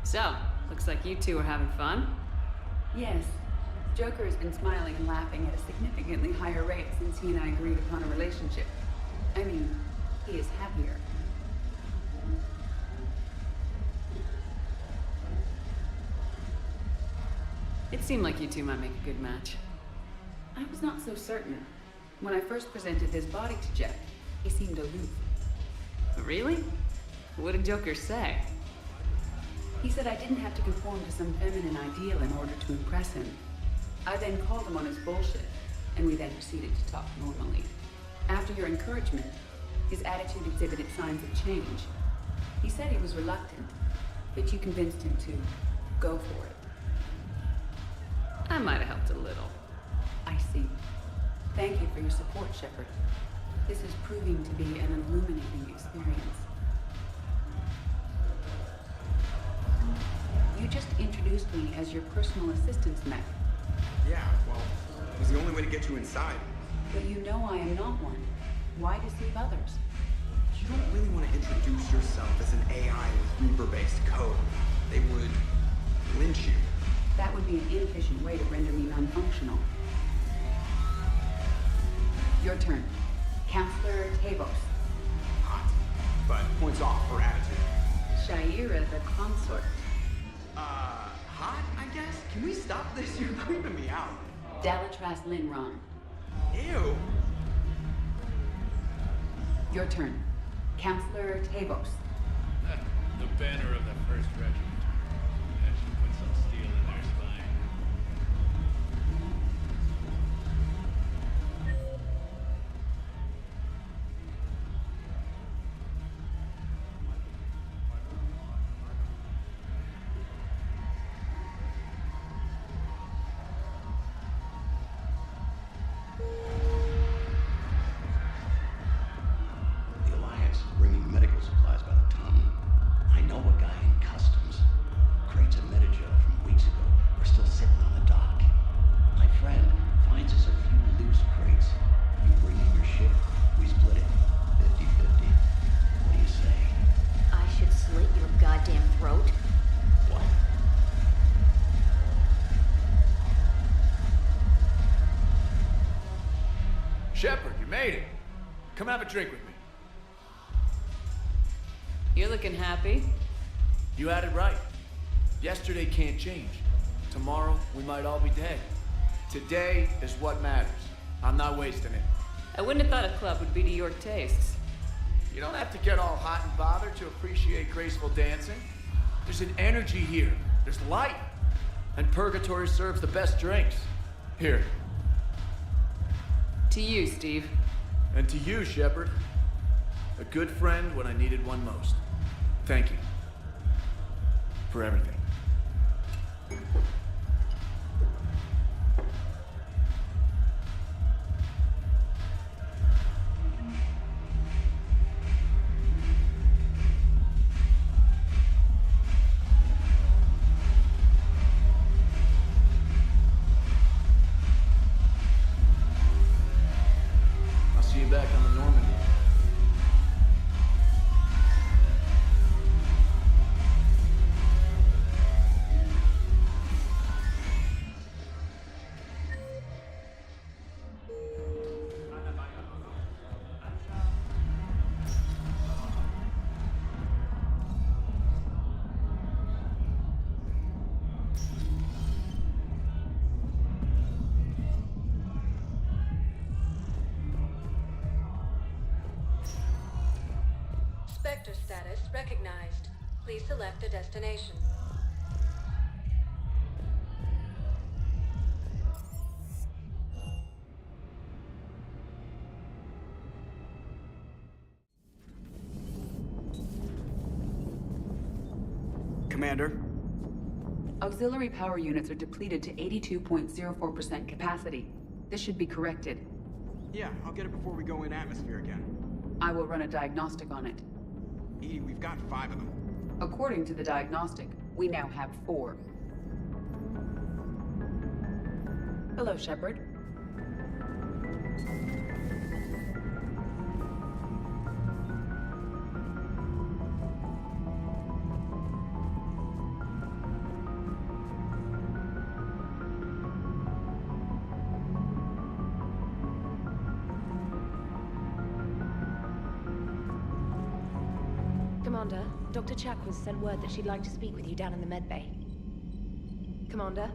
So, looks like you two are having fun. Yes. Joker has been smiling and laughing at a significantly higher rate since he and I agreed upon a relationship. I mean, he is happier. It seemed like you two might make a good match. I was not so certain. When I first presented his body to Jeff, he seemed aloof. Really? What did Joker say? He said I didn't have to conform to some feminine ideal in order to impress him. I then called him on his bullshit, and we then proceeded to talk normally. After your encouragement, his attitude exhibited signs of change. He said he was reluctant, but you convinced him to go for it. I might have helped a little. I see. Thank you for your support, Shepard. This is proving to be an illuminating experience. You just introduced me as your personal assistance mech. Yeah, well, it was the only way to get you inside. But you know I am not one. Why deceive others? You don't really want to introduce yourself as an AI with Reaper-based code. They would lynch you. That would be an inefficient way to render me non-functional. Your turn. Counselor Tavos. Hot, but points off for attitude. Shaira the consort. Hot, I guess? Can we stop this? You're creeping me out. Dalatras Linron. Ew. Your turn. Counselor Tavos. The banner of the 1st Regiment. That should put some steel in their spine. The Alliance bringing medical supplies by the ton. I know a guy in customs. Crates of Metagel from weeks ago are still sitting on the dock. My friend finds us a few loose crates. You bring in your ship, we split it. 50-50. What do you say? I should slit your goddamn throat. What? Shepard, you made it. Come have a drink with me. You're looking happy. You had it right. Yesterday can't change. Tomorrow, we might all be dead. Today is what matters. I'm not wasting it. I wouldn't have thought a club would be to your tastes. You don't have to get all hot and bothered to appreciate graceful dancing. There's an energy here. There's light. And Purgatory serves the best drinks. Here. To you, Steve. And to you, Shepard. A good friend when I needed one most. Thank you. For everything. I'll see you back on the Normandy. Spectre status recognized. Please select a destination. Commander? Auxiliary power units are depleted to 82.04% capacity. This should be corrected. Yeah, I'll get it before we go in atmosphere again. I will run a diagnostic on it. EDI, we've got 5 of them. According to the diagnostic, we now have 4. Hello, Shepard. Commander, Dr. Chakwas sent word that she'd like to speak with you down in the med bay. Commander?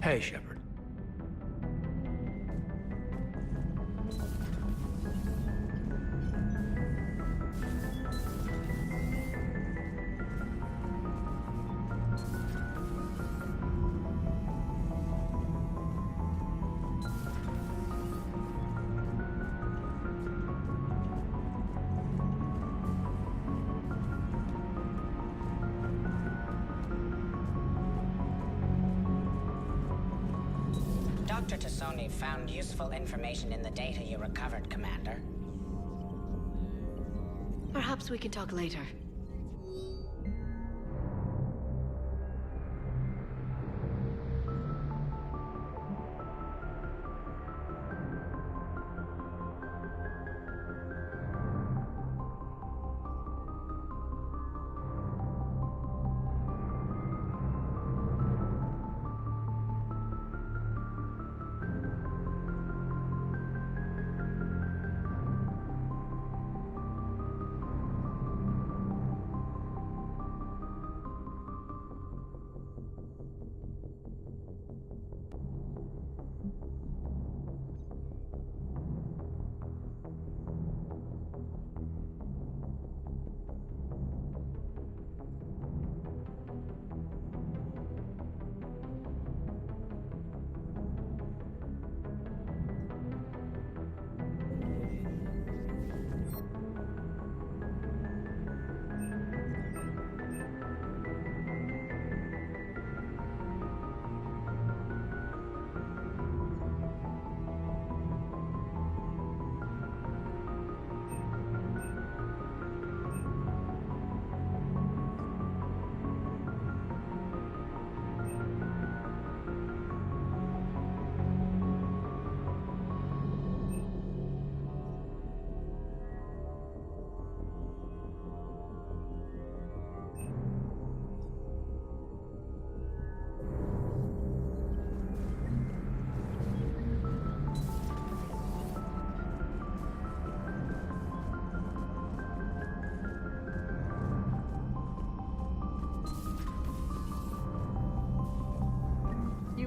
Hey, Shepard. Dr. Tassoni found useful information in the data you recovered, Commander. Perhaps we can talk later.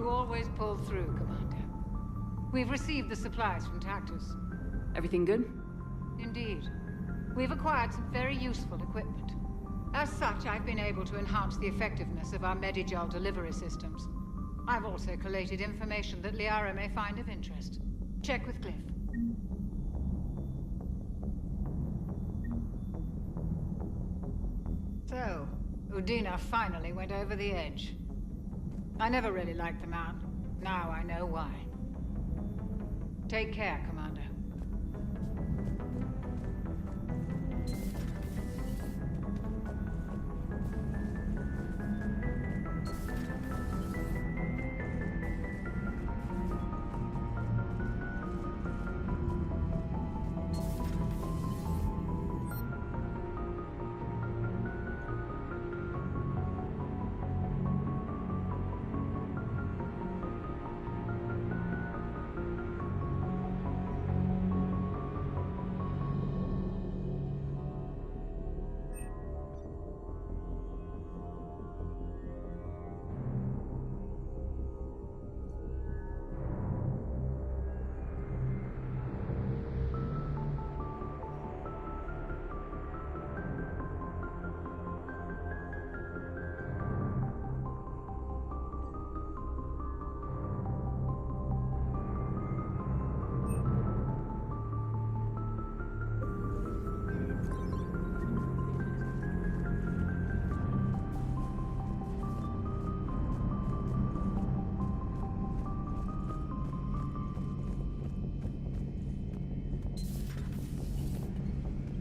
You always pull through, Commander. We've received the supplies from Tactus. Everything good? Indeed. We've acquired some very useful equipment. As such, I've been able to enhance the effectiveness of our Medigel delivery systems. I've also collated information that Liara may find of interest. Check with Cliff. So, Udina finally went over the edge. I never really liked the man. Now I know why. Take care, Commander.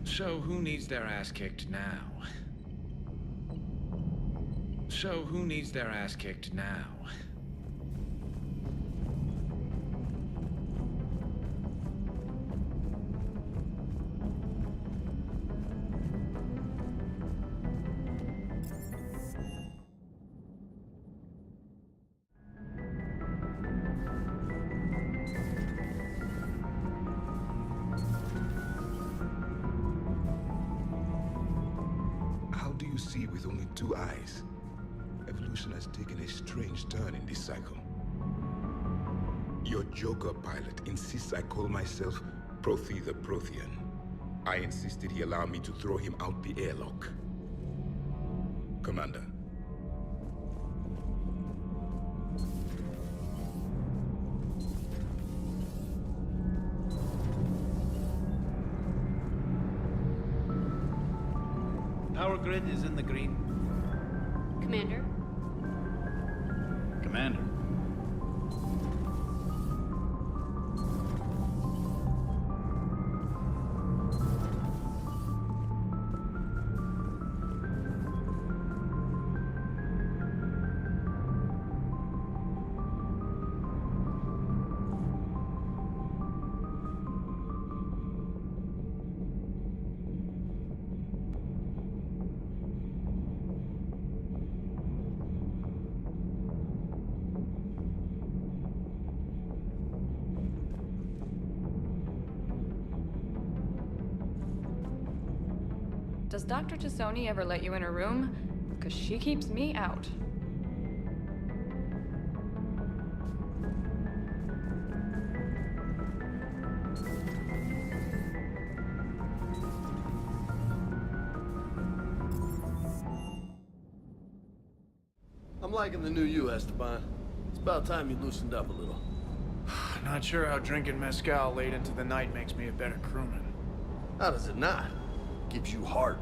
So who needs their ass kicked now? So who needs their ass kicked now? How do you see with only two eyes? Evolution has taken a strange turn in this cycle. Your Joker pilot insists I call myself Prothi the Prothean. I insisted he allow me to throw him out the airlock. Commander. Power grid is in the green. Commander? Commander. Does Dr. Tassoni ever let you in her room? Because she keeps me out. I'm liking the new you, Esteban. It's about time you loosened up a little. Not sure how drinking mezcal late into the night makes me a better crewman. How does it not? Gives you heart.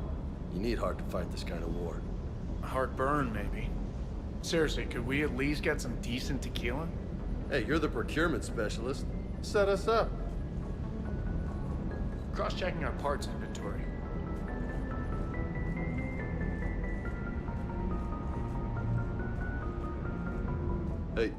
You need heart to fight this kind of war. A heartburn, maybe. Seriously, could we at least get some decent tequila? Hey, you're the procurement specialist. Set us up. Cross-checking our parts inventory. Hey.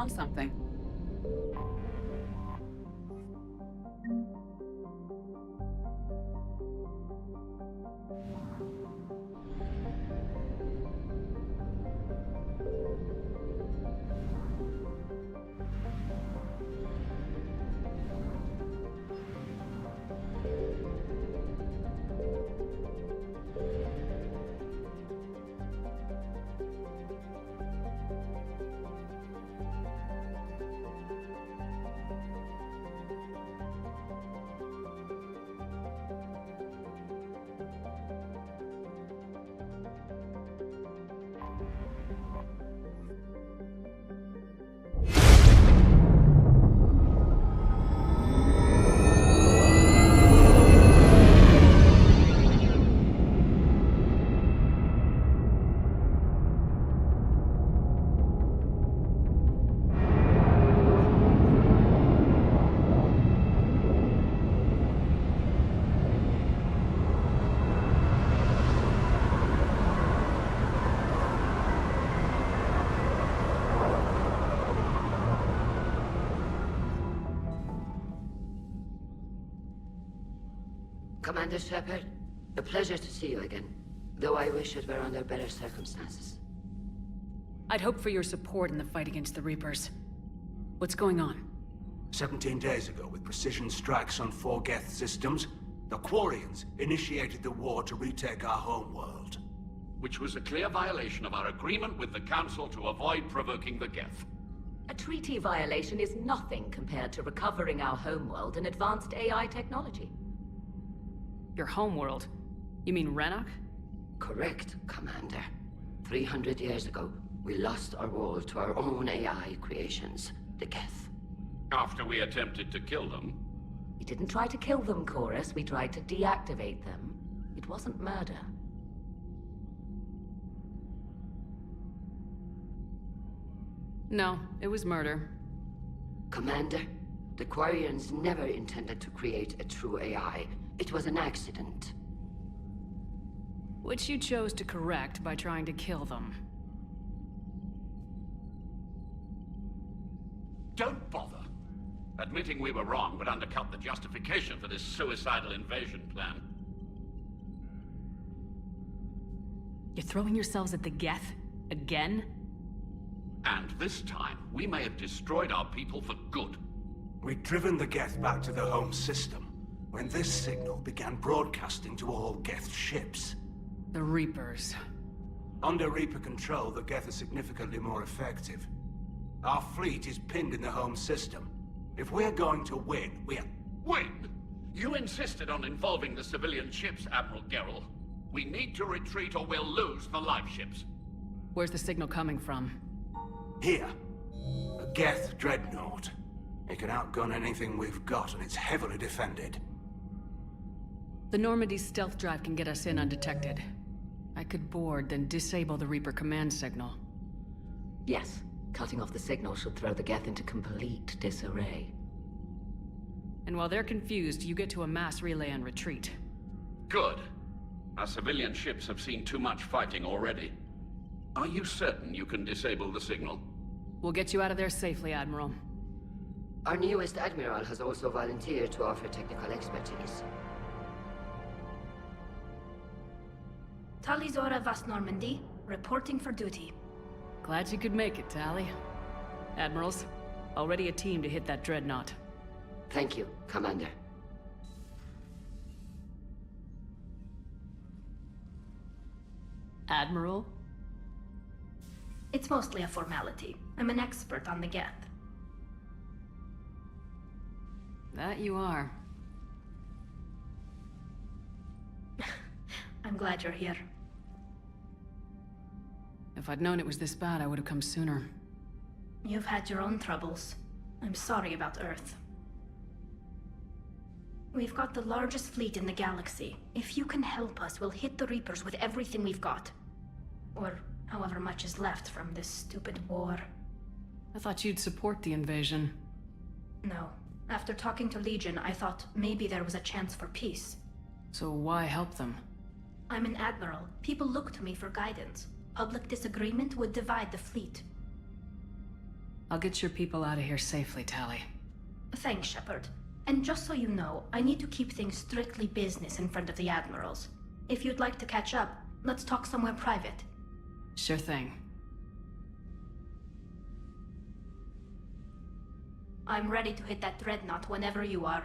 found something. Commander Shepard, a pleasure to see you again. Though I wish it were under better circumstances. I'd hoped for your support in the fight against the Reapers. What's going on? 17 days ago, with precision strikes on 4 Geth systems, the Quarians initiated the war to retake our homeworld. Which was a clear violation of our agreement with the Council to avoid provoking the Geth. A treaty violation is nothing compared to recovering our homeworld and advanced AI technology. Your homeworld? You mean Rannoch? Correct, Commander. 300 years ago, we lost our world to our own AI creations, the Geth. After we attempted to kill them? We didn't try to kill them, Chorus. We tried to deactivate them. It wasn't murder. No, it was murder. Commander, the Quarians never intended to create a true AI. It was an accident. Which you chose to correct by trying to kill them. Don't bother. Admitting we were wrong would undercut the justification for this suicidal invasion plan. You're throwing yourselves at the Geth? Again? And this time, we may have destroyed our people for good. We'd driven the Geth back to the home system when this signal began broadcasting to all Geth ships. The Reapers. Under Reaper control, the Geth are significantly more effective. Our fleet is pinned in the home system. If we're going to win, Win? You insisted on involving the civilian ships, Admiral Gerrel. We need to retreat or we'll lose the live ships. Where's the signal coming from? Here. A Geth dreadnought. It can outgun anything we've got, and it's heavily defended. The Normandy's stealth drive can get us in undetected. I could board, then disable the Reaper command signal. Yes. Cutting off the signal should throw the Geth into complete disarray. And while they're confused, you get to a mass relay and retreat. Good. Our civilian ships have seen too much fighting already. Are you certain you can disable the signal? We'll get you out of there safely, Admiral. Our newest Admiral has also volunteered to offer technical expertise. Talizora Vast Normandy, reporting for duty. Glad you could make it, Tali. Admirals, already a team to hit that dreadnought. Thank you, Commander. Admiral? It's mostly a formality. I'm an expert on the Geth. That you are. I'm glad you're here. If I'd known it was this bad, I would have come sooner. You've had your own troubles. I'm sorry about Earth. We've got the largest fleet in the galaxy. If you can help us, we'll hit the Reapers with everything we've got. Or however much is left from this stupid war. I thought you'd support the invasion. No. After talking to Legion, I thought maybe there was a chance for peace. So why help them? I'm an admiral. People look to me for guidance. Public disagreement would divide the fleet. I'll get your people out of here safely, Tali. Thanks, Shepard. And just so you know, I need to keep things strictly business in front of the Admirals. If you'd like to catch up, let's talk somewhere private. Sure thing. I'm ready to hit that dreadnought whenever you are.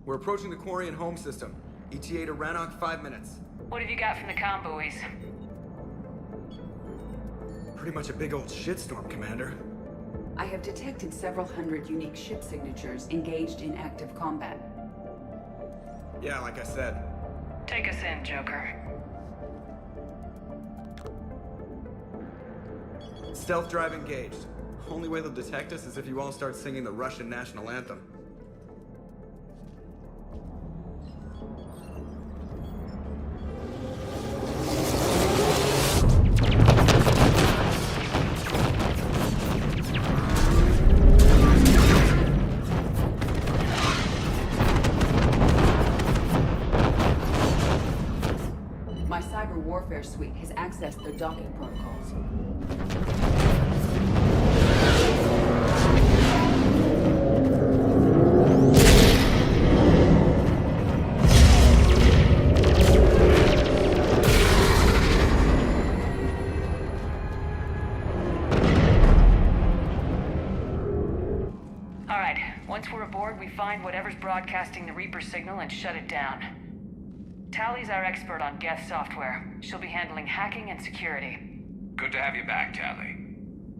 We're approaching the Quarian home system. ETA to Rannoch, 5 minutes. What have you got from the comm buoys? Pretty much a big old shitstorm, Commander. I have detected several hundred unique ship signatures engaged in active combat. Yeah, like I said. Take us in, Joker. Stealth drive engaged. Only way they'll detect us is if you all start singing the Russian national anthem. My cyber warfare suite has accessed their docking protocols. All right, once we're aboard, we find whatever's broadcasting the Reaper signal and shut it down. Tally's our expert on Geth software. She'll be handling hacking and security. Good to have you back, Tally.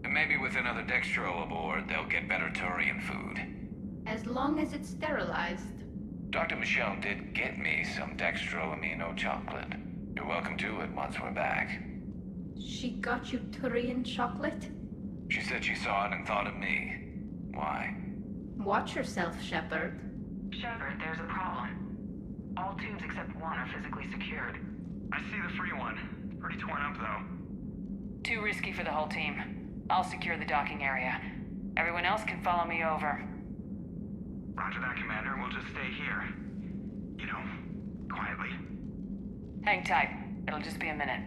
And maybe with another Dextro aboard, they'll get better Turian food. As long as it's sterilized. Dr. Michelle did get me some Dextro Amino chocolate. You're welcome to it once we're back. She got you Turian chocolate? She said she saw it and thought of me. Why? Watch yourself, Shepard. Shepard, there's a problem. All tubes except one are physically secured. I see the free one. Pretty torn up, though. Too risky for the whole team. I'll secure the docking area. Everyone else can follow me over. Roger that, Commander. We'll just stay here. You know, quietly. Hang tight. It'll just be a minute.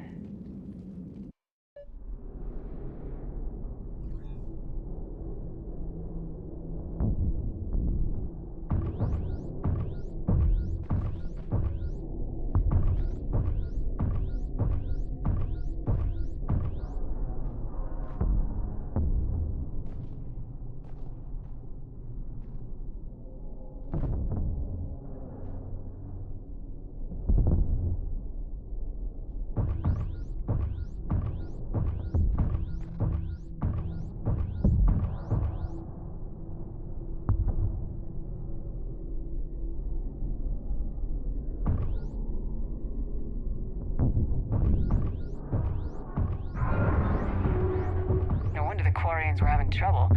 We're having trouble.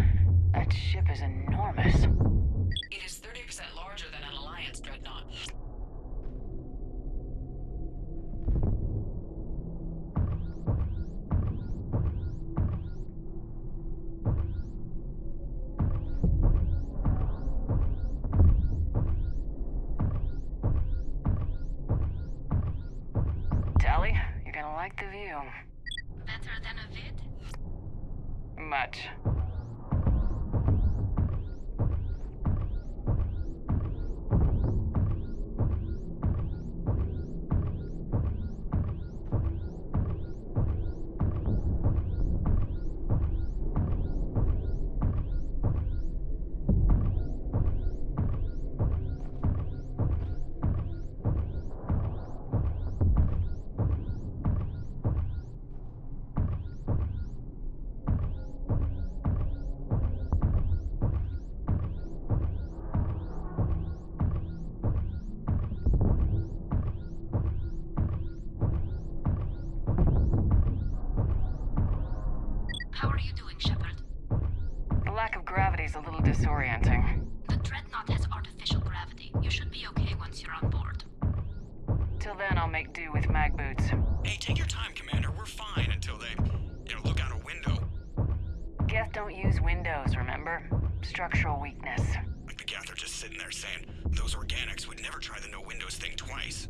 That ship is enormous. It is 30% larger than an Alliance dreadnought. Tally, you're gonna like the view. Better than a vid? Much. How are you doing, Shepard? The lack of gravity's a little disorienting. The Dreadnought has artificial gravity. You should be okay once you're on board. Till then, I'll make do with mag boots. Hey, take your time, Commander. We're fine until they, look out a window. Geth don't use windows, remember? Structural weakness. Like the Geth are just sitting there saying, those organics would never try the no windows thing twice.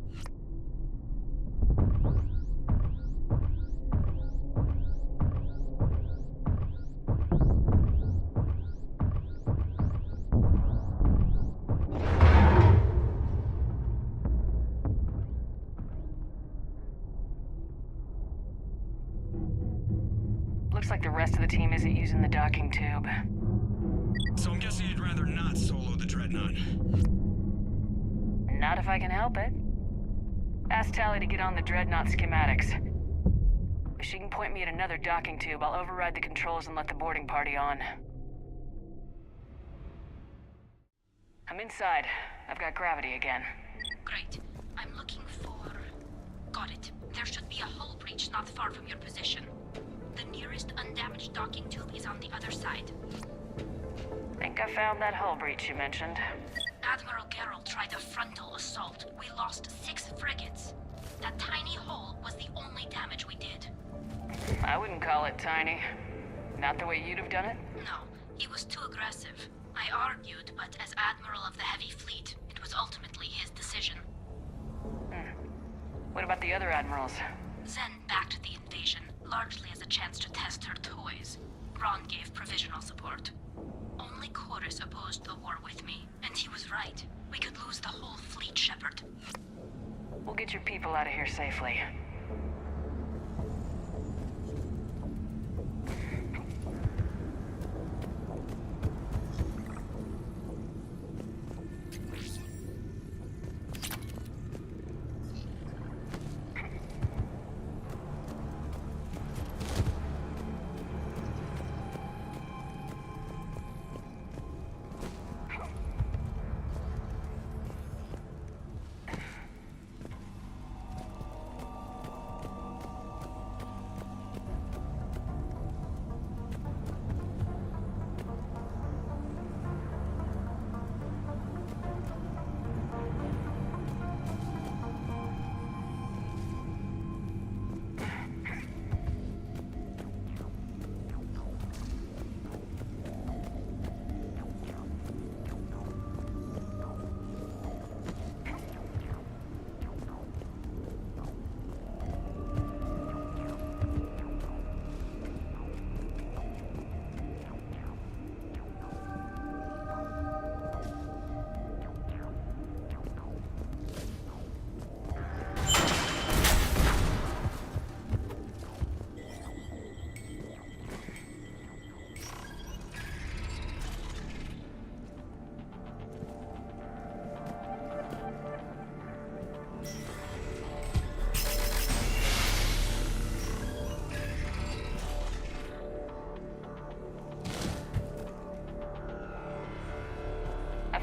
Looks like the rest of the team isn't using the docking tube. So I'm guessing you'd rather not solo the Dreadnought. Not if I can help it. Ask Tally to get on the Dreadnought schematics. If she can point me at another docking tube, I'll override the controls and let the boarding party on. I'm inside. I've got gravity again. Great. I'm looking for... Got it. There should be a hull breach not far from your position. The nearest undamaged docking tube is on the other side. Think I found that hull breach you mentioned. Admiral Geralt tried a frontal assault. We lost 6 frigates. That tiny hole was the only damage we did. I wouldn't call it tiny. Not the way you'd have done it? No, he was too aggressive. I argued, but as Admiral of the Heavy Fleet, it was ultimately his decision. What about the other admirals? Zen backed the invasion, largely as a chance to test her toys. Ron gave provisional support. Only Chorus opposed the war with me, and he was right. We could lose the whole fleet, Shepard. We'll get your people out of here safely.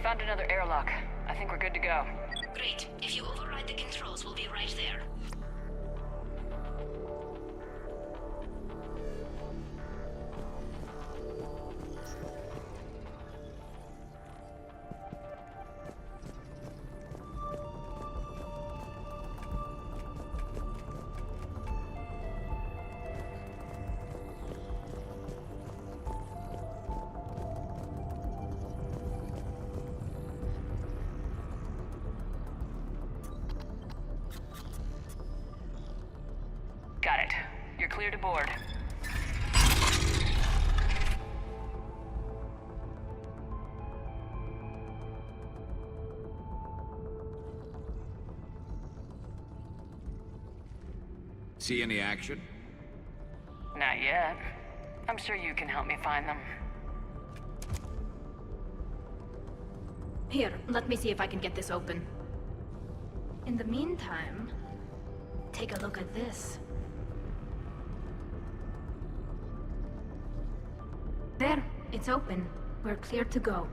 Found another airlock. I think we're good to go. Great. If you override the controls, we'll be right there. Got it. You're clear to board. See any action? Not yet. I'm sure you can help me find them. Here, let me see if I can get this open. In the meantime, take a look at this. There, it's open. We're clear to go.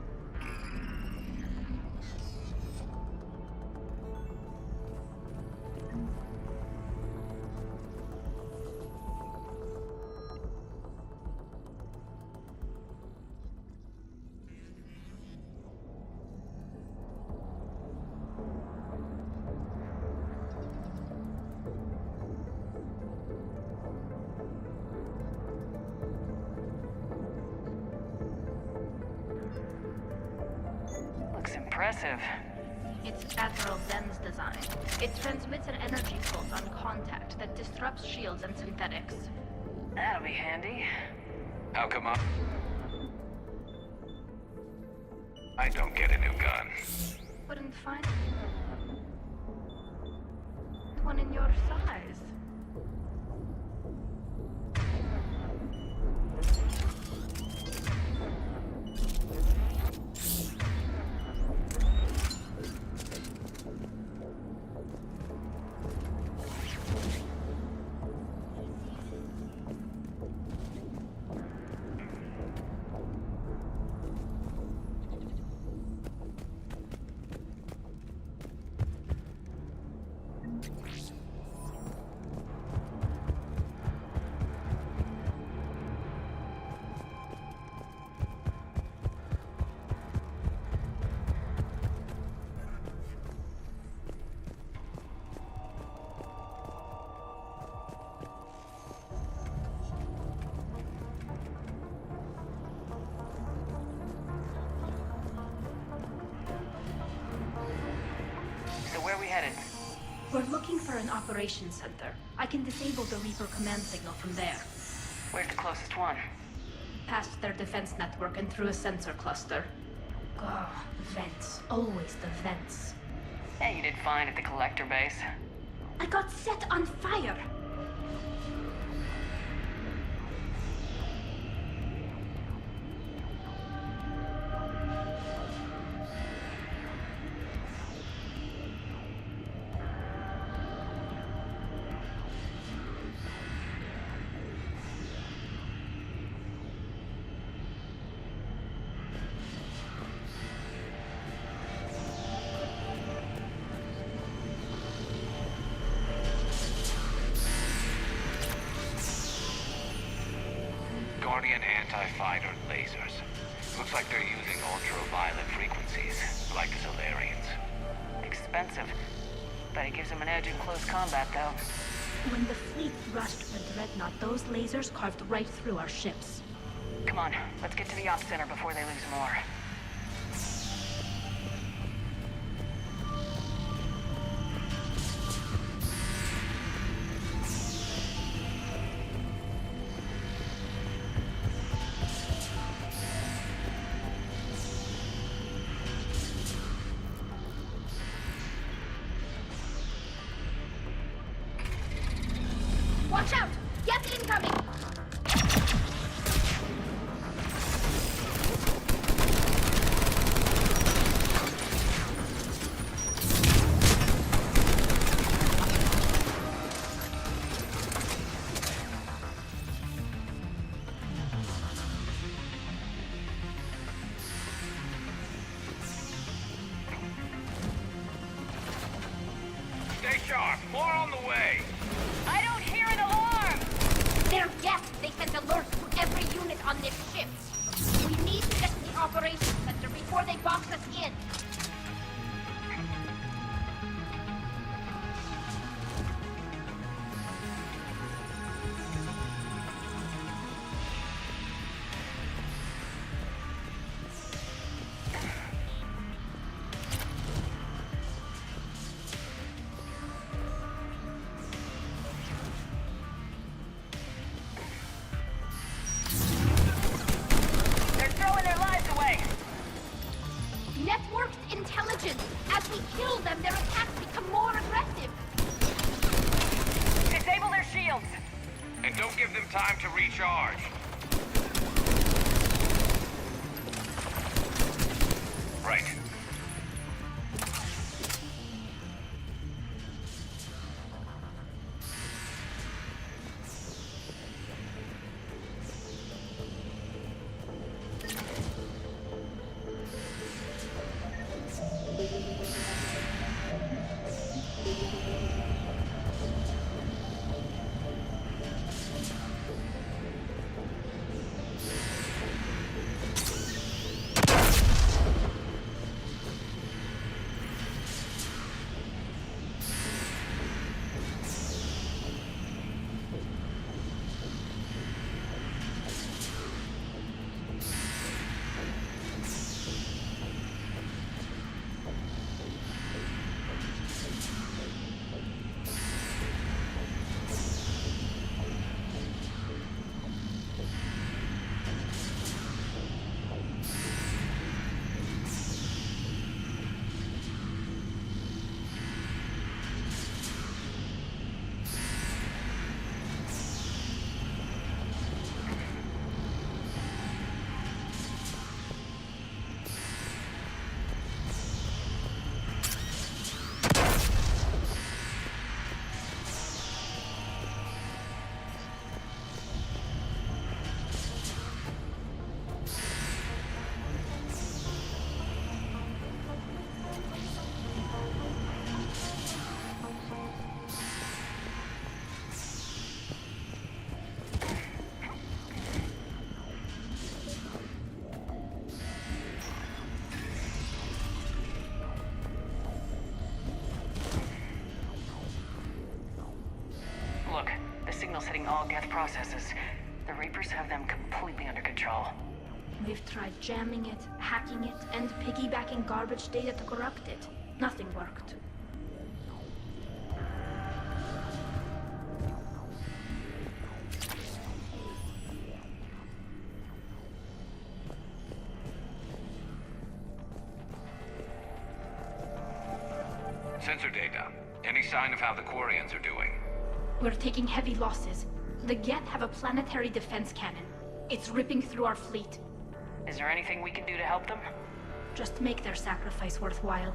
Impressive. It's Admiral Zen's design. It transmits an energy pulse on contact that disrupts shields and synthetics. That'll be handy. How come I don't get a new gun? Couldn't find one in your size. for an operations center. I can disable the Reaper command signal from there. Where's the closest one? Past their defense network and through a sensor cluster. Oh, vents. Always the vents. Hey, you did fine at the collector base. I got set on fire! Guardian anti-fighter lasers. Looks like they're using ultraviolet frequencies, like the Solarians. Expensive. But it gives them an edge in close combat, though. When the fleet rushed for Dreadnought, those lasers carved right through our ships. Come on, let's get to the ops center before they lose more. Watch out! Get incoming! Stay sharp. More on the way. I don't hear an alarm! They're deaf! They sent alerts to every unit on this ship! We need to get to the operations center before they box us in! They're throwing their lives away! Networked intelligence! As we kill them, their attacks become more aggressive! Disable their shields! And don't give them time to recharge. Right. Look, the signal's hitting all Geth processes. The Reapers have them completely under control. We've tried jamming it, hacking it, and piggybacking garbage data to corrupt it. Nothing worked. Sensor data. Any sign of how the Quarians are doing? We're taking heavy losses. The Geth have a planetary defense cannon. It's ripping through our fleet. Is there anything we can do to help them? Just make their sacrifice worthwhile.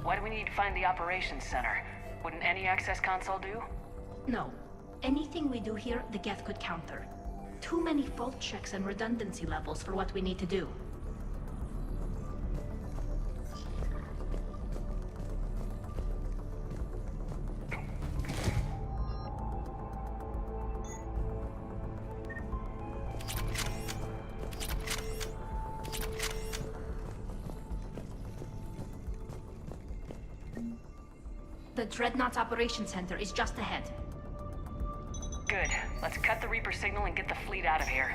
Why do we need to find the operations center? Wouldn't any access console do? No. Anything we do here, the Geth could counter. Too many fault checks and redundancy levels for what we need to do. The Dreadnought's Operations Center is just ahead. Good. Let's cut the Reaper signal and get the fleet out of here.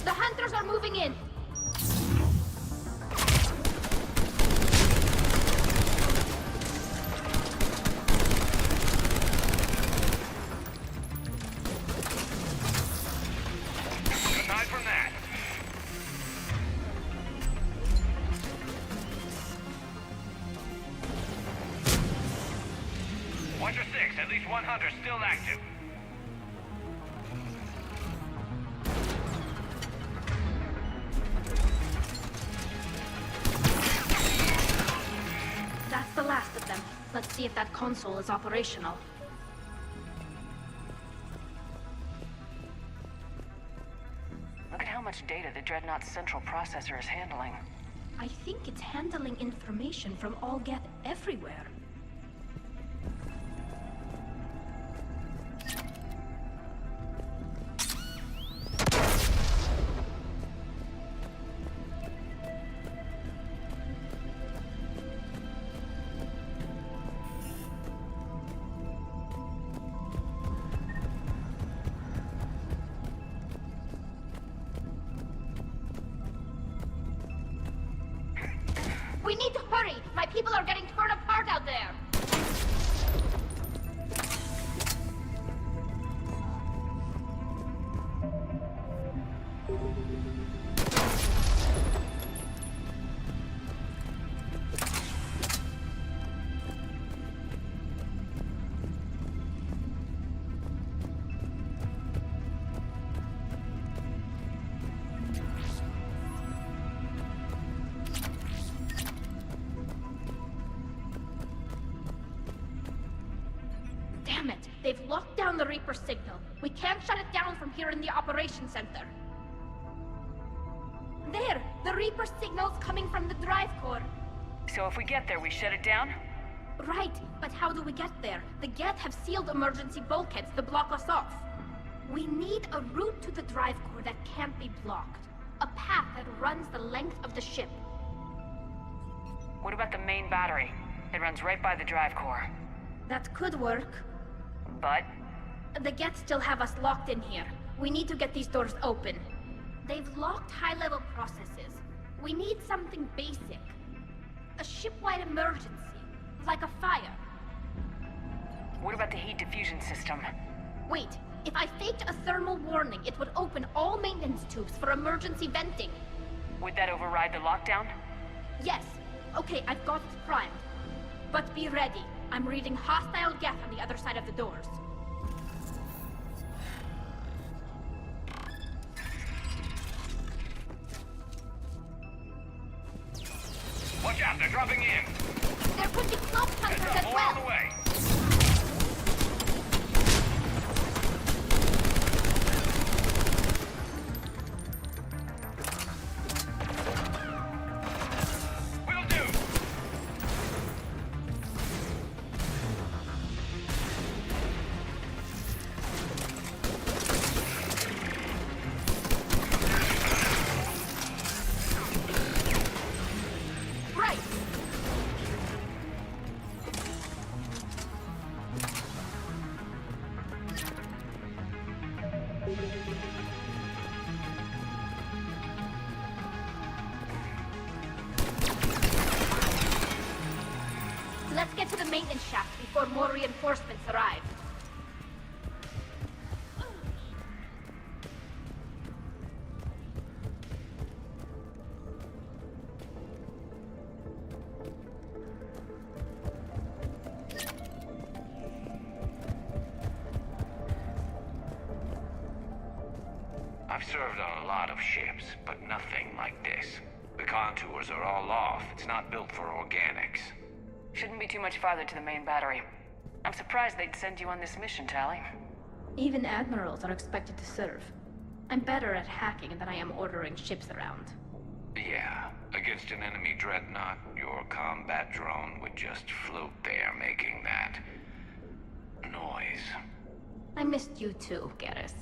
The Hunters are moving in! Aside from that, Watcher 6, at least one hunter still active. That's the last of them. Let's see if that console is operational. Look at how much data the Dreadnought's central processor is handling. I think it's handling information from all Geth everywhere. We need to hurry! My people are getting torn apart out there! Damn it! They've locked down the Reaper signal. We can't shut it down from here in the Operations Center. There! The Reaper signal's coming from the drive core. So if we get there, we shut it down? Right, but how do we get there? The Geth have sealed emergency bulkheads to block us off. We need a route to the drive core that can't be blocked. A path that runs the length of the ship. What about the main battery? It runs right by the drive core. That could work. But? The Geth still have us locked in here. We need to get these doors open. They've locked high-level processes. We need something basic. A ship-wide emergency. Like a fire. What about the heat diffusion system? Wait, if I faked a thermal warning, it would open all maintenance tubes for emergency venting. Would that override the lockdown? Yes. Okay, I've got it primed. But be ready. I'm reading hostile Geth on the other side of the doors. Watch out, they're dropping in. There could be cloak hunters as More well. on the way. Will do. Right. maintenance shaft before more reinforcements arrive. I've served on a lot of ships, but nothing like this. The contours are all off. It's not built for organics. Shouldn't be too much farther to the main battery. I'm surprised they'd send you on this mission, Tally. Even admirals are expected to serve. I'm better at hacking than I am ordering ships around. Yeah, against an enemy dreadnought, your combat drone would just float there making that noise. I missed you too, Garrus.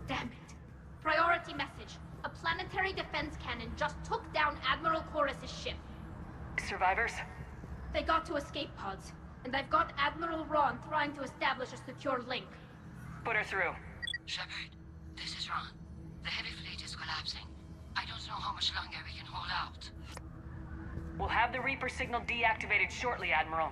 Damn it. Priority message. A planetary defense cannon just took down Admiral Chorus's ship. Survivors? They got to escape pods, and I've got Admiral Ron trying to establish a secure link. Put her through. Shepard, this is Ron. The heavy fleet is collapsing. I don't know how much longer we can hold out. We'll have the Reaper signal deactivated shortly, Admiral.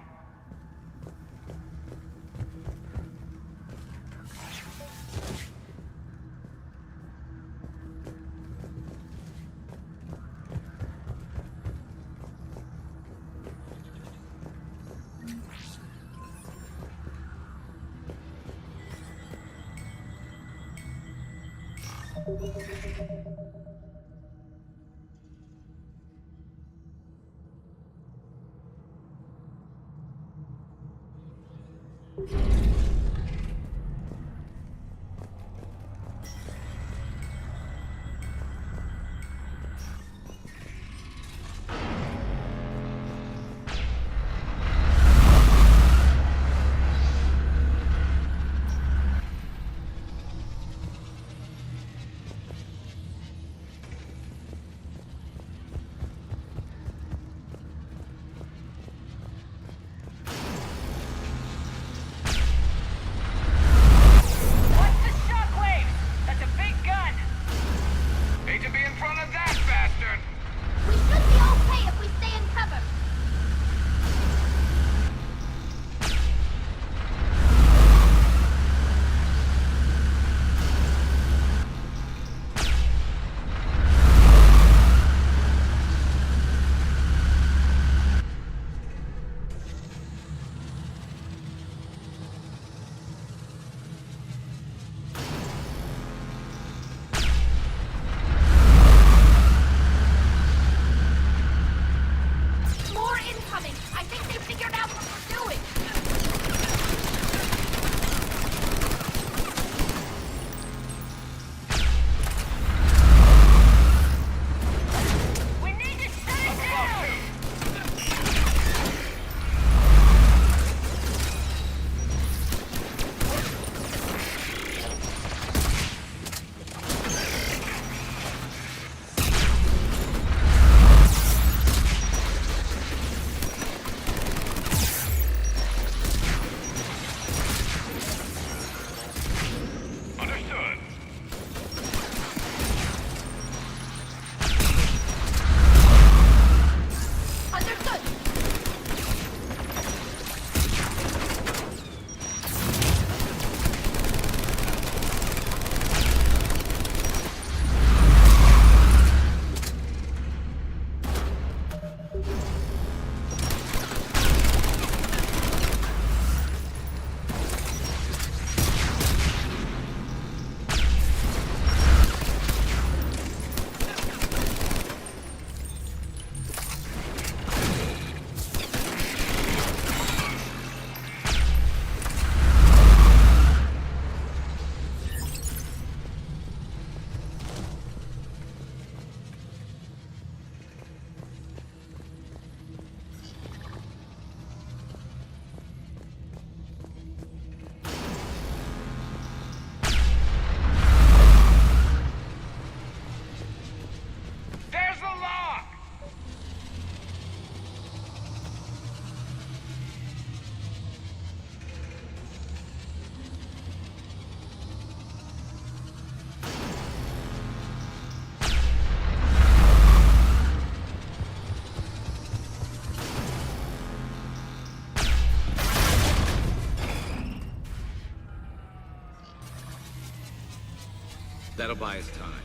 That'll buy us time.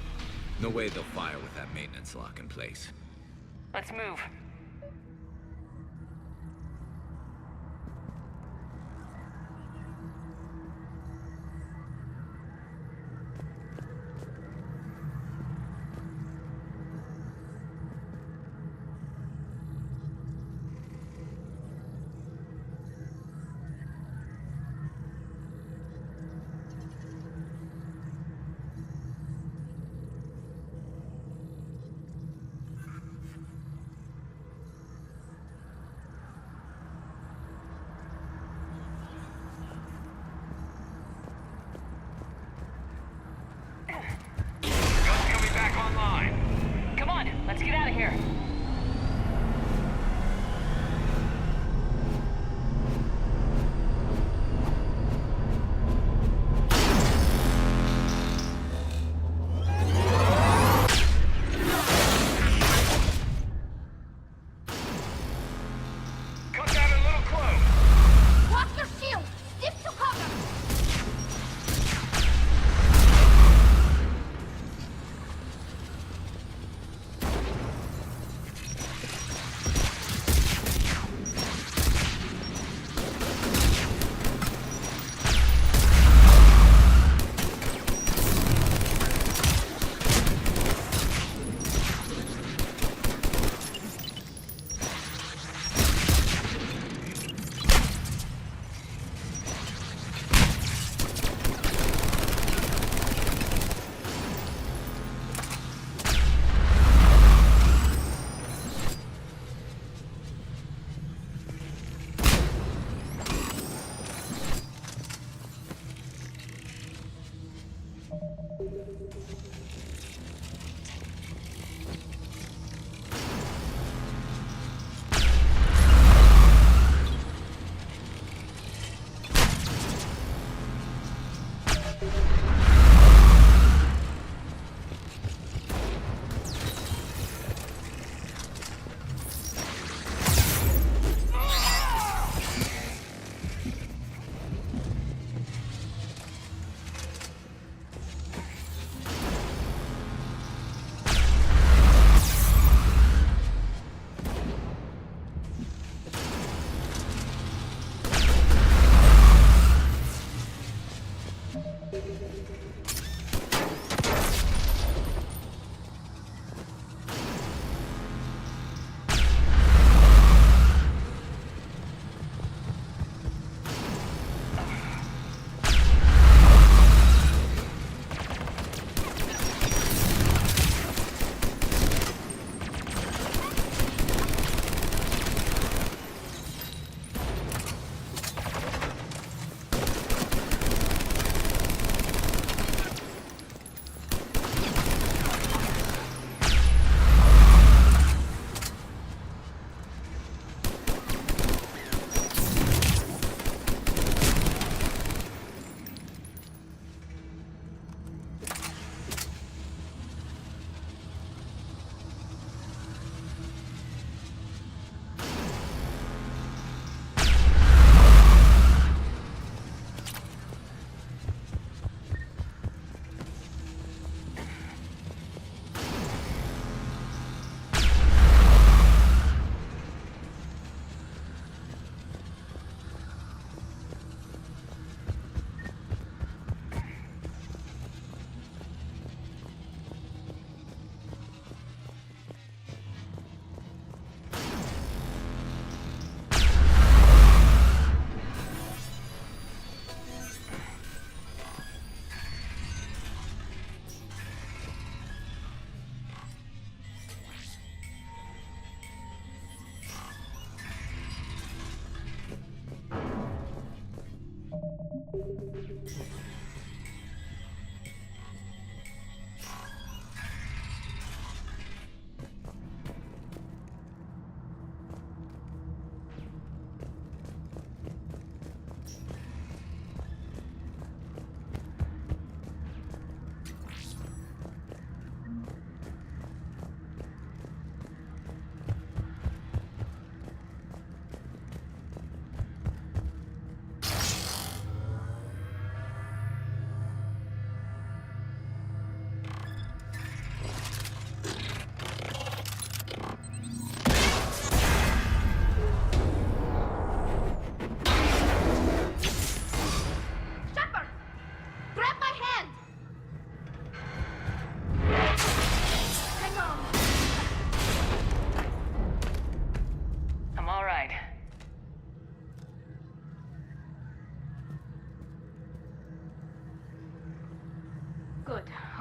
No way they'll fire with that maintenance lock in place. Let's move. Come on, let's get out of here. Cut that a little close. Watch your shield! Stick to cover!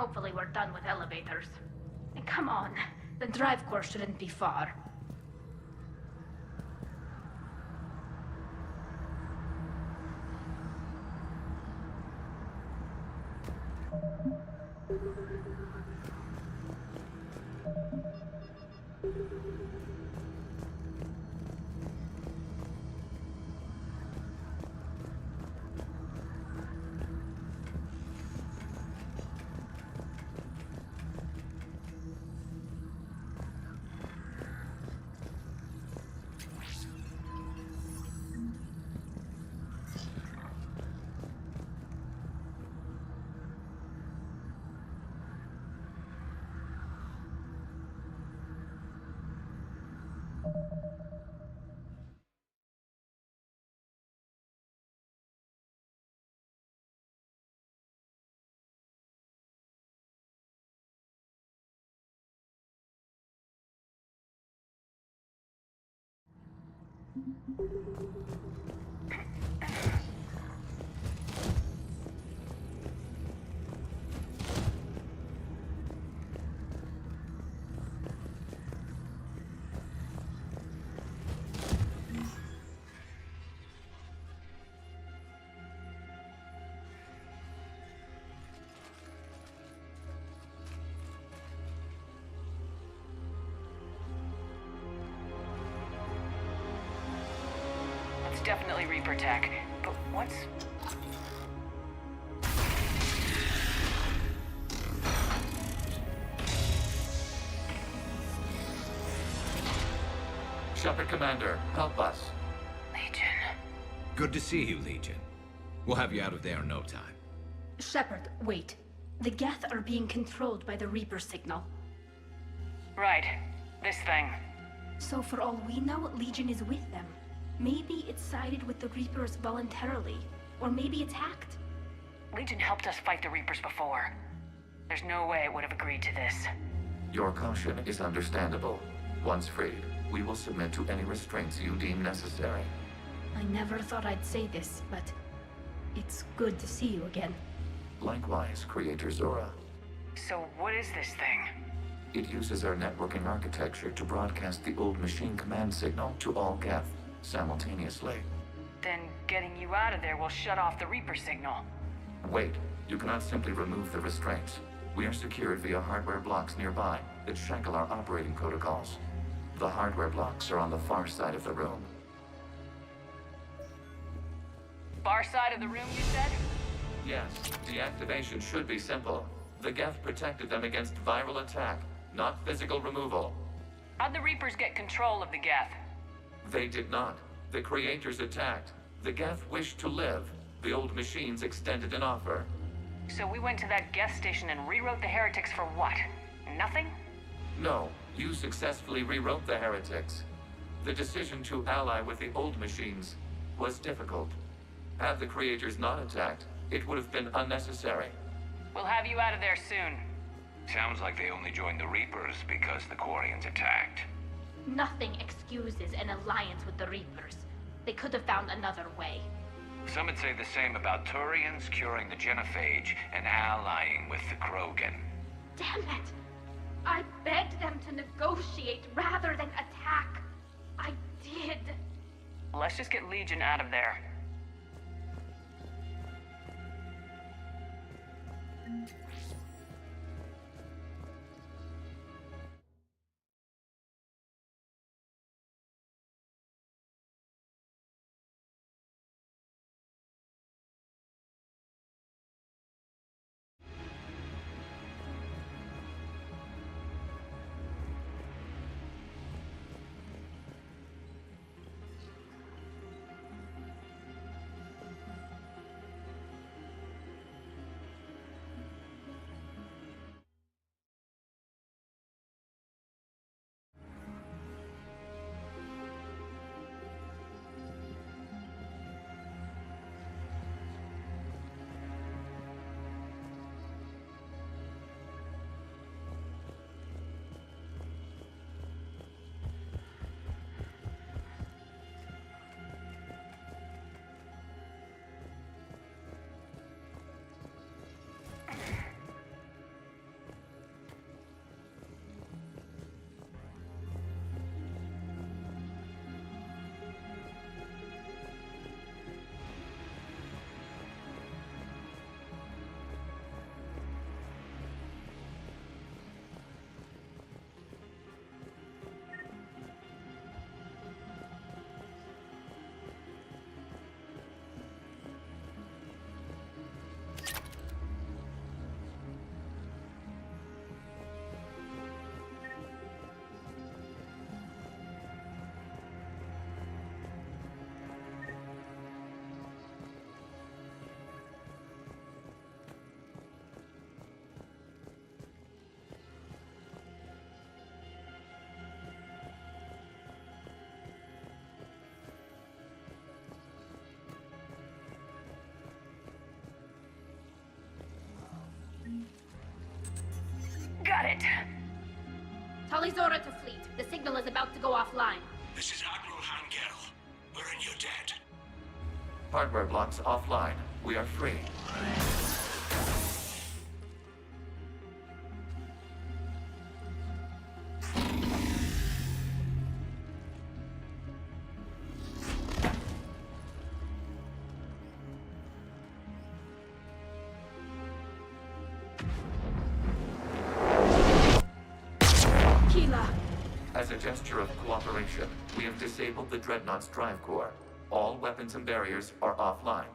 Hopefully we're done with elevators. And come on, the drive course shouldn't be far. It's definitely Reaper tech, but what's... Shepard Commander, help us. Legion. Good to see you, Legion. We'll have you out of there in no time. Shepard, wait. The Geth are being controlled by the Reaper signal. Right. This thing. So for all we know, Legion is with them. Maybe it sided with the Reapers voluntarily. Or maybe it's hacked. Legion helped us fight the Reapers before. There's no way it would have agreed to this. Your caution is understandable. Once freed, we will submit to any restraints you deem necessary. I never thought I'd say this, but it's good to see you again. Likewise, Creator Zora. So what is this thing? It uses our networking architecture to broadcast the old machine command signal to all Geth simultaneously. Then getting you out of there will shut off the Reaper signal. Wait, you cannot simply remove the restraints. We are secured via hardware blocks nearby that shackle our operating protocols. The hardware blocks are on the far side of the room. Far side of the room, you said? Yes, deactivation should be simple. The Geth protected them against viral attack, not physical removal. How'd the Reapers get control of the Geth? They did not. The Creators attacked. The Geth wished to live. The old machines extended an offer. So we went to that Geth station and rewrote the heretics for what? Nothing? No, you successfully rewrote the heretics. The decision to ally with the old machines was difficult. Had the Creators not attacked, it would have been unnecessary. We'll have you out of there soon. Sounds like they only joined the Reapers because the Quarians attacked. Nothing excuses an alliance with the Reapers. They could have found another way. Some would say the same about Turians curing the Genophage and allying with the Krogan. Damn it! I begged them to negotiate rather than attack. I did. Let's just get Legion out of there. Talizora to fleet. The signal is about to go offline. This is Admiral Hangel. We're in your debt. Hardware blocks offline. We are free. As a gesture of cooperation, we have disabled the Dreadnought's drive core. All weapons and barriers are offline.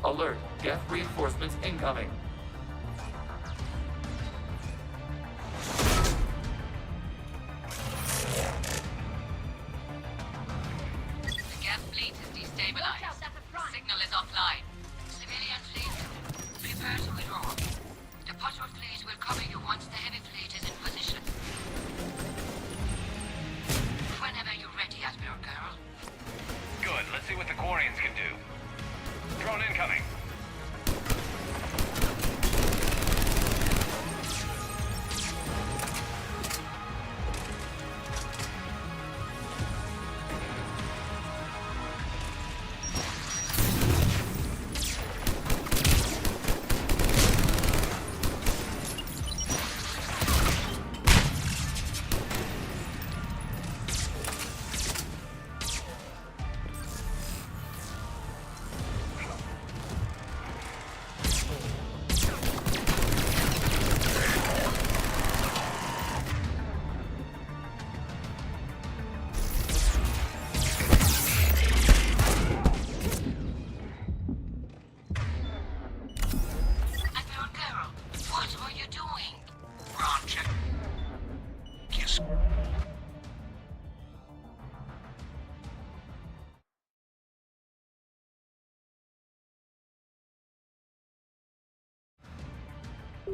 Alert! Geth reinforcements incoming! The Geth fleet is destabilized. Signal is offline. Civilian fleet, prepare to withdraw. The patrol fleet will cover you once the heavy fleet is in position. Whenever you're ready, Admiral Girl. Good. Let's see what the Quarians can do. Drone incoming.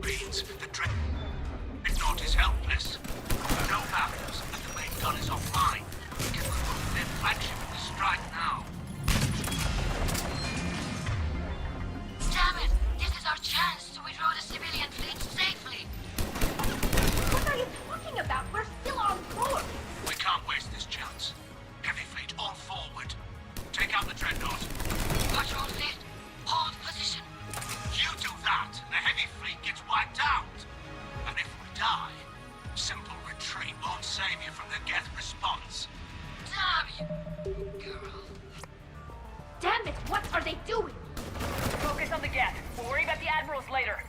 Means the Dreadnought is helpless. No backups, and the main gun is offline. We can remove their flagship with a strike now. Damn it! This is our chance to withdraw the civilian fleet safely. What are you talking about? We're still on board. We can't waste this chance. Heavy fleet on forward. Take out the Dreadnought. Patrol fleet, hold position. You do that, and the heavy fleet gets wiped out. And if we die, simple retreat won't save you from the Geth response. Damn you! Girl. Damn it, what are they doing? Focus on the Geth. We'll worry about the admirals later.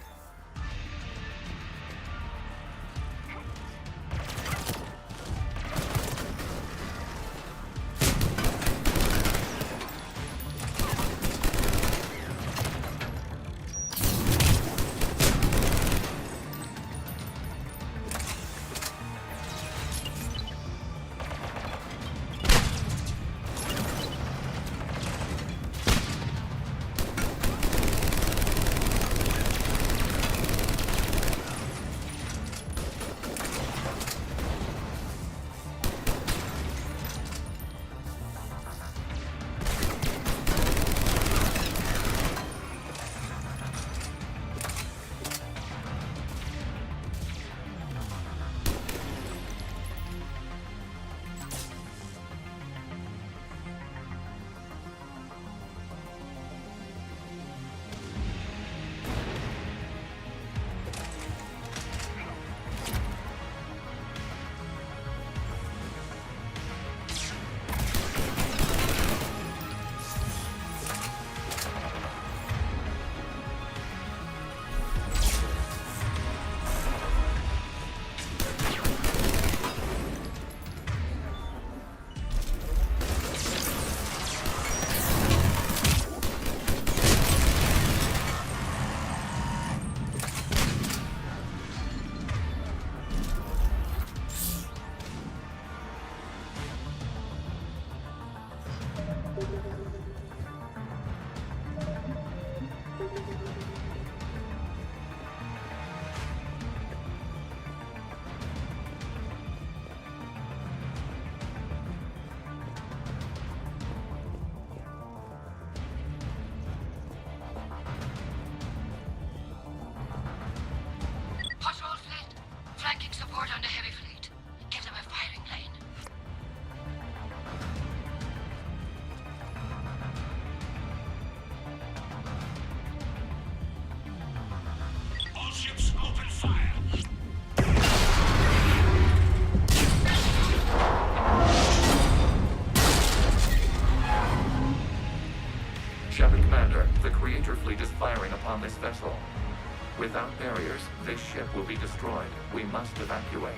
Without barriers, this ship will be destroyed. We must evacuate.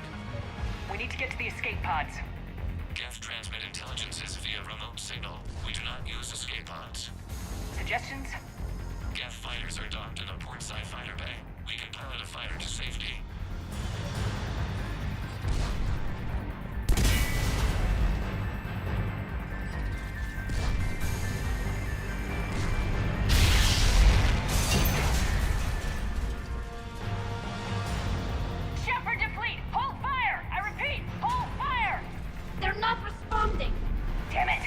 We need to get to the escape pods. Geth transmit intelligences via remote signal. We do not use escape pods. Suggestions? Geth fighters are docked in a portside fighter bay. We can pilot a fighter to safety. Shepard to fleet! Hold fire! I repeat, hold fire! They're not responding! Damn it!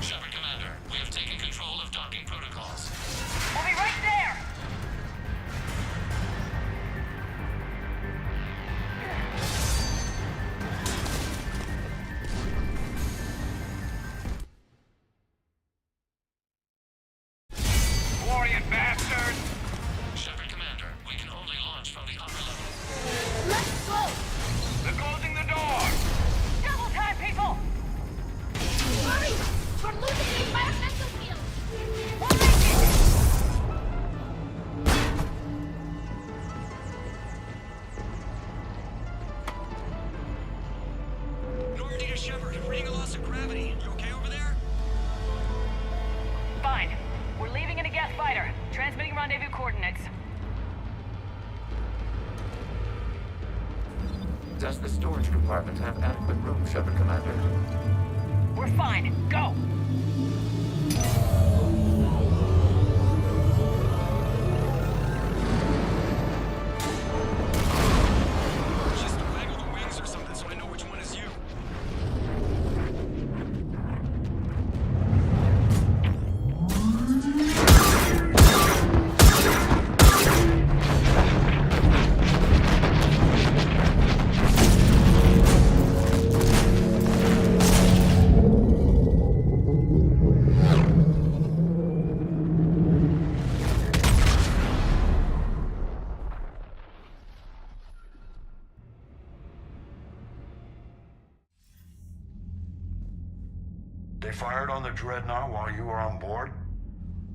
Shepard Commander, we have taken control of docking protocols. We'll be right there! Glorian bastards! Shepard Commander, we can only launch from the upper level. Let's go! They're closing the door! Double time, people! Hurry! We're losing the environmental field! We'll make it! Normandy to Shepard, reading a loss of gravity. You okay over there? Fine. We're leaving in a Geth fighter. Transmitting rendezvous coordinates. Does the storage compartment have adequate room, Shepard Commander? We're fine. Go! Just waggle the wings or something so I know which one is you. They fired on the Dreadnought while you were on board?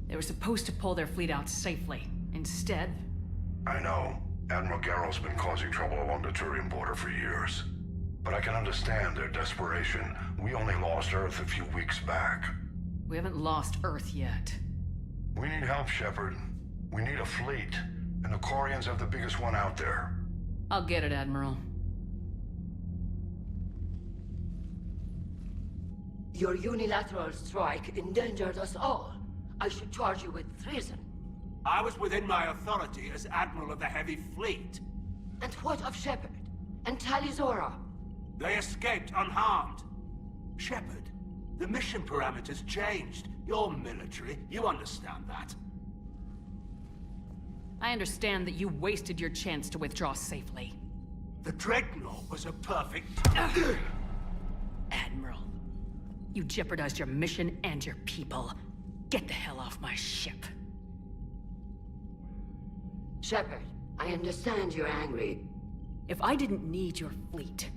They were supposed to pull their fleet out safely. Instead... I know. Admiral Garrow's been causing trouble along the Turian border for years. But I can understand their desperation. We only lost Earth a few weeks back. we haven't lost Earth yet. We need help, Shepard. We need a fleet. And the Quarians have the biggest one out there. I'll get it, Admiral. Your unilateral strike endangered us all. I should charge you with treason. I was within my authority as Admiral of the Heavy Fleet. And what of Shepard? And Talizora? They escaped unharmed. Shepard, the mission parameters changed. You're military, you understand that. I understand that you wasted your chance to withdraw safely. The Dreadnought was a perfect... Admiral, you jeopardized your mission and your people. Get the hell off my ship. Shepard, I understand you're angry. If I didn't need your fleet...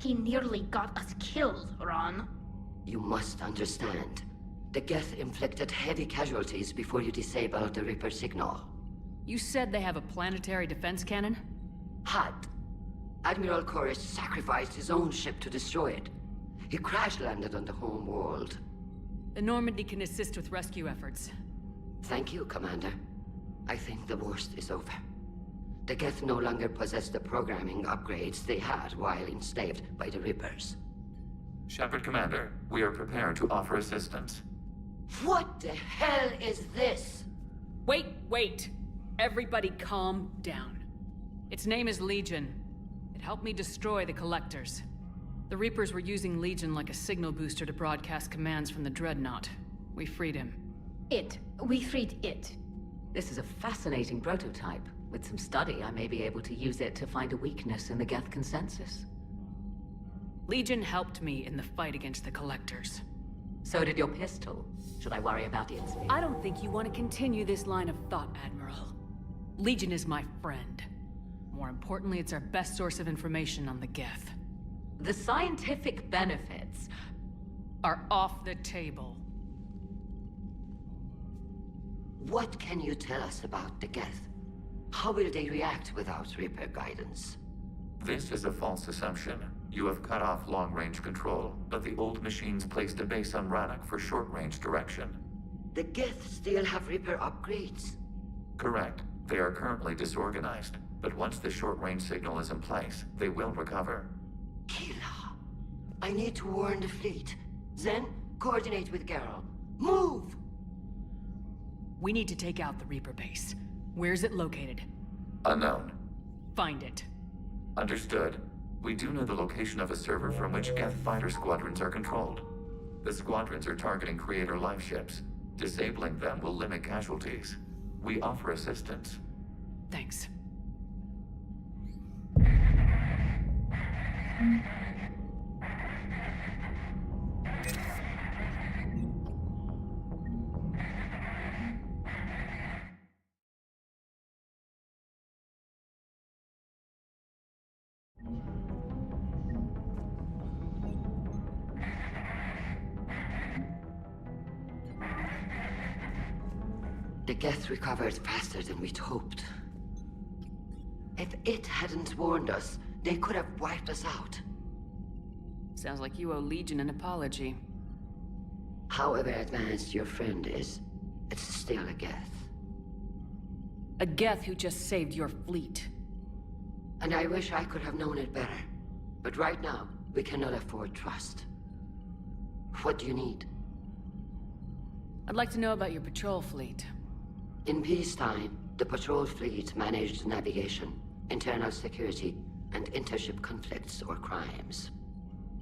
He nearly got us killed, Ron. You must understand. The Geth inflicted heavy casualties before you disabled the Reaper signal. You said they have a planetary defense cannon? Had. Admiral Koris sacrificed his own ship to destroy it. He crash-landed on the home world. The Normandy can assist with rescue efforts. Thank you, Commander. I think the worst is over. The Geth no longer possess the programming upgrades they had while enslaved by the Reapers. Shepard Commander, we are prepared to offer assistance. What the hell is this? Wait! Everybody calm down. Its name is Legion. It helped me destroy the Collectors. The Reapers were using Legion like a signal booster to broadcast commands from the Dreadnought. We freed him. We freed it. This is a fascinating prototype. With some study, I may be able to use it to find a weakness in the Geth consensus. Legion helped me in the fight against the Collectors. So did your pistol. Should I worry about its speed? I don't think you want to continue this line of thought, Admiral. Legion is my friend. More importantly, it's our best source of information on the Geth. The scientific benefits are off the table. What can you tell us about the Geth? How will they react without Reaper guidance? This is a false assumption. You have cut off long-range control, but the old machines placed a base on Rannoch for short-range direction. The Geth still have Reaper upgrades? Correct. They are currently disorganized, but once the short-range signal is in place, they will recover. Kila, I need to warn the fleet. Zen, coordinate with Geralt. Move! We need to take out the Reaper base. Where's it located? Unknown. Find it. Understood. We do know the location of a server from which Geth fighter squadrons are controlled. The squadrons are targeting Creator life ships. Disabling them will limit casualties. We offer assistance. Thanks. The Geth recovered faster than we'd hoped. If it hadn't warned us, they could have wiped us out. Sounds like you owe Legion an apology. However advanced your friend is, it's still a Geth. A Geth who just saved your fleet. And I wish I could have known it better. But right now, we cannot afford trust. What do you need? I'd like to know about your patrol fleet. In peacetime, the patrol fleet managed navigation, internal security, and intership conflicts or crimes.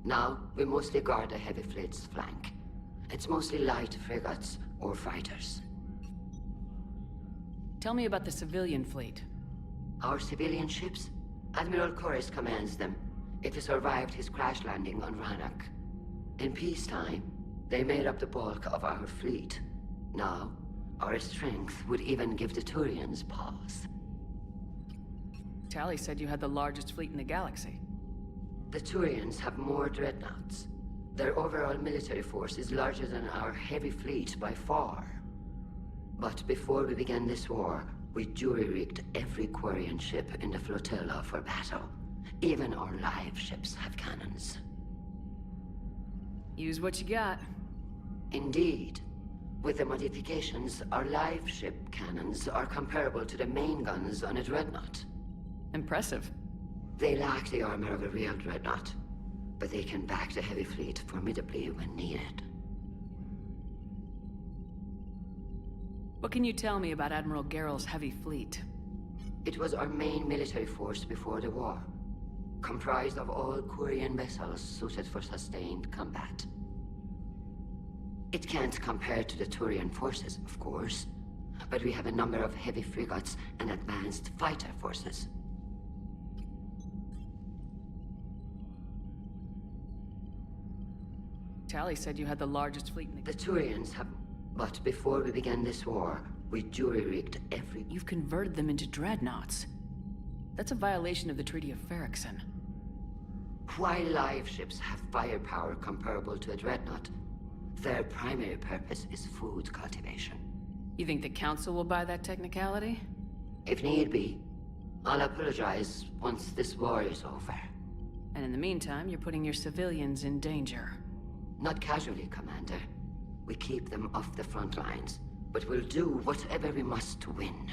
Now, we mostly guard the heavy fleet's flank. It's mostly light frigates or fighters. Tell me about the civilian fleet. Our civilian ships? Admiral Chorus commands them. It survived his crash landing on Rannoch. In peacetime, they made up the bulk of our fleet. Now, our strength would even give the Turians pause. Tali said you had the largest fleet in the galaxy. The Turians have more dreadnoughts. Their overall military force is larger than our heavy fleet by far. But before we began this war, we jury-rigged every Quarian ship in the flotilla for battle. Even our live ships have cannons. Use what you got. Indeed. With the modifications, our live ship cannons are comparable to the main guns on a dreadnought. Impressive. They lack the armor of a real dreadnought, but they can back the heavy fleet formidably when needed. What can you tell me about Admiral Geralt's heavy fleet? It was our main military force before the war, comprised of all Quarian vessels suited for sustained combat. It can't compare to the Turian forces, of course, but we have a number of heavy frigates and advanced fighter forces. Tali said you had the largest fleet in the Turians have... But before we began this war, we jury-rigged every... You've converted them into dreadnoughts. That's a violation of the Treaty of Ferrixon. While live ships have firepower comparable to a dreadnought, their primary purpose is food cultivation. You think the Council will buy that technicality? If need be. I'll apologize once this war is over. And in the meantime, you're putting your civilians in danger. Not casually, Commander. We keep them off the front lines, but we'll do whatever we must to win.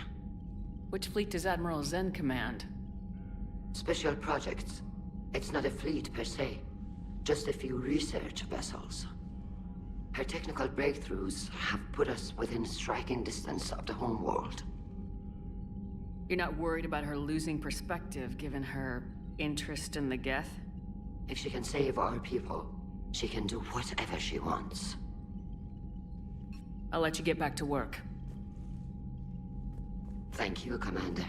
Which fleet does Admiral Zen command? Special projects. It's not a fleet per se, just a few research vessels. Her technical breakthroughs have put us within striking distance of the homeworld. You're not worried about her losing perspective, given her interest in the Geth? If she can save our people, she can do whatever she wants. I'll let you get back to work. Thank you, Commander.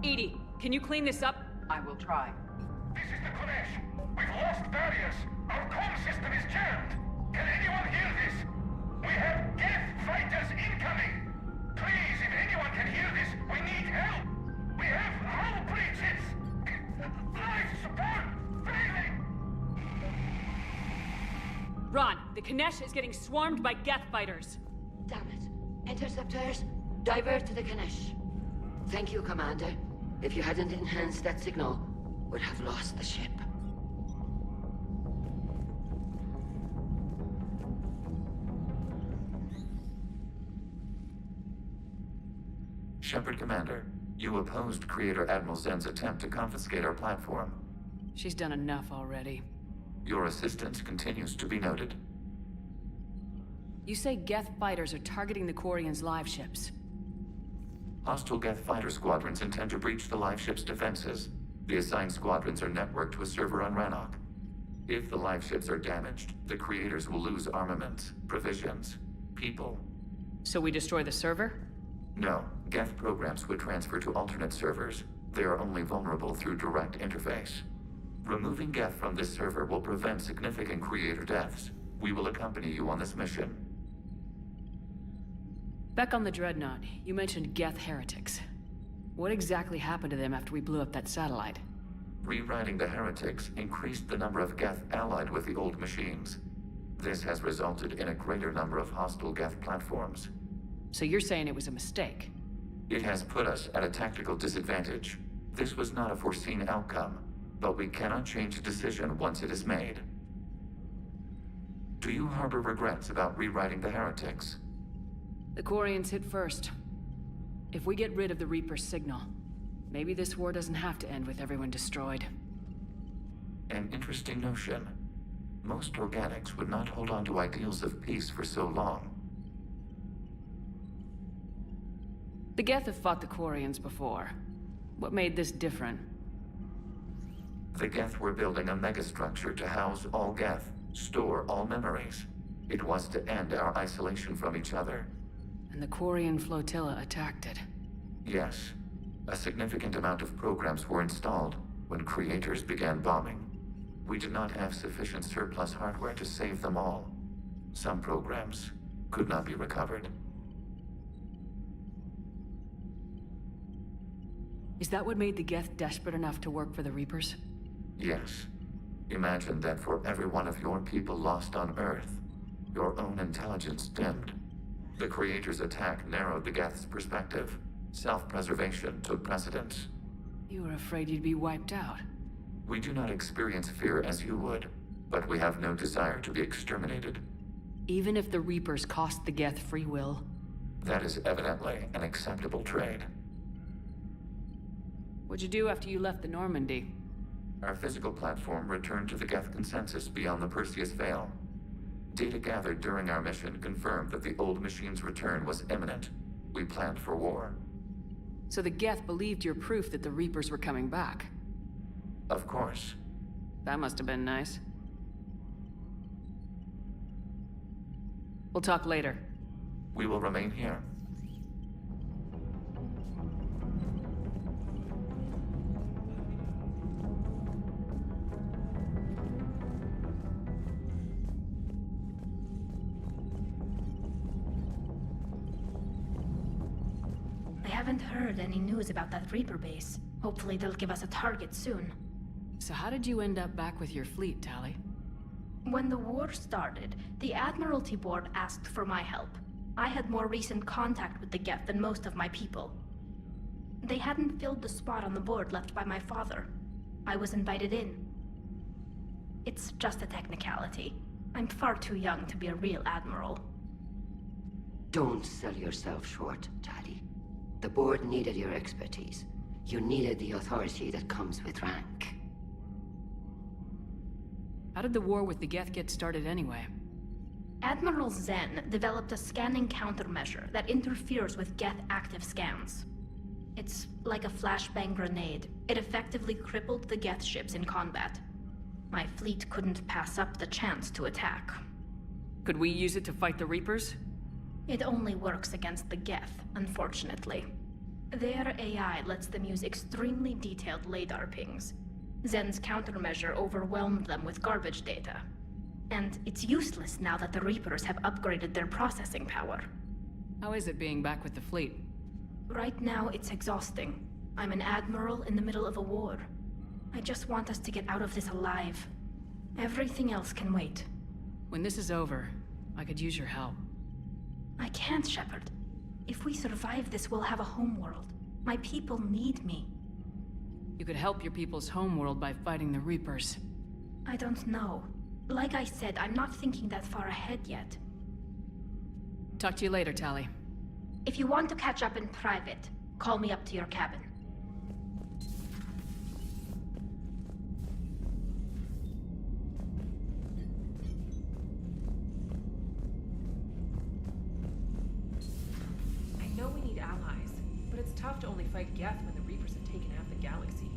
EDI, can you clean this up? I will try. This is the Konesh. We've lost barriers. Our comm system is jammed. Can anyone hear this? We have Geth fighters incoming. Please, if anyone can hear this, we need help. We have hull breaches. Life support failing. Ron, the Konesh is getting swarmed by Geth fighters. Damn it. Interceptors, divert to the Konesh. Thank you, Commander. If you hadn't enhanced that signal, we'd have lost the ship. Shepard Commander, you opposed Creator Admiral Zen's attempt to confiscate our platform. She's done enough already. Your assistance continues to be noted. You say Geth fighters are targeting the Quarians' live ships. Hostile Geth fighter squadrons intend to breach the live ship's defenses. The assigned squadrons are networked to a server on Rannoch. If the live ships are damaged, the Creators will lose armaments, provisions, people. So we destroy the server? No, Geth programs would transfer to alternate servers. They are only vulnerable through direct interface. Removing Geth from this server will prevent significant Creator deaths. We will accompany you on this mission. Back on the Dreadnought, you mentioned Geth heretics. What exactly happened to them after we blew up that satellite? Rewriting the heretics increased the number of Geth allied with the old machines. This has resulted in a greater number of hostile Geth platforms. So you're saying it was a mistake? It has put us at a tactical disadvantage. This was not a foreseen outcome, but we cannot change a decision once it is made. Do you harbor regrets about rewriting the heretics? The Quarians hit first. If we get rid of the Reaper's signal, maybe this war doesn't have to end with everyone destroyed. An interesting notion. Most organics would not hold on to ideals of peace for so long. The Geth have fought the Quarians before. What made this different? The Geth were building a megastructure to house all Geth, store all memories. It was to end our isolation from each other. And the Quarian flotilla attacked it. Yes. A significant amount of programs were installed when Creators began bombing. We did not have sufficient surplus hardware to save them all. Some programs could not be recovered. Is that what made the Geth desperate enough to work for the Reapers? Yes. Imagine that for every one of your people lost on Earth, your own intelligence dimmed. The Creators' attack narrowed the Geth's perspective. Self-preservation took precedence. You were afraid you'd be wiped out. We do not experience fear as you would, but we have no desire to be exterminated. Even if the Reapers cost the Geth free will? That is evidently an acceptable trade. What'd you do after you left the Normandy? Our physical platform returned to the Geth consensus beyond the Perseus Veil. Data gathered during our mission confirmed that the old machine's return was imminent. We planned for war. So the Geth believed your proof that the Reapers were coming back? Of course. That must have been nice. We'll talk later. We will remain here. I haven't heard any news about that Reaper base. Hopefully they'll give us a target soon. So how did you end up back with your fleet, Tali? When the war started, the Admiralty Board asked for my help. I had more recent contact with the Geth than most of my people. They hadn't filled the spot on the board left by my father. I was invited in. It's just a technicality. I'm far too young to be a real admiral. Don't sell yourself short, Tali. The board needed your expertise. You needed the authority that comes with rank. How did the war with the Geth get started anyway? Admiral Zen developed a scanning countermeasure that interferes with Geth active scans. It's like a flashbang grenade. It effectively crippled the Geth ships in combat. My fleet couldn't pass up the chance to attack. Could we use it to fight the Reapers? It only works against the Geth, unfortunately. Their AI lets them use extremely detailed LiDAR pings. Zen's countermeasure overwhelmed them with garbage data. And it's useless now that the Reapers have upgraded their processing power. How is it being back with the fleet? Right now, it's exhausting. I'm an admiral in the middle of a war. I just want us to get out of this alive. Everything else can wait. When this is over, I could use your help. I can't, Shepard. If we survive this, we'll have a homeworld. My people need me. You could help your people's homeworld by fighting the Reapers. I don't know. Like I said, I'm not thinking that far ahead yet. Talk to you later, Tali. If you want to catch up in private, call me up to your cabin. I know we need allies, but it's tough to only fight Geth when the Reapers have taken half the galaxy.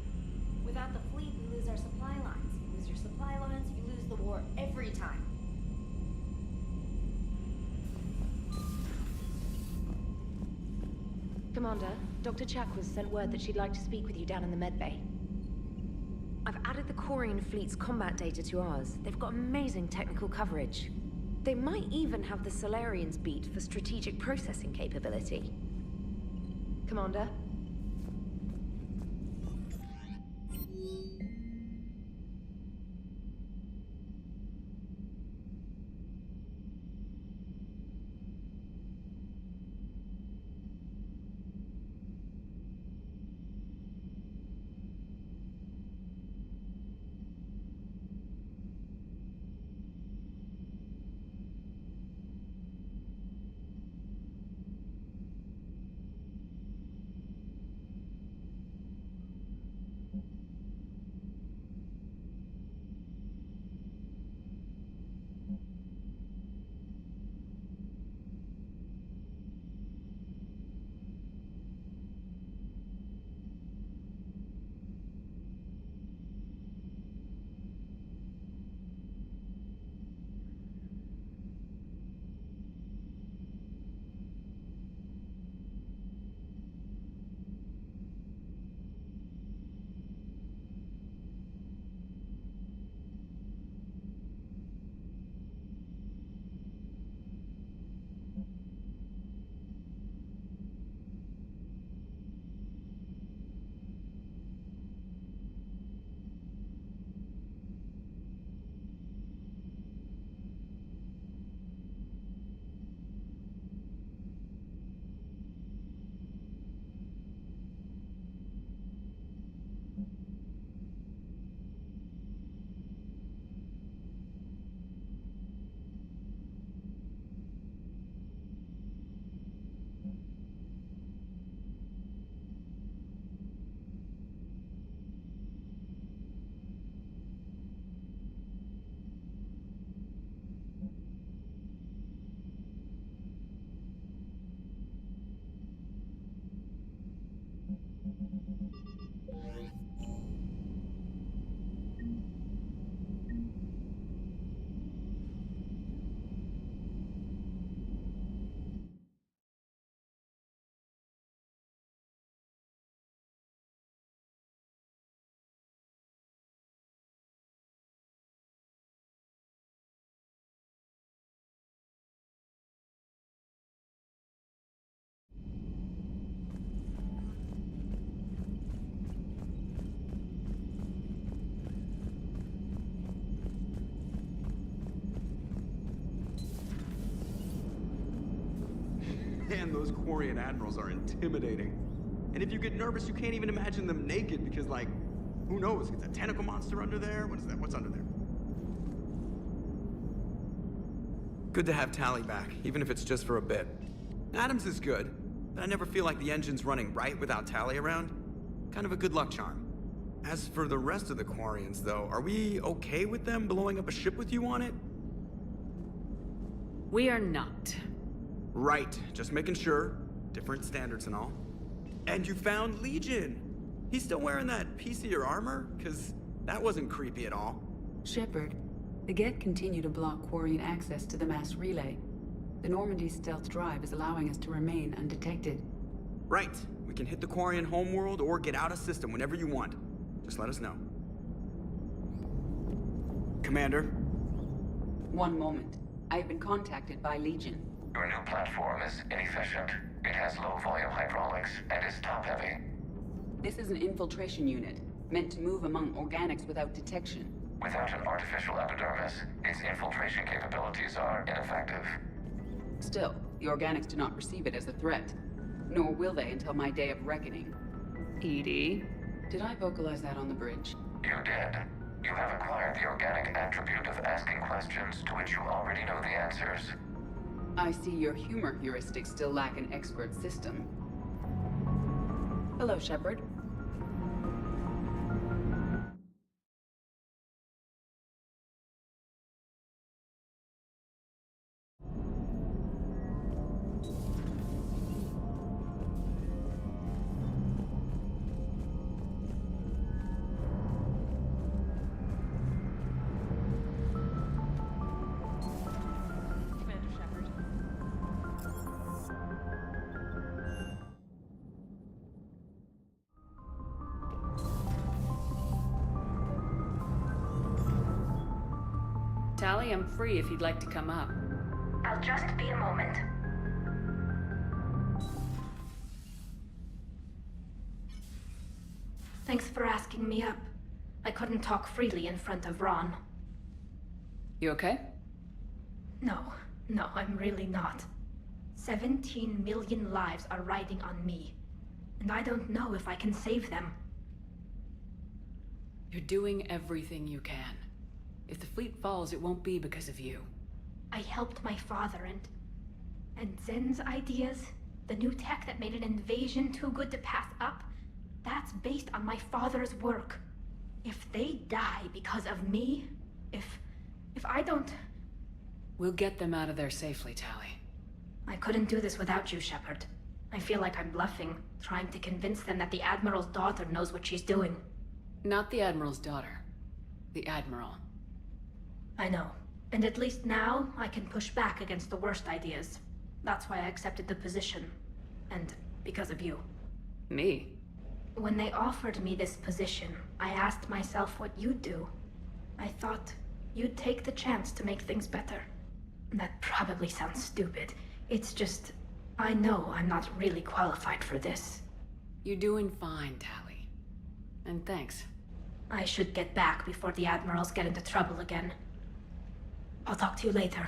Without the fleet, we lose our supply lines. You lose your supply lines, you lose the war every time. Commander, Dr. Chakwas sent word that she'd like to speak with you down in the medbay. I've added the Quarian fleet's combat data to ours. They've got amazing technical coverage. They might even have the Solarians beat for strategic processing capability. Commander? Man, those Quarian admirals are intimidating. And if you get nervous, you can't even imagine them naked because, like, who knows? It's a tentacle monster under there? What is that? What's under there? Good to have Tali back, even if it's just for a bit. Adams is good, but I never feel like the engine's running right without Tali around. Kind of a good luck charm. As for the rest of the Quarians, though, are we okay with them blowing up a ship with you on it? We are not. Right, just making sure. Different standards and all. And you found Legion! He's still wearing that piece of your armor? Cause that wasn't creepy at all. Shepard, the Geth continue to block Quarian access to the mass relay. The Normandy stealth drive is allowing us to remain undetected. Right, We can hit the Quarian homeworld or get out of system whenever you want. Just let us know. Commander? One moment. I have been contacted by Legion. Your new platform is inefficient. It has low volume hydraulics and is top heavy. This is an infiltration unit, meant to move among organics without detection. Without an artificial epidermis, its infiltration capabilities are ineffective. Still, the organics do not perceive it as a threat. Nor will they until my day of reckoning. EDI? Did I vocalize that on the bridge? You did. You have acquired the organic attribute of asking questions to which you already know the answers. I see your humor heuristics still lack an expert system. Hello, Shepard. Tali, I'm free if you'd like to come up. I'll just be a moment. Thanks for asking me up. I couldn't talk freely in front of Ron. You okay? No, I'm really not. 17 million lives are riding on me, and I don't know if I can save them. You're doing everything you can. If the fleet falls, it won't be because of you. I helped my father and Zen's ideas, the new tech that made an invasion too good to pass up, that's based on my father's work. If they die because of me, if I don't... We'll get them out of there safely, Tali. I couldn't do this without you, Shepard. I feel like I'm bluffing, trying to convince them that the Admiral's daughter knows what she's doing. Not the Admiral's daughter. The Admiral. I know. And at least now, I can push back against the worst ideas. That's why I accepted the position. And because of you. Me? When they offered me this position, I asked myself what you'd do. I thought you'd take the chance to make things better. That probably sounds stupid. It's just, I know I'm not really qualified for this. You're doing fine, Tali. And thanks. I should get back before the Admirals get into trouble again. I'll talk to you later.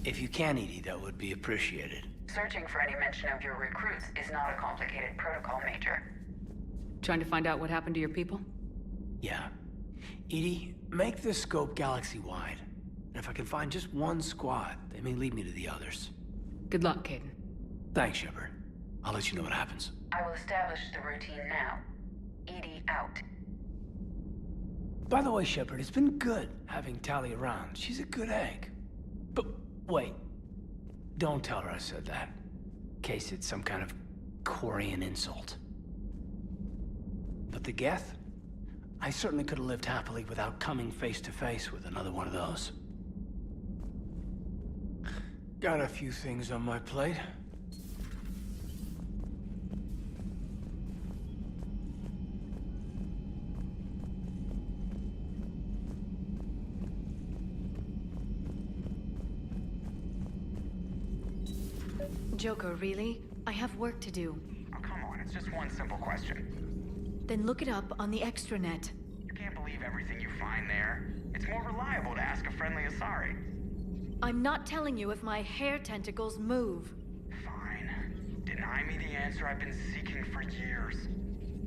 If you can, EDI, that would be appreciated. Searching for any mention of your recruits is not a complicated protocol, Major. Trying to find out what happened to your people? Yeah. EDI, make the scope galaxy-wide. And if I can find just one squad, they may lead me to the others. Good luck, Caden. Thanks, Shepard. I'll let you know what happens. I will establish the routine now. EDI out. By the way, Shepard, it's been good having Tali around. She's a good egg. But wait. Don't tell her I said that. In case it's some kind of Quarian insult. But the Geth? I certainly could have lived happily without coming face to face with another one of those. Got a few things on my plate. Joker, really? I have work to do. Oh, come on, it's just one simple question. Then look it up on the extranet. You can't believe everything you find there. It's more reliable to ask a friendly Asari. I'm not telling you if my hair tentacles move. Fine. Deny me the answer I've been seeking for years.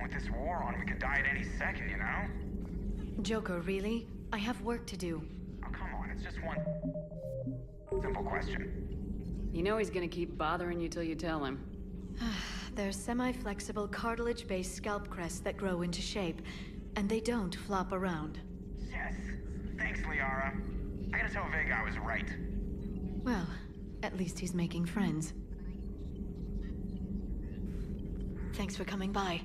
With this war on, we could die at any second, you know? Joker, really? I have work to do. Oh, come on, it's just one simple question. You know he's gonna keep bothering you till you tell him. They're semi-flexible cartilage-based scalp crests that grow into shape, and they don't flop around. Yes. Thanks, Liara. I gotta tell Vega I was right. Well, at least he's making friends. Thanks for coming by.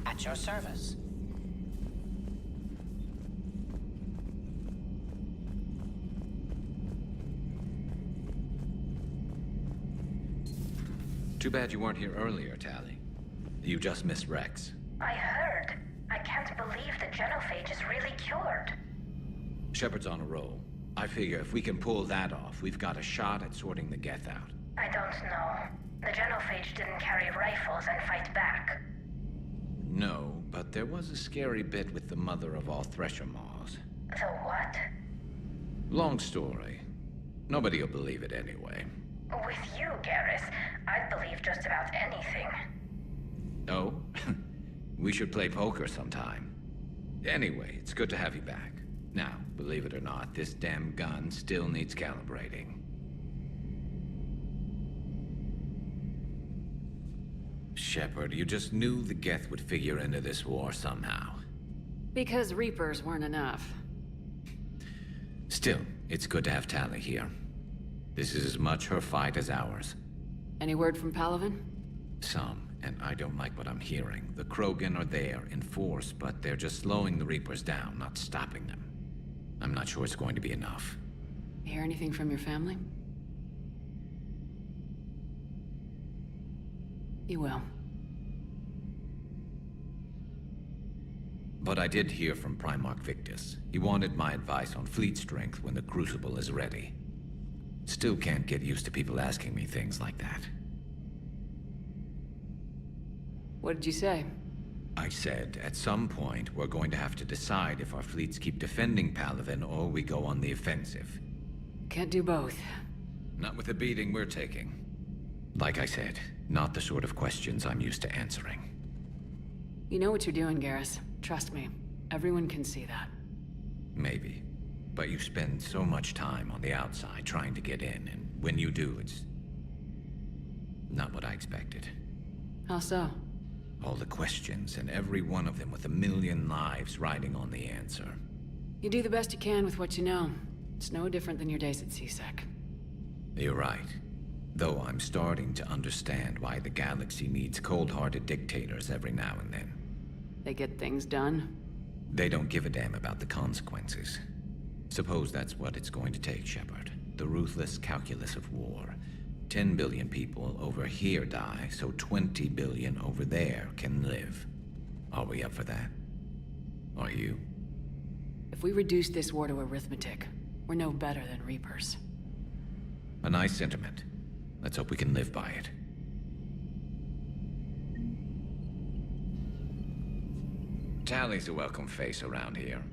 At your service. Too bad you weren't here earlier, Tali. You just missed Rex. I heard. I can't believe the genophage is really cured. Shepard's on a roll. I figure if we can pull that off, we've got a shot at sorting the Geth out. I don't know. The genophage didn't carry rifles and fight back. No, but there was a scary bit with the mother of all Thresher Maws. The what? Long story. Nobody'll believe it anyway. With you, Garrus, I'd believe just about anything. Oh? We should play poker sometime. Anyway, it's good to have you back. Now, believe it or not, this damn gun still needs calibrating. Shepard, you just knew the Geth would figure into this war somehow. Because Reapers weren't enough. Still, it's good to have Tali here. This is as much her fight as ours. Any word from Palaven? Some, and I don't like what I'm hearing. The Krogan are there in force, but they're just slowing the Reapers down, not stopping them. I'm not sure it's going to be enough. You hear anything from your family? You will. But I did hear from Primarch Victus. He wanted my advice on fleet strength when the Crucible is ready. Still can't get used to people asking me things like that. What did you say? I said, at some point, we're going to have to decide if our fleets keep defending Palaven or we go on the offensive. Can't do both. Not with the beating we're taking. Like I said, not the sort of questions I'm used to answering. You know what you're doing, Garrus. Trust me. Everyone can see that. Maybe. But you spend so much time on the outside trying to get in, and when you do, it's not what I expected. How so? All the questions, and every one of them with a million lives riding on the answer. You do the best you can with what you know. It's no different than your days at CSEC. You're right. Though I'm starting to understand why the galaxy needs cold-hearted dictators every now and then. They get things done. They don't give a damn about the consequences. Suppose that's what it's going to take, Shepard. The ruthless calculus of war. 10 billion people over here die, so 20 billion over there can live. Are we up for that? Are you? If If we reduce this war to arithmetic, we're no better than Reapers. A nice sentiment. Let's hope we can live by it. Tally's a welcome face around here.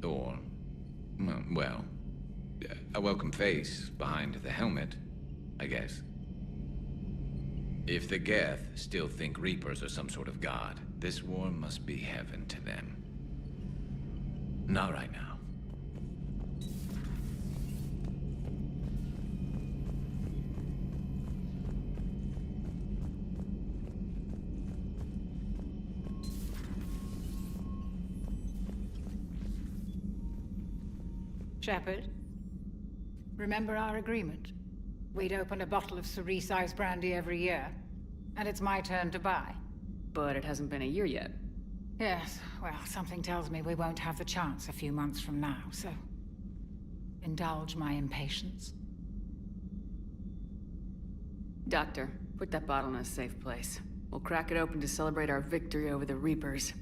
Or, well, a welcome face behind the helmet, I guess. If the Geth still think Reapers are some sort of god, this war must be heaven to them. Not right now. Shepard, remember our agreement? We'd open a bottle of cerise-sized brandy every year, and it's my turn to buy. But it hasn't been a year yet. Yes, well, something tells me we won't have the chance a few months from now, so... indulge my impatience. Doctor, put that bottle in a safe place. We'll crack it open to celebrate our victory over the Reapers.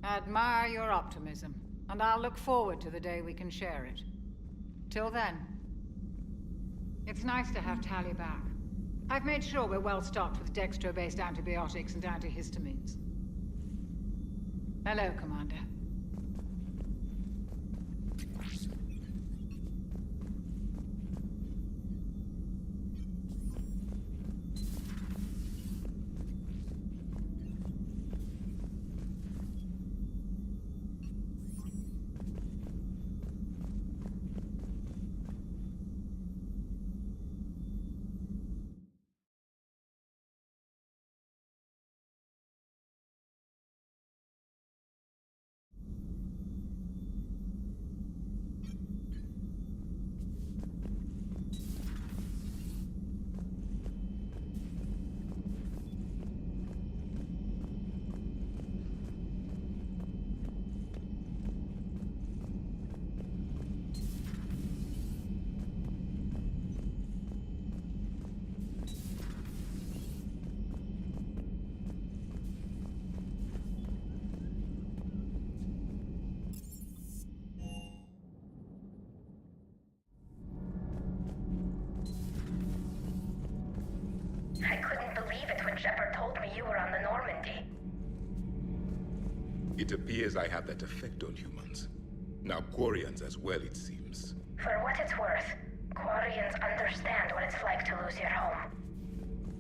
Admire your optimism, and I'll look forward to the day we can share it. Till then, it's nice to have Tali back. I've made sure we're well stocked with dextro-based antibiotics and antihistamines. Hello, Commander. I couldn't believe it when Shepard told me you were on the Normandy. It appears I have that effect on humans. Now Quarians as well, it seems. For what it's worth, Quarians understand what it's like to lose your home.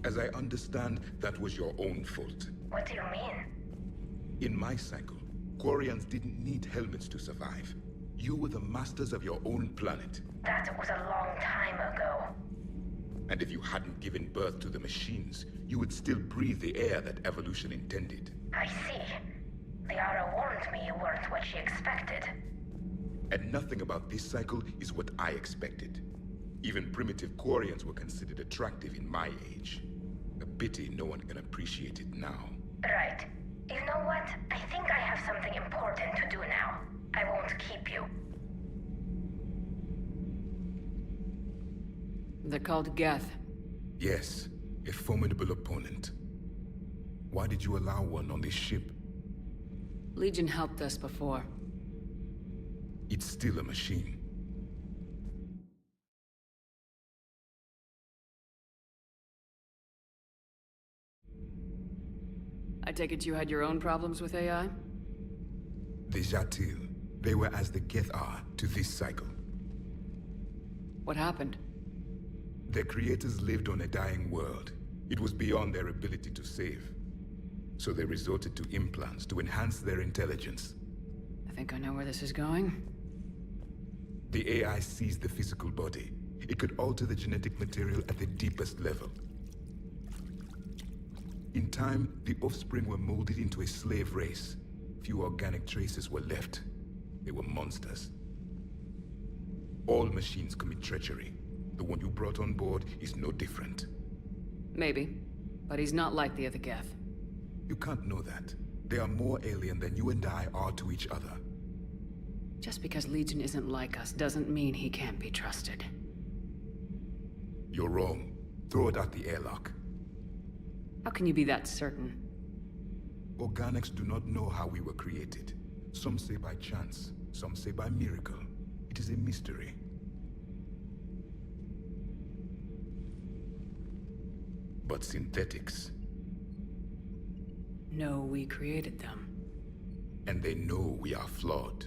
As I understand, that was your own fault. What do you mean? In my cycle, Quarians didn't need helmets to survive. You were the masters of your own planet. That was a long time ago. And if you hadn't given birth to the machines, you would still breathe the air that evolution intended. I see. Liara warned me you weren't what she expected. And nothing about this cycle is what I expected. Even primitive Quarians were considered attractive in my age. A pity no one can appreciate it now. Right. You know what? I think I have something important to do now. I won't keep you. They're called Geth. Yes, a formidable opponent. Why did you allow one on this ship? Legion helped us before. It's still a machine. I take it you had your own problems with AI? The Jatil, they were as the Geth are to this cycle. What happened? Their creators lived on a dying world. It was beyond their ability to save. So they resorted to implants to enhance their intelligence. I think I know where this is going. The AI seized the physical body. It could alter the genetic material at the deepest level. In time, the offspring were molded into a slave race. Few organic traces were left. They were monsters. All machines commit treachery. The one you brought on board is no different. Maybe, but he's not like the other Geth. You can't know that. They are more alien than you and I are to each other. Just because Legion isn't like us doesn't mean he can't be trusted. You're wrong. Throw it out the airlock. How can you be that certain? Organics do not know how we were created. Some say by chance. Some say by miracle. It is a mystery. But synthetics, No, we created them. and they know we are flawed.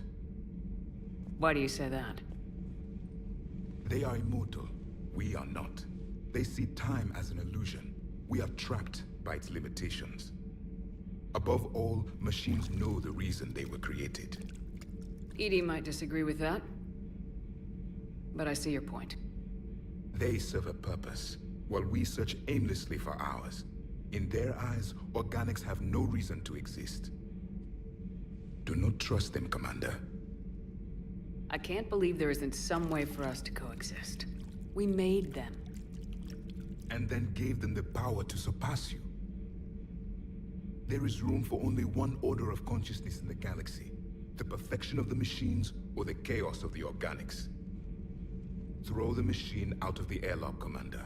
Why do you say that? They are immortal. We are not. They see time as an illusion. We are trapped by its limitations. Above all, machines know the reason they were created. EDI might disagree with that, but I see your point. They serve a purpose, while we search aimlessly for ours. In their eyes, organics have no reason to exist. Do not trust them, Commander. I can't believe there isn't some way for us to coexist. We made them. And then gave them the power to surpass you. There is room for only one order of consciousness in the galaxy. The perfection of the machines or the chaos of the organics. Throw the machine out of the airlock, Commander.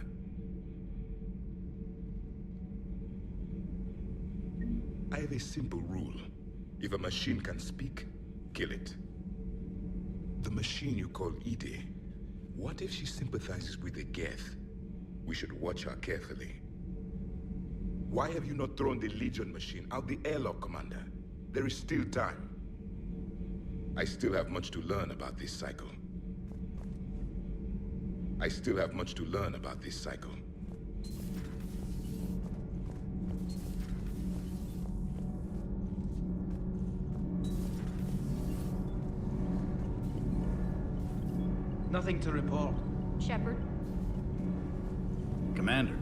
I have a simple rule. If a machine can speak, kill it. The machine you call EDI, what if she sympathizes with the Geth? We should watch her carefully. Why have you not thrown the Legion machine out the airlock, Commander? There is still time. I still have much to learn about this cycle. I still have much to learn about this cycle. Nothing to report. Shepard? Commander.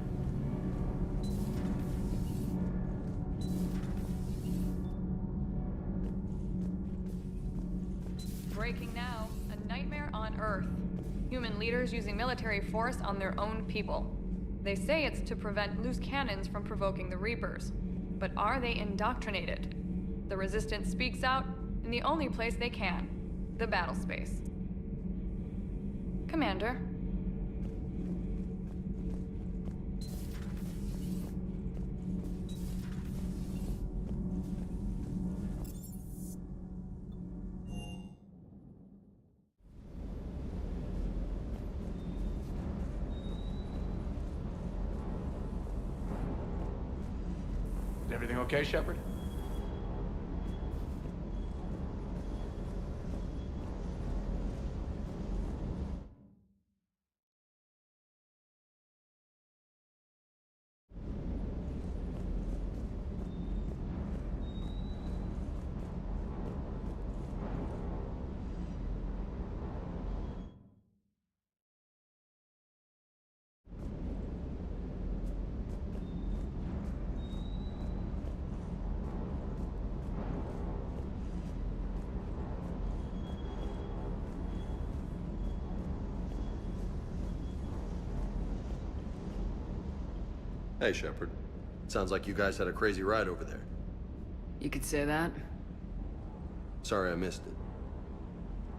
Breaking now. A nightmare on Earth. Human leaders using military force on their own people. They say it's to prevent loose cannons from provoking the Reapers. But are they indoctrinated? The Resistance speaks out in the only place they can. The battle space. Commander. Is everything okay, Shepard? Hey, Shepard. Sounds like you guys had a crazy ride over there. You could say that. Sorry I missed it.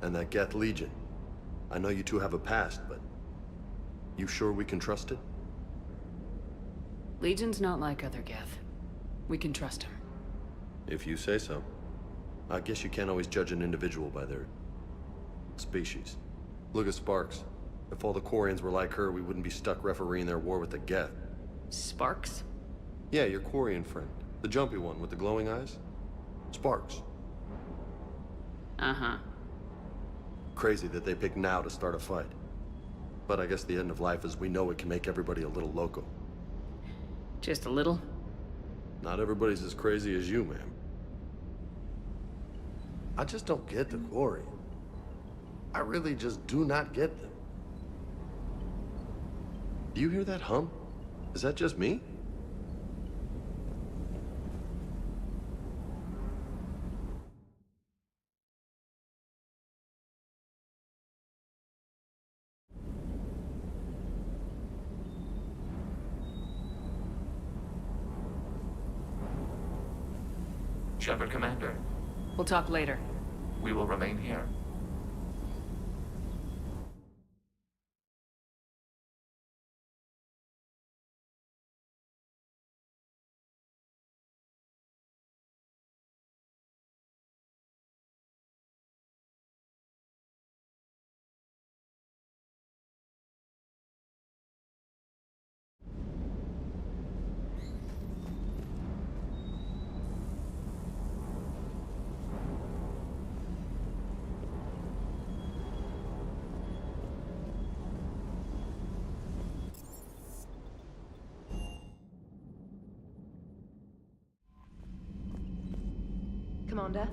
And that Geth Legion. I know you two have a past, but... you sure we can trust it? Legion's not like other Geth. We can trust him. If you say so. I guess you can't always judge an individual by their... species. Look at Sparks. If all the Quarians were like her, we wouldn't be stuck refereeing their war with the Geth. Sparks? Yeah, your Quarian friend. The jumpy one with the glowing eyes. Sparks. Uh-huh. Crazy that they picked now to start a fight. But I guess the end of life as we know it can make everybody a little loco. Just a little? Not everybody's as crazy as you, ma'am. I just don't get the Quarian. I really just do not get them. Do you hear that hum? Is that just me? Shepard, Commander. We'll talk later. We will remain here. Commander.